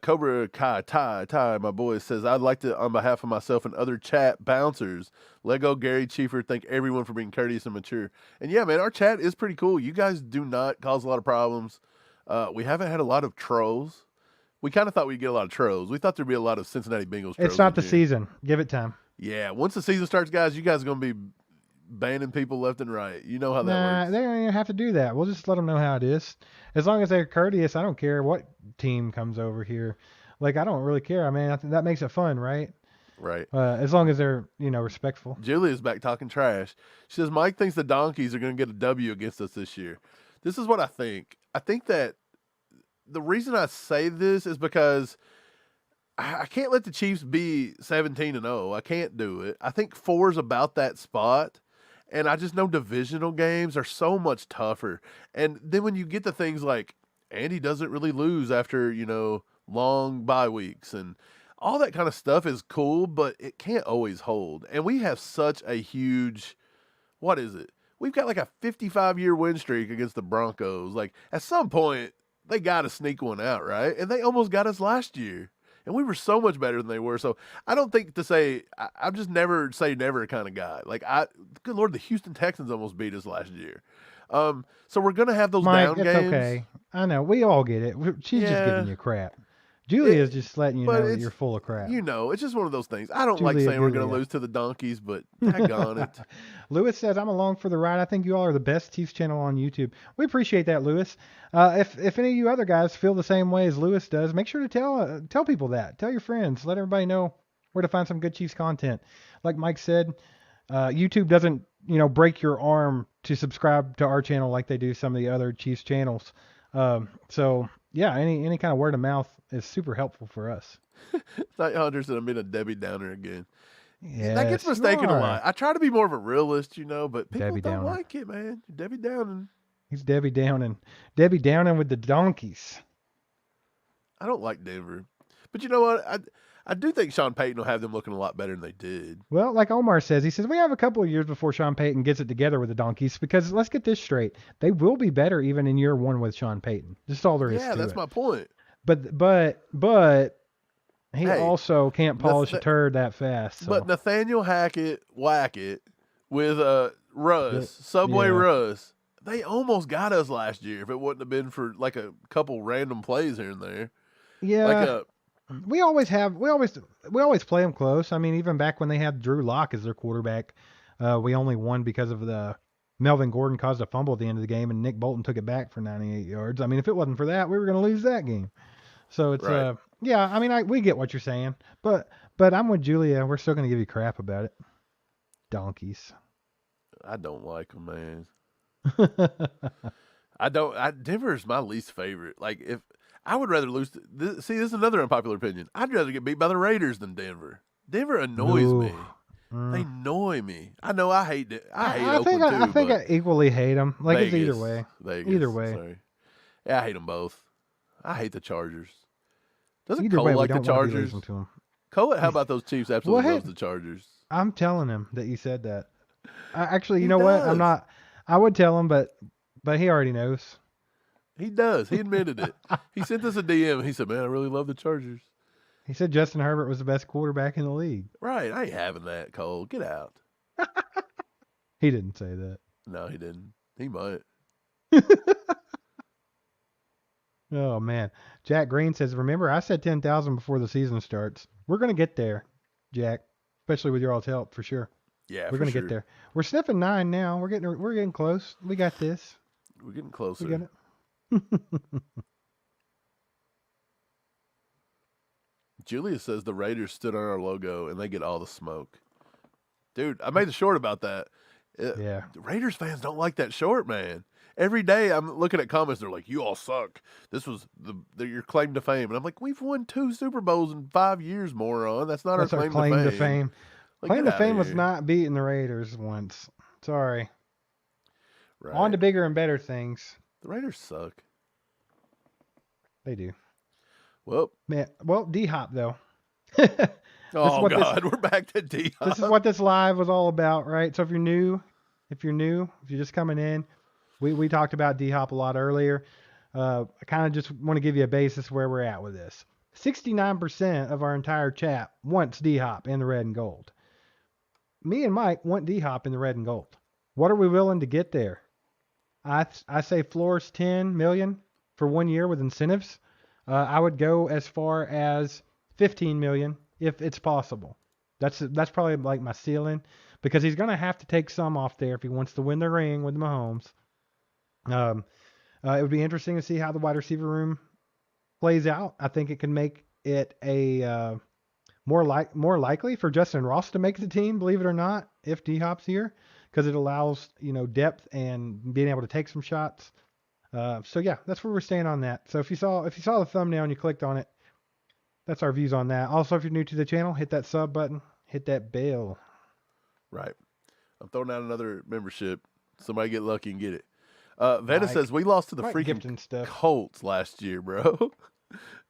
Cobra Kai Ty, my boy, says, I'd like to, on behalf of myself and other chat bouncers, Lego, Gary, Chiefer, thank everyone for being courteous and mature. And yeah, man, our chat is pretty cool. You guys do not cause a lot of problems. We haven't had a lot of trolls. We kind of thought we'd get a lot of trolls. We thought there'd be a lot of Cincinnati Bengals trolls. It's not the here. season. Give it time. Yeah, once the season starts, guys, you guys are going to be banning people left and right. You know how that works. They don't even have to do that. We'll just let them know how it is. As long as they're courteous, I don't care what team comes over here. Like, I don't really care. I mean, that makes it fun, right? Right. As long as they're, respectful. Julia's back talking trash. She says, Mike thinks the Donkeys are going to get a W against us this year. This is what I think. I think that the reason I say this is because I can't let the Chiefs be 17-0. I can't do it. I think 4 is about that spot. And I just know divisional games are so much tougher. And then when you get to things like Andy doesn't really lose after, long bye weeks and all that kind of stuff is cool, but it can't always hold. And we have such a huge, what is it? We've got like a 55-year win streak against the Broncos. Like, at some point, they got to sneak one out, right? And they almost got us last year. And we were so much better than they were. So I don't think to say, I'm just never say never kind of guy. Like, good Lord, the Houston Texans almost beat us last year. So we're going to have those Mike, down it's games. okay. I know. We all get it. She's just giving you crap. Julia's just letting you know that you're full of crap. It's just one of those things. I don't like saying we're going to lose to the Donkeys, but daggone it. Lewis says, I'm along for the ride. I think you all are the best Chiefs channel on YouTube. We appreciate that, Lewis. If any of you other guys feel the same way as Lewis does, make sure to tell people that. Tell your friends. Let everybody know where to find some good Chiefs content. Like Mike said, YouTube doesn't, break your arm to subscribe to our channel like they do some of the other Chiefs channels. So yeah, any kind of word of mouth is super helpful for us. Night Hunter said I'm being a Debbie Downer again. Yes, that gets mistaken you a are. lot. I try to be more of a realist, but people Debbie don't Downer. like it, man. Debbie Downing. He's Debbie Downing. Debbie Downing with the donkeys. I don't like Denver. But you know what? I do think Sean Payton will have them looking a lot better than they did. Well, like Omar says, he says, we have a couple of years before Sean Payton gets it together with the Donkeys, because let's get this straight. They will be better even in year one with Sean Payton. Just all there is to it. Yeah, that's my point. But he also can't polish a turd that fast. So. But Nathaniel Hackett, Wackett, with Subway Russ, they almost got us last year if it wouldn't have been for like a couple random plays here and there. Yeah. We always play them close. I mean, even back when they had Drew Lock as their quarterback, we only won because of the Melvin Gordon caused a fumble at the end of the game and Nick Bolton took it back for 98 yards. I mean, if it wasn't for that, we were going to lose that game. So it's right. Yeah. I mean, we get what you're saying, but I'm with Julia. We're still going to give you crap about it. Donkeys. I don't like them, man. Denver is my least favorite. Like, if I would rather lose. This is another unpopular opinion. I'd rather get beat by the Raiders than Denver. Denver annoys me. They annoy me. I know I hate it. I Oakland too. I think I equally hate them. Like Vegas, it's either way. Vegas, either way. Sorry. Yeah, I hate them both. I hate the Chargers. Doesn't either Cole way, like the Chargers? Cole, how about those Chiefs? Absolutely loves the Chargers. I'm telling him that you said that. Actually, you know what? I'm not. I would tell him, but he already knows. He does. He admitted it. He sent us a DM. He said, "Man, I really love the Chargers." He said Justin Herbert was the best quarterback in the league. Right. I ain't having that, Cole. Get out. He didn't say that. No, he didn't. He might. Oh, man. Jack Green says, remember, I said 10,000 before the season starts. We're going to get there, Jack, especially with your all's help, for sure. Yeah, we're going to get there. We're sniffing 9 now. We're getting close. We got this. We're getting closer. We got it. Julia says the Raiders stood on our logo and they get all the smoke. Dude, I made a short about that. Yeah. Raiders fans don't like that short, man. Every day I'm looking at comments, they're like, "You all suck. This was your claim to fame." And I'm like, "We've won 2 Super Bowls in 5 years, moron. That's not our claim to fame." Like, claim to fame was not beating the Raiders once. Sorry. Right. On to bigger and better things. The Raiders suck. They do. Well, D-Hop though. Oh God, we're back to D-Hop. This is what this live was all about, right? So if you're new, if you're just coming in, we talked about D-Hop a lot earlier. I kind of just want to give you a basis where we're at with this. 69% of our entire chat wants D-Hop in the red and gold. Me and Mike want D-Hop in the red and gold. What are we willing to get there? I say floor's 10 million for 1 year with incentives. I would go as far as 15 million if it's possible. That's probably like my ceiling, because he's going to have to take some off there if he wants to win the ring with Mahomes. It would be interesting to see how the wide receiver room plays out. I think it can make it a more likely for Justin Ross to make the team, believe it or not, if D-Hop's here, because it allows depth and being able to take some shots. So yeah, that's where we're staying on that. So if you saw the thumbnail and you clicked on it, that's our views on that. Also, if you're new to the channel, hit that sub button, hit that bell. Right. I'm throwing out another membership. Somebody get lucky and get it. Veda says we lost to the freaking Colts last year, bro.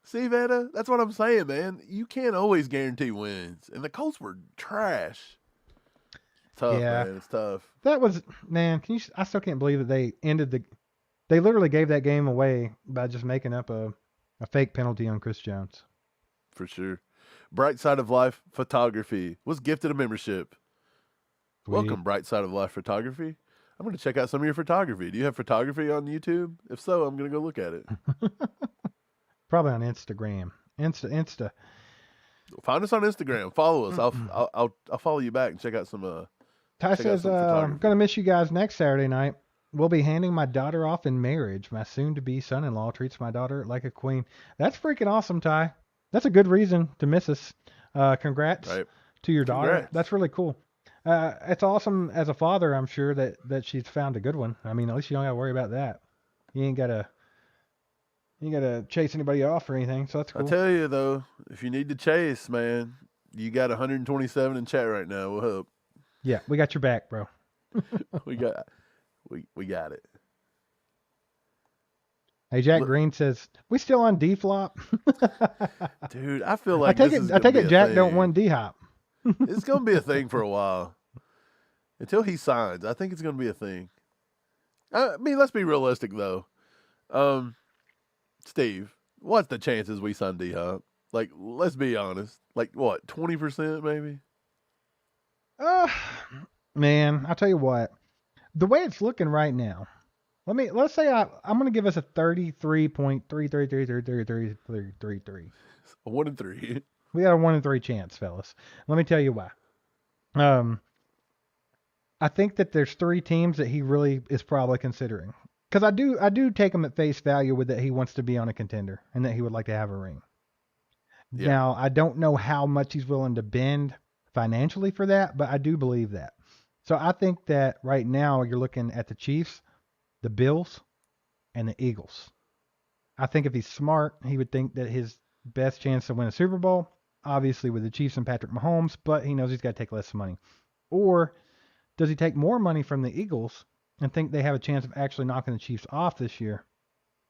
See, Veda, that's what I'm saying, man. You can't always guarantee wins, and the Colts were trash. Tough, man. It's tough. That was, man. I still can't believe that they ended They literally gave that game away by just making up a fake penalty on Chris Jones. For sure. Bright Side of Life Photography was gifted a membership. Sweet. Welcome, Bright Side of Life Photography. I'm going to check out some of your photography. Do you have photography on YouTube? If so, I'm going to go look at it. Probably on Instagram. Insta. Find us on Instagram. Follow us. I'll follow you back and check out some. Ty says, I'm going to miss you guys next Saturday night. We'll be handing my daughter off in marriage. My soon-to-be son-in-law treats my daughter like a queen. That's freaking awesome, Ty. That's a good reason to miss us. Congrats to your daughter. Congrats. That's really cool. It's awesome as a father, I'm sure, that she's found a good one. I mean, at least you don't got to worry about that. You ain't got to chase anybody off or anything, so that's cool. I'll tell you, though, if you need to chase, man, you got 127 in chat right now. We'll help. Yeah, we got your back, bro. We got it. Hey, Jack Green says, we still on D-flop? Dude, I feel like this is I going to take be it a Jack thing. don't want D-hop. It's going to be a thing for a while. Until he signs, I think it's going to be a thing. I mean, let's be realistic, though. Steve, what's the chances we sign D-Hop? Like, let's be honest. Like, what, 20% maybe? Man, I'll tell you what. The way it's looking right now, let's say I'm gonna give us a 33.333333333. A 1 in 3. We got a 1 in 3 chance, fellas. Let me tell you why. I think that there's 3 teams that he really is probably considering. Because I do take him at face value with that he wants to be on a contender and that he would like to have a ring. Yeah. Now, I don't know how much he's willing to bend financially for that, but I do believe that. So I think that right now you're looking at the Chiefs, the Bills, and the Eagles. I think if he's smart, he would think that his best chance to win a Super Bowl, obviously with the Chiefs and Patrick Mahomes, but he knows he's got to take less money. Or does he take more money from the Eagles and think they have a chance of actually knocking the Chiefs off this year?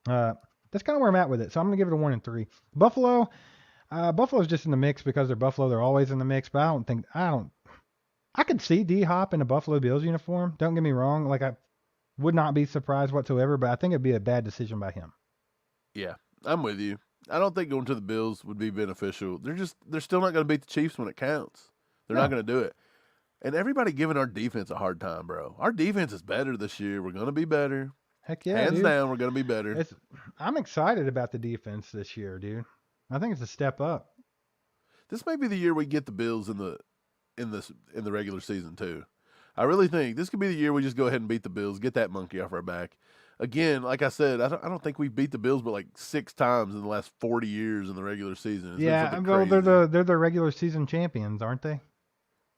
That's kind of where I'm at with it. So I'm going to give it a 1 in 3. Buffalo's just in the mix because they're Buffalo. They're always in the mix, but I could see D-Hop in a Buffalo Bills uniform. Don't get me wrong. Like, I would not be surprised whatsoever, but I think it'd be a bad decision by him. Yeah, I'm with you. I don't think going to the Bills would be beneficial. They're still not going to beat the Chiefs when it counts. They're not going to do it. And everybody giving our defense a hard time, bro. Our defense is better this year. We're going to be better. Heck yeah, Hands down, we're going to be better. I'm excited about the defense this year, dude. I think it's a step up. This may be the year we get the Bills in the regular season too. I really think this could be the year we just go ahead and beat the Bills, get that monkey off our back. Again, like I said, I don't think we've beat the Bills but like 6 times in the last 40 years in the regular season. Yeah, well, they're the regular season champions, aren't they?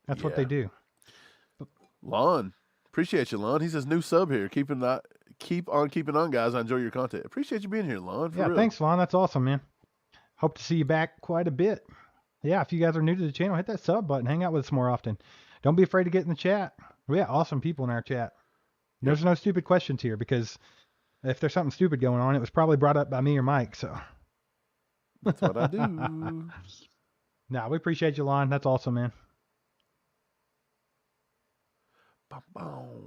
That's what they do. Lon, appreciate you, Lon. He says new sub here. Keep on keeping on, guys. I enjoy your content. Appreciate you being here, Lon. Yeah, thanks, Lon. That's awesome, man. Hope to see you back quite a bit. Yeah, if you guys are new to the channel, hit that sub button. Hang out with us more often. Don't be afraid to get in the chat. We got awesome people in our chat. There's no stupid questions here because if there's something stupid going on, it was probably brought up by me or Mike. So that's what I do. Nah, we appreciate you, Lon. That's awesome, man.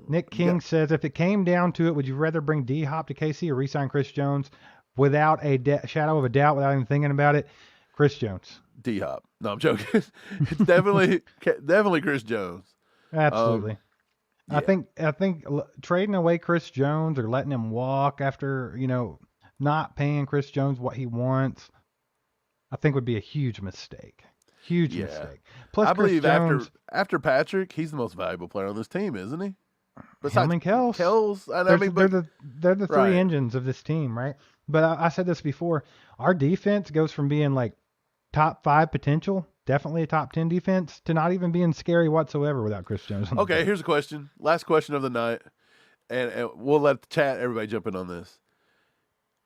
Nick King says, if it came down to it, would you rather bring D-Hop to KC or re-sign Chris Jones without a shadow of a doubt, without even thinking about it? Chris Jones. D-Hop. No, I'm joking. It's definitely Chris Jones. Absolutely. Yeah. I think trading away Chris Jones or letting him walk after, not paying Chris Jones what he wants, I think would be a huge mistake. Huge mistake. Plus, I believe Jones, after Patrick, he's the most valuable player on this team, isn't he? Besides him and Kels. They're the 3 engines of this team, right? But I said this before. Our defense goes from being like top 5 potential, definitely a top 10 defense, to not even being scary whatsoever without Chris Jones. Okay, here's a question. Last question of the night, and we'll let the chat, everybody jump in on this.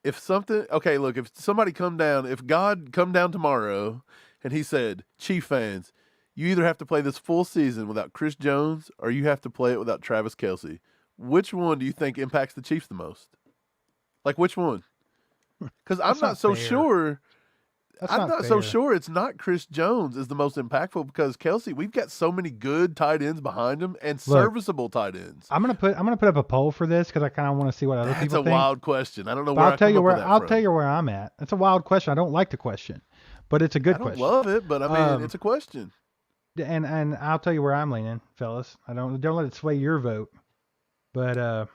If somebody if God come down tomorrow and he said, Chief fans, you either have to play this full season without Chris Jones or you have to play it without Travis Kelce, which one do you think impacts the Chiefs the most? Like, which one? Because I'm not so sure. I'm not so sure it's not Chris Jones is the most impactful because Kelce, we've got so many good tight ends behind him and serviceable tight ends. I'm gonna put up a poll for this because I kind of want to see what other people think. That's a wild question. I don't know where I'll tell you where I'm at. It's a wild question. I don't like the question, but it's a good question. I don't love it, but I mean it's a question. And I'll tell you where I'm leaning, fellas. Don't let it sway your vote. But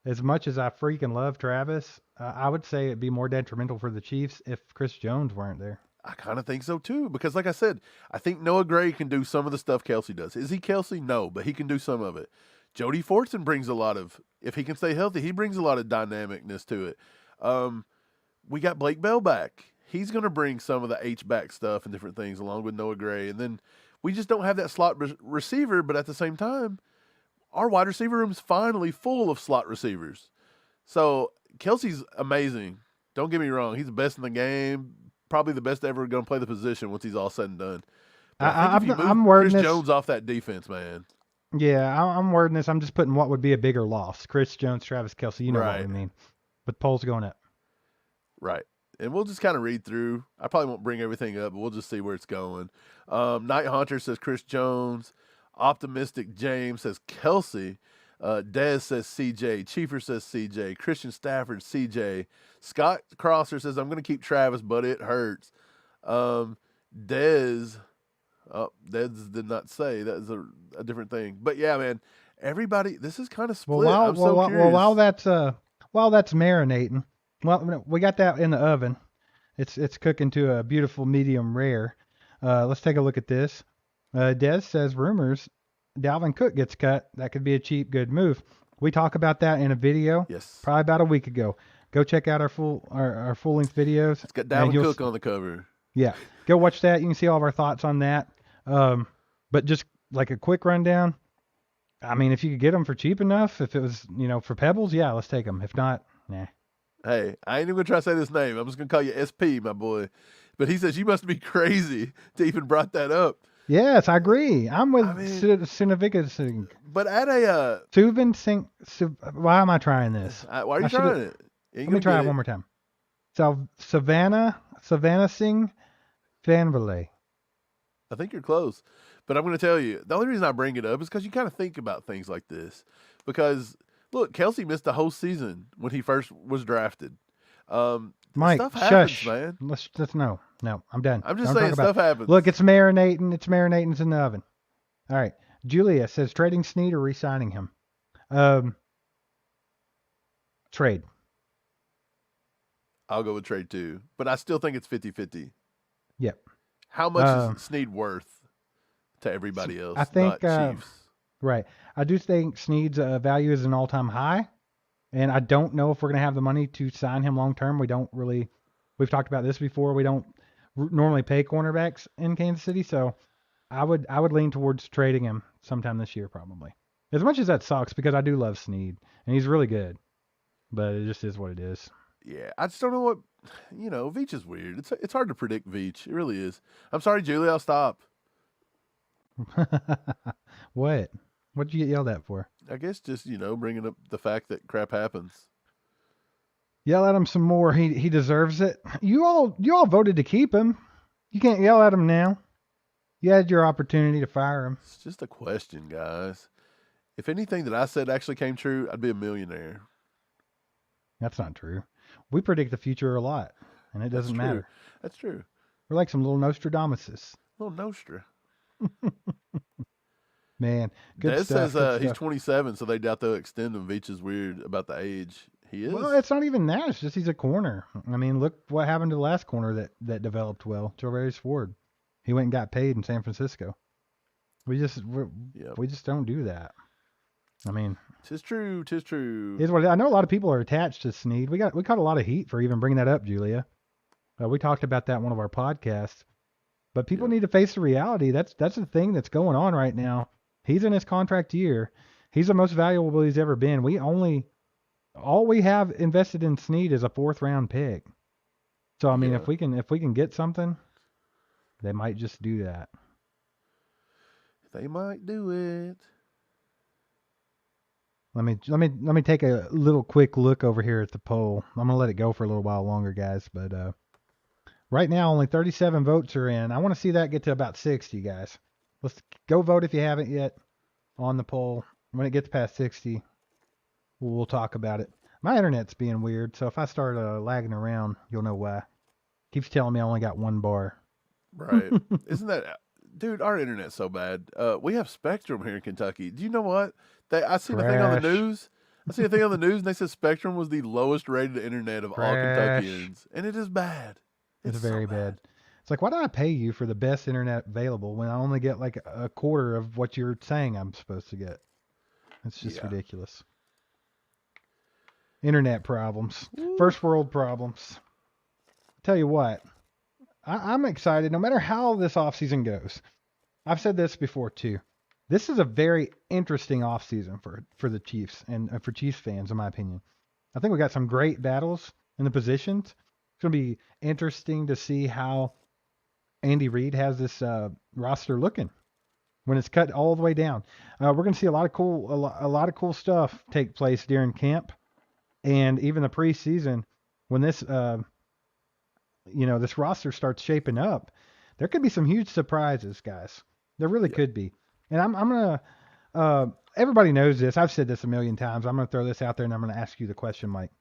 as much as I freaking love Travis, I would say it'd be more detrimental for the Chiefs if Chris Jones weren't there. I kind of think so too, because like I said, I think Noah Gray can do some of the stuff Kelce does. Is he Kelce? No, but he can do some of it. Jody Fortson brings a lot of, if he can stay healthy, he brings a lot of dynamicness to it. We got Blake Bell back. He's going to bring some of the H-back stuff and different things along with Noah Gray. And then we just don't have that slot receiver, but at the same time, our wide receiver room is finally full of slot receivers. So Kelce's amazing. Don't get me wrong. He's the best in the game. Probably the best ever going to play the position once he's all said and done. I'm wording Chris this. Jones off that defense, man. Yeah, I'm wording this. I'm just putting what would be a bigger loss. Chris Jones, Travis Kelce. You know what I mean. But polls going up. Right. And we'll just kind of read through. I probably won't bring everything up, but we'll just see where it's going. Night Hunter says Chris Jones. Optimistic James says Kelsey. Dez says CJ. Chiefer says CJ. Christian Stafford, CJ. Scott Crosser says, I'm going to keep Travis, but it hurts. Dez did not say. That is a different thing. But yeah, man, everybody, this is kind of split. I'm so curious. While that's marinating, well, we got that in the oven. It's cooking to a beautiful medium rare. Let's take a look at this. Dez says rumors Dalvin Cook gets cut. That could be a cheap, good move. We talk about that in a video. Yes. Probably about a week ago. Go check out our full length videos. It's got Dalvin Cook on the cover. Yeah. Go watch that. You can see all of our thoughts on that. But just like a quick rundown. I mean, if you could get them for cheap enough, if it was, for Pebbles, yeah, let's take them. If not, nah. Hey, I ain't even going to try to say this name. I'm just going to call you SP, my boy. But he says you must be crazy to even brought that up. Yes, I agree. I'm with Sinovica. But at a... Suvin Singh... Why am I trying this? Why are you trying it? Let me try it one more time. Savannah Singh Fanvalet. I think you're close. But I'm going to tell you, the only reason I bring it up is because you kind of think about things like this. Because, look, Kelsey missed the whole season when he first was drafted. Mike, stuff happens, shush. Man. Let's no, I'm done. I'm just saying stuff happens. Look, it's marinating. It's marinating in the oven. All right. Julia says trading Snead or re-signing him. Trade. I'll go with trade too. But I still think it's 50-50. Yep. How much is Snead worth to everybody else? I think not Chiefs. Right. I do think Snead's value is an all-time high. And I don't know if we're going to have the money to sign him long-term. We've talked about this before. We don't normally pay cornerbacks in Kansas City. So I would lean towards trading him sometime this year, probably. As much as that sucks, because I do love Snead and he's really good, but it just is what it is. Yeah. I just don't know what, Veach is weird. It's hard to predict Veach. It really is. I'm sorry, Julie, I'll stop. What? What'd you get yelled at for? I guess just, bringing up the fact that crap happens. Yell at him some more. He deserves it. You all voted to keep him. You can't yell at him now. You had your opportunity to fire him. It's just a question, guys. If anything that I said actually came true, I'd be a millionaire. That's not true. We predict the future a lot, and it doesn't matter. That's true. We're like some little Nostradamuses. Little Nostra. Man, good Dez stuff. says he's 27, so they doubt they'll extend him. Veach is weird about the age. He is. Well, it's not even that. It's just he's a corner. I mean, look what happened to the last corner that developed well, Jarvis Ford. He went and got paid in San Francisco. We just don't do that. I mean, tis true. I know a lot of people are attached to Snead. We caught a lot of heat for even bringing that up, Julia. We talked about that in one of our podcasts. But people need to face the reality. That's the thing that's going on right now. He's in his contract year. He's the most valuable he's ever been. All we have invested in Snead is a 4th round pick. So I mean, if we can get something, they might just do that. They might do it. Let me take a little quick look over here at the poll. I'm gonna let it go for a little while longer, guys. But right now, only 37 votes are in. I want to see that get to about 60, guys. Let's go vote if you haven't yet on the poll. When it gets past 60, we'll talk about it. My internet's being weird, so if I start lagging around, you'll know why. Keeps telling me I only got 1 bar. Right. Isn't that... Dude, our internet's so bad. We have Spectrum here in Kentucky. Do you know what? I see the thing on the news. And they said Spectrum was the lowest rated internet of all Kentuckians. And it is bad. It's very bad. It's like, why do I pay you for the best internet available when I only get like a quarter of what you're saying I'm supposed to get? It's just ridiculous. Internet problems. Ooh. First world problems. Tell you what, I'm excited no matter how this offseason goes. I've said this before too. This is a very interesting offseason for the Chiefs and for Chiefs fans, in my opinion. I think we got some great battles in the positions. It's going to be interesting to see how Andy Reid has this roster looking when it's cut all the way down. We're going to see a lot of cool stuff take place during camp and even the preseason when this this roster starts shaping up, there could be some huge surprises, guys. There really could be. And I'm going to, everybody knows this. I've said this a million times. I'm going to throw this out there and I'm going to ask you the question, Mike.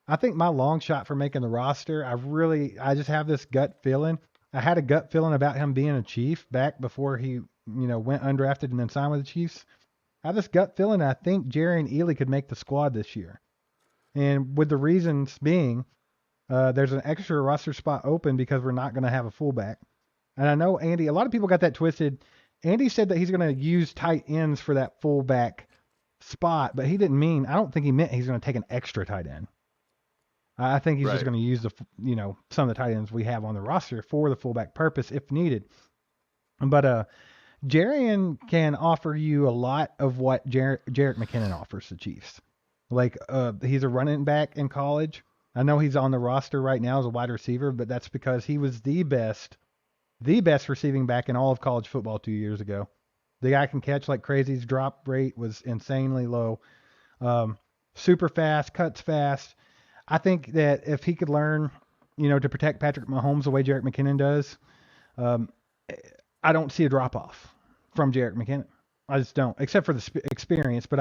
I think my long shot for making the roster, I just have this gut feeling. I had a gut feeling about him being a Chief back before he, went undrafted and then signed with the Chiefs. I have this gut feeling I think Jerry Ely could make the squad this year. And with the reasons being, there's an extra roster spot open because we're not going to have a fullback. And I know Andy, a lot of people got that twisted. Andy said that he's going to use tight ends for that fullback spot, but I don't think he meant he's going to take an extra tight end. I think he's just going to use some of the tight ends we have on the roster for the fullback purpose if needed. But Jarian can offer you a lot of what Jarek McKinnon offers the Chiefs. Like he's a running back in college. I know he's on the roster right now as a wide receiver, but that's because he was the best receiving back in all of college football 2 years ago. The guy can catch like crazy. His drop rate was insanely low. Super fast, cuts fast. I think that if he could learn, to protect Patrick Mahomes the way Jerick McKinnon does, I don't see a drop-off from Jerick McKinnon. I just don't, except for the experience. But,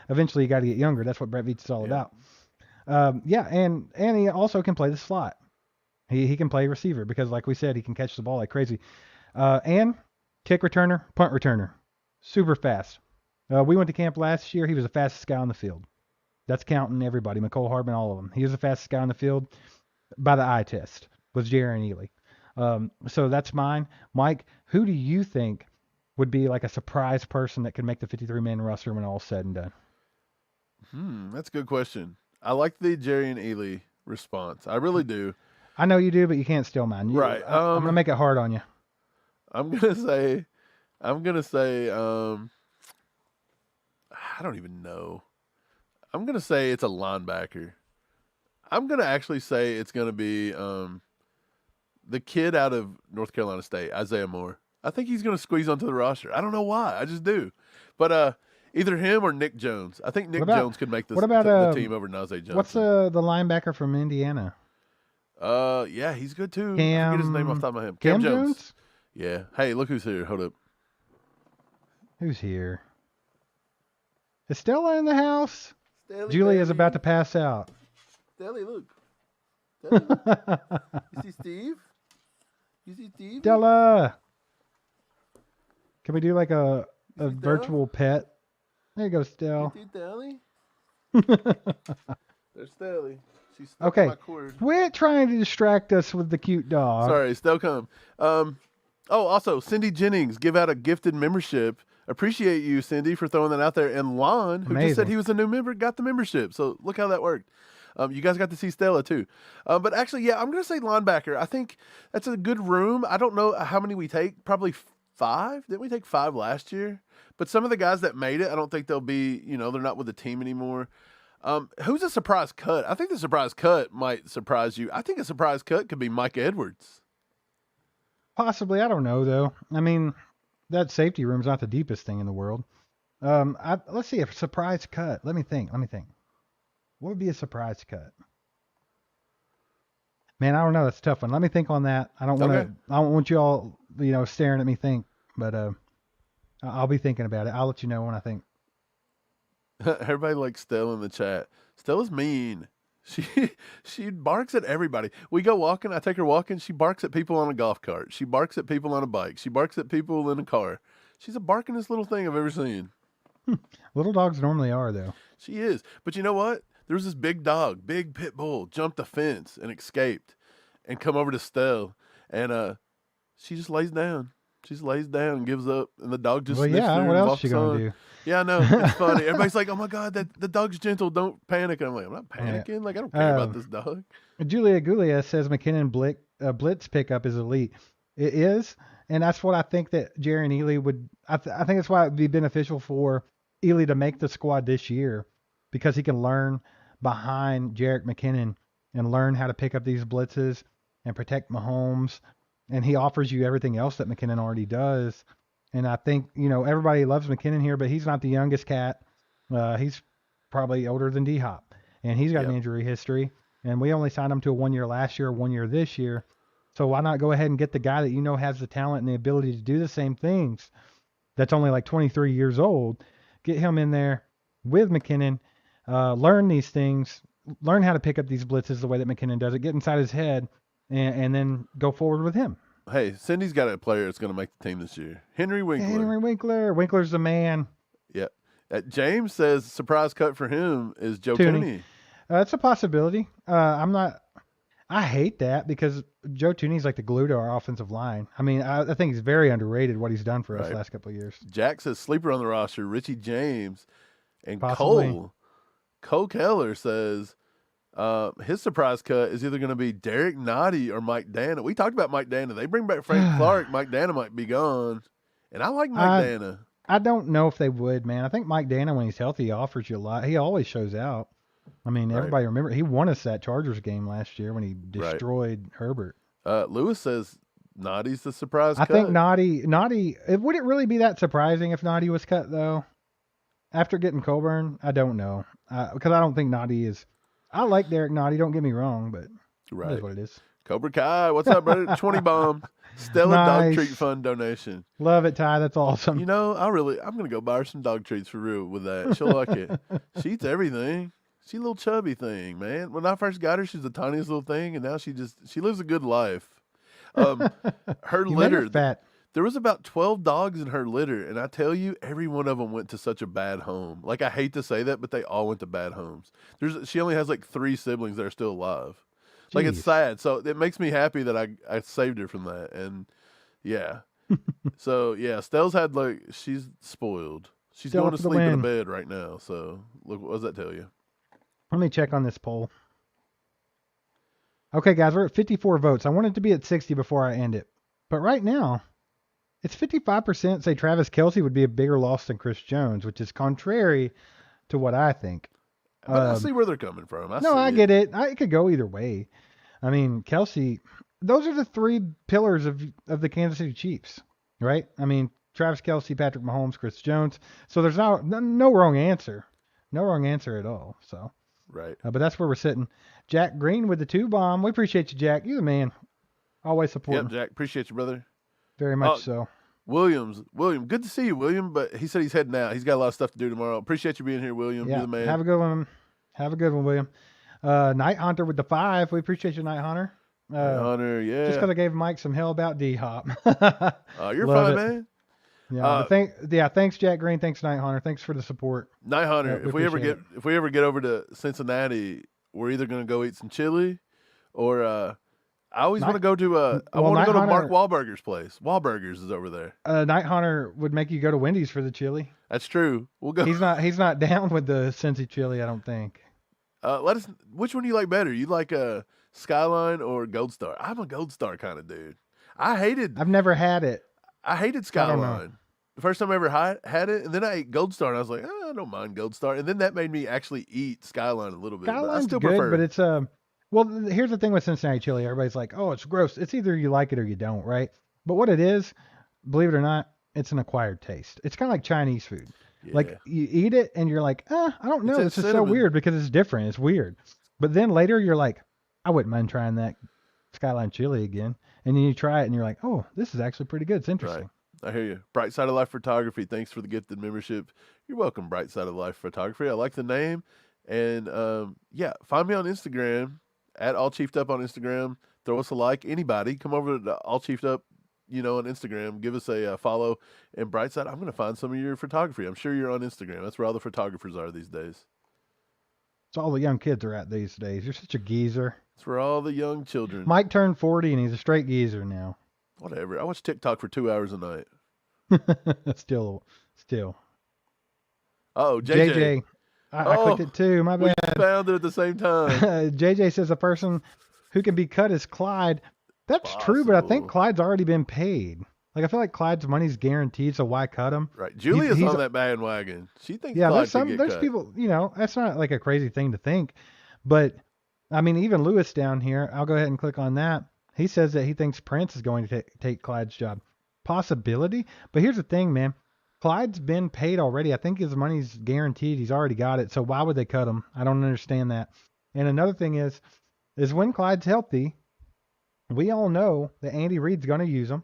eventually you got to get younger. That's what Brett Veach is all about. And he also can play the slot. He can play receiver because, like we said, he can catch the ball like crazy. And kick returner, punt returner. Super fast. We went to camp last year. He was the fastest guy on the field. That's counting everybody. McCole Hardman, all of them. He was the fastest guy on the field by the eye test was Jerry Ely. So that's mine. Mike, who do you think would be like a surprise person that could make the 53-man roster when all's said and done? That's a good question. I like the Jerry and Ely response. I really do. I know you do, but you can't steal mine. Right. I'm going to make it hard on you. I'm going to say, I don't even know. I'm going to say it's a linebacker. I'm going to actually say it's going to be the kid out of North Carolina State, Isaiah Moore. I think he's going to squeeze onto the roster. I don't know why. I just do. But either him or Nick Jones. I think Nick Jones could make the team over Najee Johnson. What's the linebacker from Indiana? Yeah, he's good too. I forget his name off the top of my head. Cam Jones? Yeah. Hey, look who's here. Hold up. Who's here? Is Stella in the house? Julia's about to pass out. Stelly, look. Stelly. You see Steve? Stella! Can we do like a virtual pet? There you go, Stell. You see Stelly? There's Stelly. She's stuck okay. on my cord. Quit trying to distract us with the cute dog. Sorry, Stell come. Also, Cindy Jennings give out a gifted membership. Appreciate you, Cindy, for throwing that out there. And Lon, who just said he was a new member, got the membership. So look how that worked. You guys got to see Stella too. But actually, yeah, I'm going to say linebacker. I think that's a good room. I don't know how many we take. Probably 5. Didn't we take 5 last year? But some of the guys that made it, I don't think they'll be, they're not with the team anymore. Who's a surprise cut? I think the surprise cut might surprise you. I think a surprise cut could be Mike Edwards. Possibly. I don't know, though. That safety room's not the deepest thing in the world. Let's see, a surprise cut. Let me think. What would be a surprise cut? Man, I don't know. That's a tough one. Let me think on that. I don't want you all, staring at me think, but I'll be thinking about it. I'll let you know when I think. Everybody likes Stella in the chat. Stella's mean. She barks at everybody. We go walking. I take her walking. She barks at people on a golf cart. She barks at people on a bike. She barks at people in a car. She's the barkingest little thing I've ever seen. Little dogs normally are, though. She is. But you know what? There was this big dog, big pit bull, jumped the fence and escaped and come over to Stell. And she just lays down. She just lays down and gives up. And the dog just sniffs her what and else walks she gonna on. do? Yeah, I know. It's funny. Everybody's like, oh, my God, the dog's gentle. Don't panic. And I'm like, I'm not panicking. Yeah. Like, I don't care about this dog. Julia Gulia says McKinnon blitz pickup is elite. It is. And that's what I think that Jerry and Ely would I think that's why it would be beneficial for Ely to make the squad this year, because he can learn behind Jerick McKinnon and learn how to pick up these blitzes and protect Mahomes. And he offers you everything else that McKinnon already does. And I think, everybody loves McKinnon here, but he's not the youngest cat. He's probably older than D-Hop. And he's got an injury history. And we only signed him to a 1 year last year, 1 year this year. So why not go ahead and get the guy that you know has the talent and the ability to do the same things, that's only like 23 years old, get him in there with McKinnon, learn these things, learn how to pick up these blitzes the way that McKinnon does it, get inside his head, and then go forward with him. Hey, Cindy's got a player that's going to make the team this year. Henry Winkler. Henry Winkler. Winkler's the man. Yep. James says surprise cut for him is Joe Tooney. That's a possibility. I hate that because Joe Tooney's like the glue to our offensive line. I mean, I think he's very underrated what he's done for us the last couple of years. Jack says sleeper on the roster, Richie James. And Possibly. Cole Keller says his surprise cut is either going to be Derek Nottie or Mike Dana. We talked about Mike Dana. They bring back Frank Clark. Mike Dana might be gone. And I like Mike Dana. I don't know if they would, man. I think Mike Dana, when he's healthy, offers you a lot. He always shows out. I mean, everybody remember he won us that Chargers game last year when he destroyed Herbert. Lewis says Nottie's the surprise cut. I think Nottie, would it really be that surprising if Nottie was cut, though? After getting Coburn, I don't know. Because I don't think Nottie is. I like Derek Nottie, don't get me wrong, but it is what it is. Cobra Kai, what's up, brother? 20 bomb. Stella Dog Treat Fund donation. Love it, Ty. That's awesome. You know, I'm going to go buy her some dog treats for real with that. She'll like it. She eats everything. She's a little chubby thing, man. When I first got her, she's the tiniest little thing, and now she lives a good life. Her litter, there was about 12 dogs in her litter, and I tell you, every one of them went to such a bad home. Like, I hate to say that, but they all went to bad homes. She only has like 3 siblings that are still alive. Jeez. Like, it's sad. So it makes me happy that I saved her from that. And yeah. So yeah, Stell's had she's spoiled. She's going to sleep in a bed right now. So look, what does that tell you? Let me check on this poll. Okay, guys, we're at 54 votes. I wanted to be at 60 before I end it. But right now, it's 55% say Travis Kelce would be a bigger loss than Chris Jones, which is contrary to what I think. But I see where they're coming from. I get it. It could go either way. I mean, Kelce, those are the 3 pillars of the Kansas City Chiefs, right? I mean, Travis Kelce, Patrick Mahomes, Chris Jones. So there's no wrong answer. No wrong answer at all. So. Right. But that's where we're sitting. Jack Green with the 2 bomb. We appreciate you, Jack. You're the man. Always supporting. Yep, Jack. Appreciate you, brother. Very much so. William, good to see you, William. But he said he's heading out. He's got a lot of stuff to do tomorrow. Appreciate you being here, William. Yeah, you're the man. Have a good one, William. Night Hunter with the 5. We appreciate you, Night Hunter. Night Hunter, yeah. Just because I gave Mike some hell about D-Hop. You're fine, man. Yeah, thanks Jack Green, thanks Night Hunter, thanks for the support. Night Hunter, if we ever get over to Cincinnati, we're either gonna go eat some chili, or I always want to go to Mark Wahlburger's place. Wahlburgers is over there. Night Hunter would make you go to Wendy's for the chili. That's true. We'll go. He's not down with the Cincy chili, I don't think. Which one do you like better? You like Skyline or Gold Star? I'm a Gold Star kind of dude. I've never had it. I hated Skyline. The first time I ever had it, and then I ate Gold Star, and I was like, I don't mind Gold Star. And then that made me actually eat Skyline a little bit. Skyline's good, but it's well, here's the thing with Cincinnati chili. Everybody's like, oh, it's gross. It's either you like it or you don't, right? But what it is, believe it or not, it's an acquired taste. It's kind of like Chinese food. Yeah. Like, you eat it, and you're like, I don't know. This is so weird because it's different. It's weird. But then later, you're like, I wouldn't mind trying that Skyline chili again. And then you try it, and you're like, oh, this is actually pretty good. It's interesting. Right. I hear you. Bright Side of Life Photography. Thanks for the gifted membership. You're welcome, Bright Side of Life Photography. I like the name. And, find me on Instagram, at All Chiefed Up on Instagram. Throw us a like. Anybody, come over to All Chiefed Up, on Instagram. Give us a follow. And Bright Side, I'm going to find some of your photography. I'm sure you're on Instagram. That's where all the photographers are these days. It's all the young kids are at these days. You're such a geezer. It's for all the young children. Mike turned 40, and he's a straight geezer now. Whatever. I watch TikTok for 2 hours a night. Still. Oh, JJ. I clicked it too. My bad. We found it at the same time. JJ says a person who can be cut is Clyde. That's true, but I think Clyde's already been paid. Like, I feel like Clyde's money's guaranteed, so why cut him? Right. Julia's on that bandwagon. She thinks Clyde can get there's cut. People, that's not like a crazy thing to think. But, I mean, even Lewis down here, I'll go ahead and click on that. He says that he thinks Prince is going to take Clyde's job. Possibility. But here's the thing, man. Clyde's been paid already. I think his money's guaranteed. He's already got it. So why would they cut him? I don't understand that. And another thing is, is when Clyde's healthy, we all know that Andy Reid's going to use him.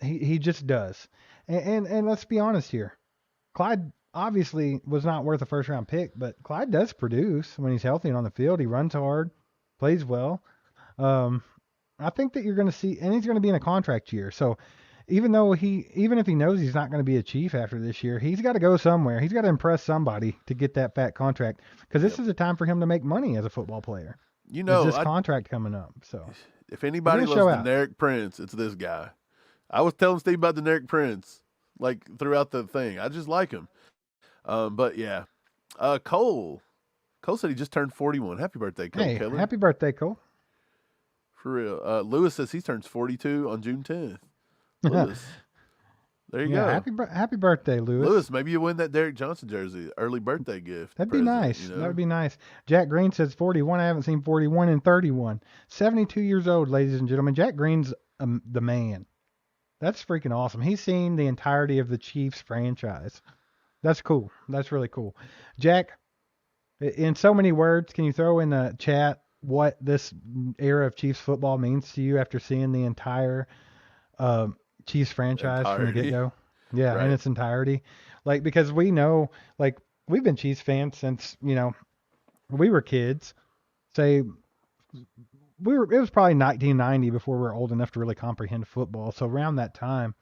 He just does. And let's be honest here. Clyde obviously was not worth a first round pick, but Clyde does produce when he's healthy and on the field. He runs hard, plays well. I think that you're going to see, and he's going to be in a contract year. So even if he knows he's not going to be a Chief after this year, he's got to go somewhere. He's got to impress somebody to get that fat contract, because this is a time for him to make money as a football player. There's this contract coming up. So if anybody loves Deneric Prince, it's this guy. I was telling Steve about Deneric Prince like throughout the thing. I just like him. But yeah, Cole said he just turned 41. Happy birthday, Cole. Hey, Keller. Happy birthday, Cole. For real. Lewis says he turns 42 on June 10th. Lewis. There you go. Happy birthday, Lewis. Lewis, maybe you win that Derek Johnson jersey, early birthday gift. That'd be nice. You know? That would be nice. Jack Green says 41. I haven't seen 41 in 31. 72 years old, ladies and gentlemen. Jack Green's the man. That's freaking awesome. He's seen the entirety of the Chiefs franchise. That's cool. That's really cool. Jack, in so many words, can you throw in the chat what this era of Chiefs football means to you after seeing the entire Chiefs franchise from the get-go? Yeah, right. In its entirety. Like, because we know, like, we've been Chiefs fans since, we were kids. It was probably 1990 before we were old enough to really comprehend football. So around that time,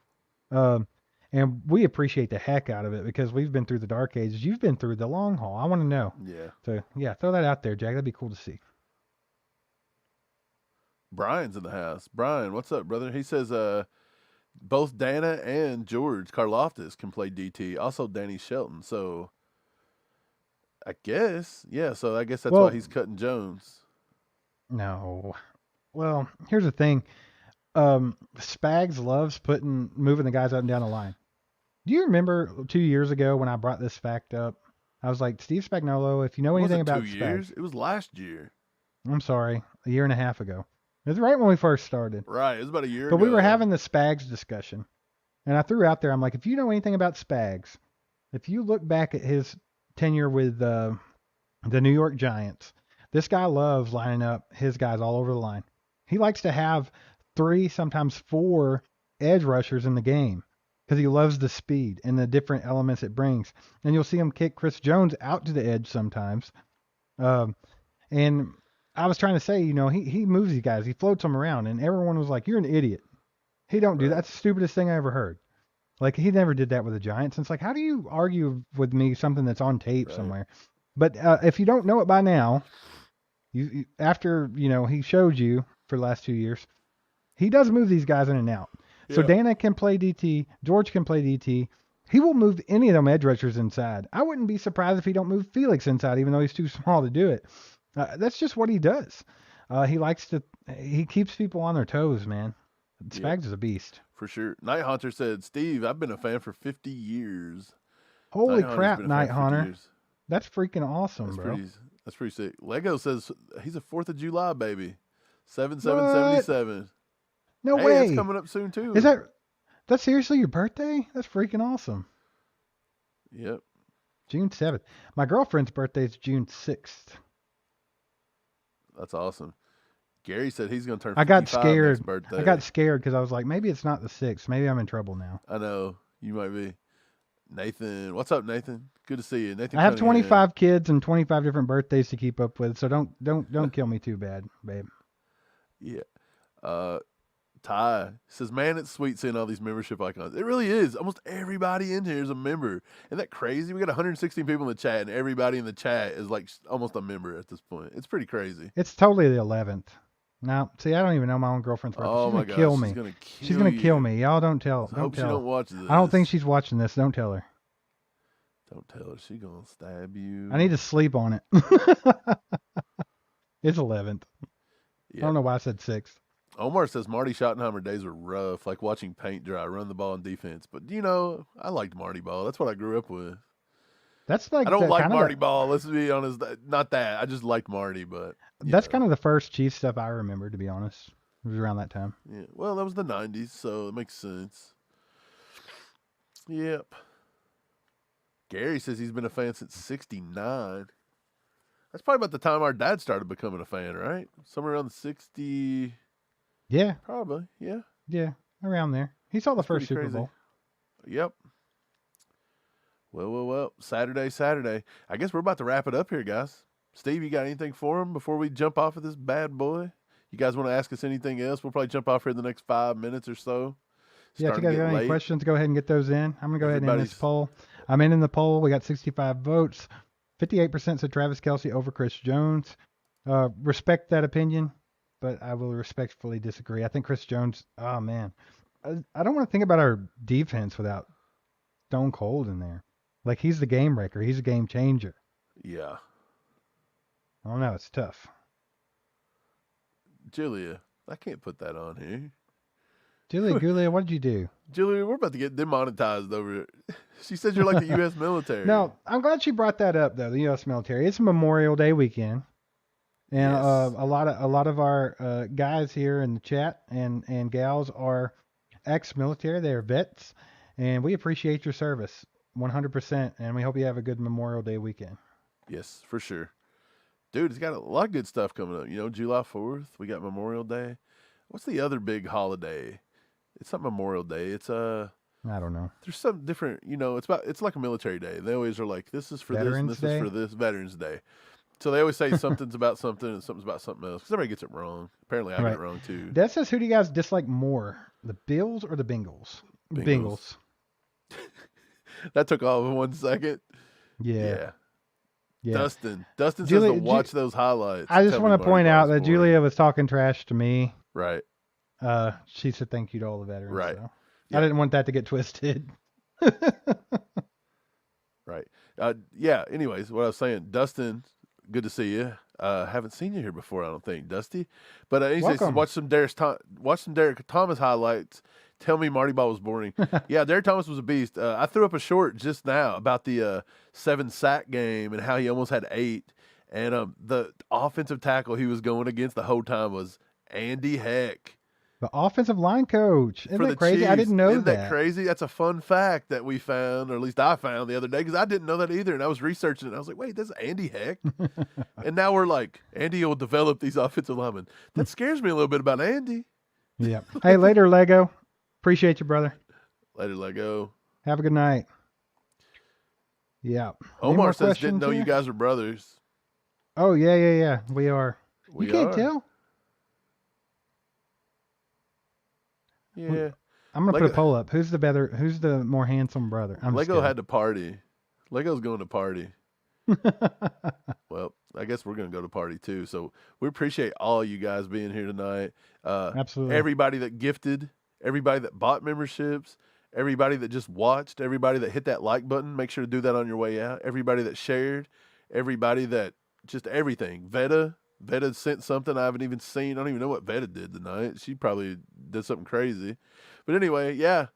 and we appreciate the heck out of it because we've been through the dark ages. You've been through the long haul. I want to know. Yeah. So yeah, throw that out there, Jack. That'd be cool to see. Brian's in the house. Brian, what's up, brother? He says, both Dana and George Karlaftis can play DT. Also Danny Shelton. So I guess, so I guess that's why he's cutting Jones. No. Well, here's the thing. Spags loves moving the guys up and down the line. Do you remember 2 years ago when I brought this fact up? I was like, Steve Spagnuolo, if you know anything about 2 years? It was last year. I'm sorry, a year and a half ago. It was right when we first started. Right, it was about a year ago. But we were having the Spags discussion. And I threw out there, I'm like, if you know anything about Spags, if you look back at his tenure with the New York Giants, this guy loves lining up his guys all over the line. He likes to have 3, sometimes 4 edge rushers in the game because he loves the speed and the different elements it brings. And you'll see him kick Chris Jones out to the edge sometimes. And I was trying to say, he moves these guys. He floats them around. And everyone was like, you're an idiot. He don't do that. That's the stupidest thing I ever heard. Like, he never did that with the Giants. And it's like, how do you argue with me something that's on tape somewhere? But if you don't know it by now, after he showed you for the last 2 years, he does move these guys in and out. So Dana can play DT. George can play DT. He will move any of them edge rushers inside. I wouldn't be surprised if he don't move Felix inside, even though he's too small to do it. That's just what he does. He keeps people on their toes, man. Spags is a beast. For sure. Night Hunter said, Steve, I've been a fan for 50 years. Holy crap, Night Hunter. That's freaking awesome, bro. That's pretty sick. Lego says he's a 4th of July baby. 7777. No way. It's coming up soon too. Is that's seriously your birthday? That's freaking awesome. Yep. June 7th. My girlfriend's birthday is June 6th. That's awesome. Gary said he's going to turn 55 I got scared. next birthday. I got scared because I was like, maybe it's not the 6th. Maybe I'm in trouble now. I know. You might be. Nathan. What's up, Nathan? Good to see you. Nathan. I have 25 kids and 25 different birthdays to keep up with, so don't kill me too bad, babe. Yeah. Ty says, man, it's sweet seeing all these membership icons. It really is. Almost everybody in here is a member. Isn't that crazy? We got 116 people in the chat, and everybody in the chat is like almost a member at this point. It's pretty crazy. It's totally the 11th. Now, see, I don't even know my own girlfriend's birthday. Oh, she's gonna kill me. She's gonna kill me. Y'all don't tell. I hope she don't watch this. I don't think she's watching this. Don't tell her. Don't tell her. She's gonna stab you. I need to sleep on it. It's 11th. Yeah. I don't know why I said 6th. Omar says Marty Schottenheimer days were rough, like watching paint dry, run the ball on defense. But, I liked Marty Ball. That's what I grew up with. That's like I don't like Marty Ball. Let's be honest. Not that. I just liked Marty, but. That's kind of the first Chiefs stuff I remember, to be honest. It was around that time. Yeah. Well, that was the 90s, so it makes sense. Yep. Gary says he's been a fan since 69. That's probably about the time our dad started becoming a fan, right? Somewhere around the 60. Yeah. Probably, yeah. Yeah, around there. He saw the That's first pretty Super crazy. Bowl. Yep. Well. Saturday. I guess we're about to wrap it up here, guys. Steve, you got anything for him before we jump off of this bad boy? You guys want to ask us anything else? We'll probably jump off here in the next 5 minutes or so. Yeah, if you guys got any questions, go ahead and get those in. I'm going to go ahead and end this Everybody's- poll. I'm in the poll. We got 65 votes. 58% said Travis Kelce over Chris Jones. Respect that opinion, but I will respectfully disagree. I think Chris Jones, oh, man. I don't want to think about our defense without Stone Cold in there. Like, he's the game breaker. He's a game changer. Yeah. I don't know. It's tough. Julia, I can't put that on here. Julia, what did you do? Julia, we're about to get demonetized over it. She said you're like the U.S. military. No, I'm glad she brought that up, though, the U.S. military. It's Memorial Day weekend. And Yes. a lot of our guys here in the chat and gals are ex-military. They are vets. And we appreciate your service 100%. And we hope you have a good Memorial Day weekend. Yes, for sure. Dude, it's got a lot of good stuff coming up. You know, July 4th, we got Memorial Day. What's the other big holiday? It's not Memorial Day. It's I don't know. there's some different, you know, it's like a military day. They always are like, this is for this and Veterans this Day? is for this, Veterans Day. So they always say something's about something and something's about something else because everybody gets it wrong. Apparently I get it wrong too. That says, who do you guys dislike more, the Bills or the Bengals? Bengals. That took all of 1 second. Yeah. Dustin says Julia- to watch those highlights. I just Tell want me to point Marty out Ball's that boring. Julia was talking trash to me. Right. She said thank you to all the veterans. Right. So. Yeah. I didn't want that to get twisted. Right. Yeah. Anyways, what I was saying, Dustin, good to see you. Haven't seen you here before, I don't think, Dusty. But he says, Welcome. watch some Derek Thomas highlights. Tell me Marty Ball was boring. Yeah, Derek Thomas was a beast. I threw up a short just now about the 7-sack game and how he almost had 8. And the offensive tackle he was going against the whole time was Andy Heck. The offensive line coach. Isn't For that the crazy? I Chiefs. didn't know Isn't that. that crazy? That's a fun fact that we found, or at least I found the other day, because I didn't know that either. And I was researching it. And I was like, wait, that's Andy Heck. And now we're like, Andy will develop these offensive linemen. That scares me a little bit about Andy. Yeah. Hey, later, Lego. Appreciate you, brother. Later, Lego. Have a good night. Yeah. Any Omar more says, didn't questions know you here? guys are brothers. Oh, yeah. We are. We You can't are. tell? Yeah. I'm gonna put Lego- a poll up. Who's the more handsome brother? I'm just Lego had to party. Lego's going to party. kidding. Well, I guess we're going to go to party too. So we appreciate all you guys being here tonight. Absolutely. Everybody that gifted, everybody that bought memberships, everybody that just watched, everybody that hit that like button, make sure to do that on your way out. Everybody that shared, everybody that just everything. Veta sent something I haven't even seen. I don't even know what Veta did tonight. She probably did something crazy. But anyway, yeah.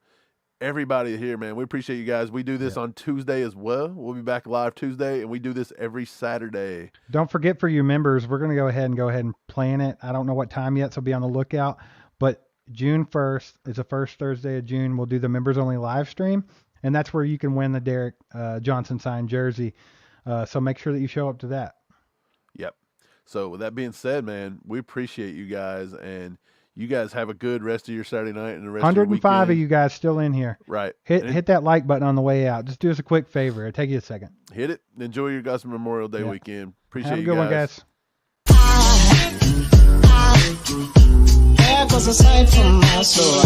Everybody here, man, we appreciate you guys. We do this on Tuesday as well. We'll be back live Tuesday, and we do this every Saturday. Don't forget, for you members, we're going to go ahead and plan it. I don't know what time yet, so be on the lookout. But June 1st is the first Thursday of June. We'll do the members only live stream, and that's where you can win the Derek Johnson signed jersey. So make sure that you show up to that. Yep. So with that being said, man, we appreciate you guys, and you guys have a good rest of your Saturday night and the rest of your 105 weekend. of you guys still in here. Right. Hit that like button on the way out. Just do us a quick favor. It'll take you a second. Hit it. Enjoy your guys' Memorial Day weekend. Appreciate Have a you good guys. one, guys. There goes a sight from my soul.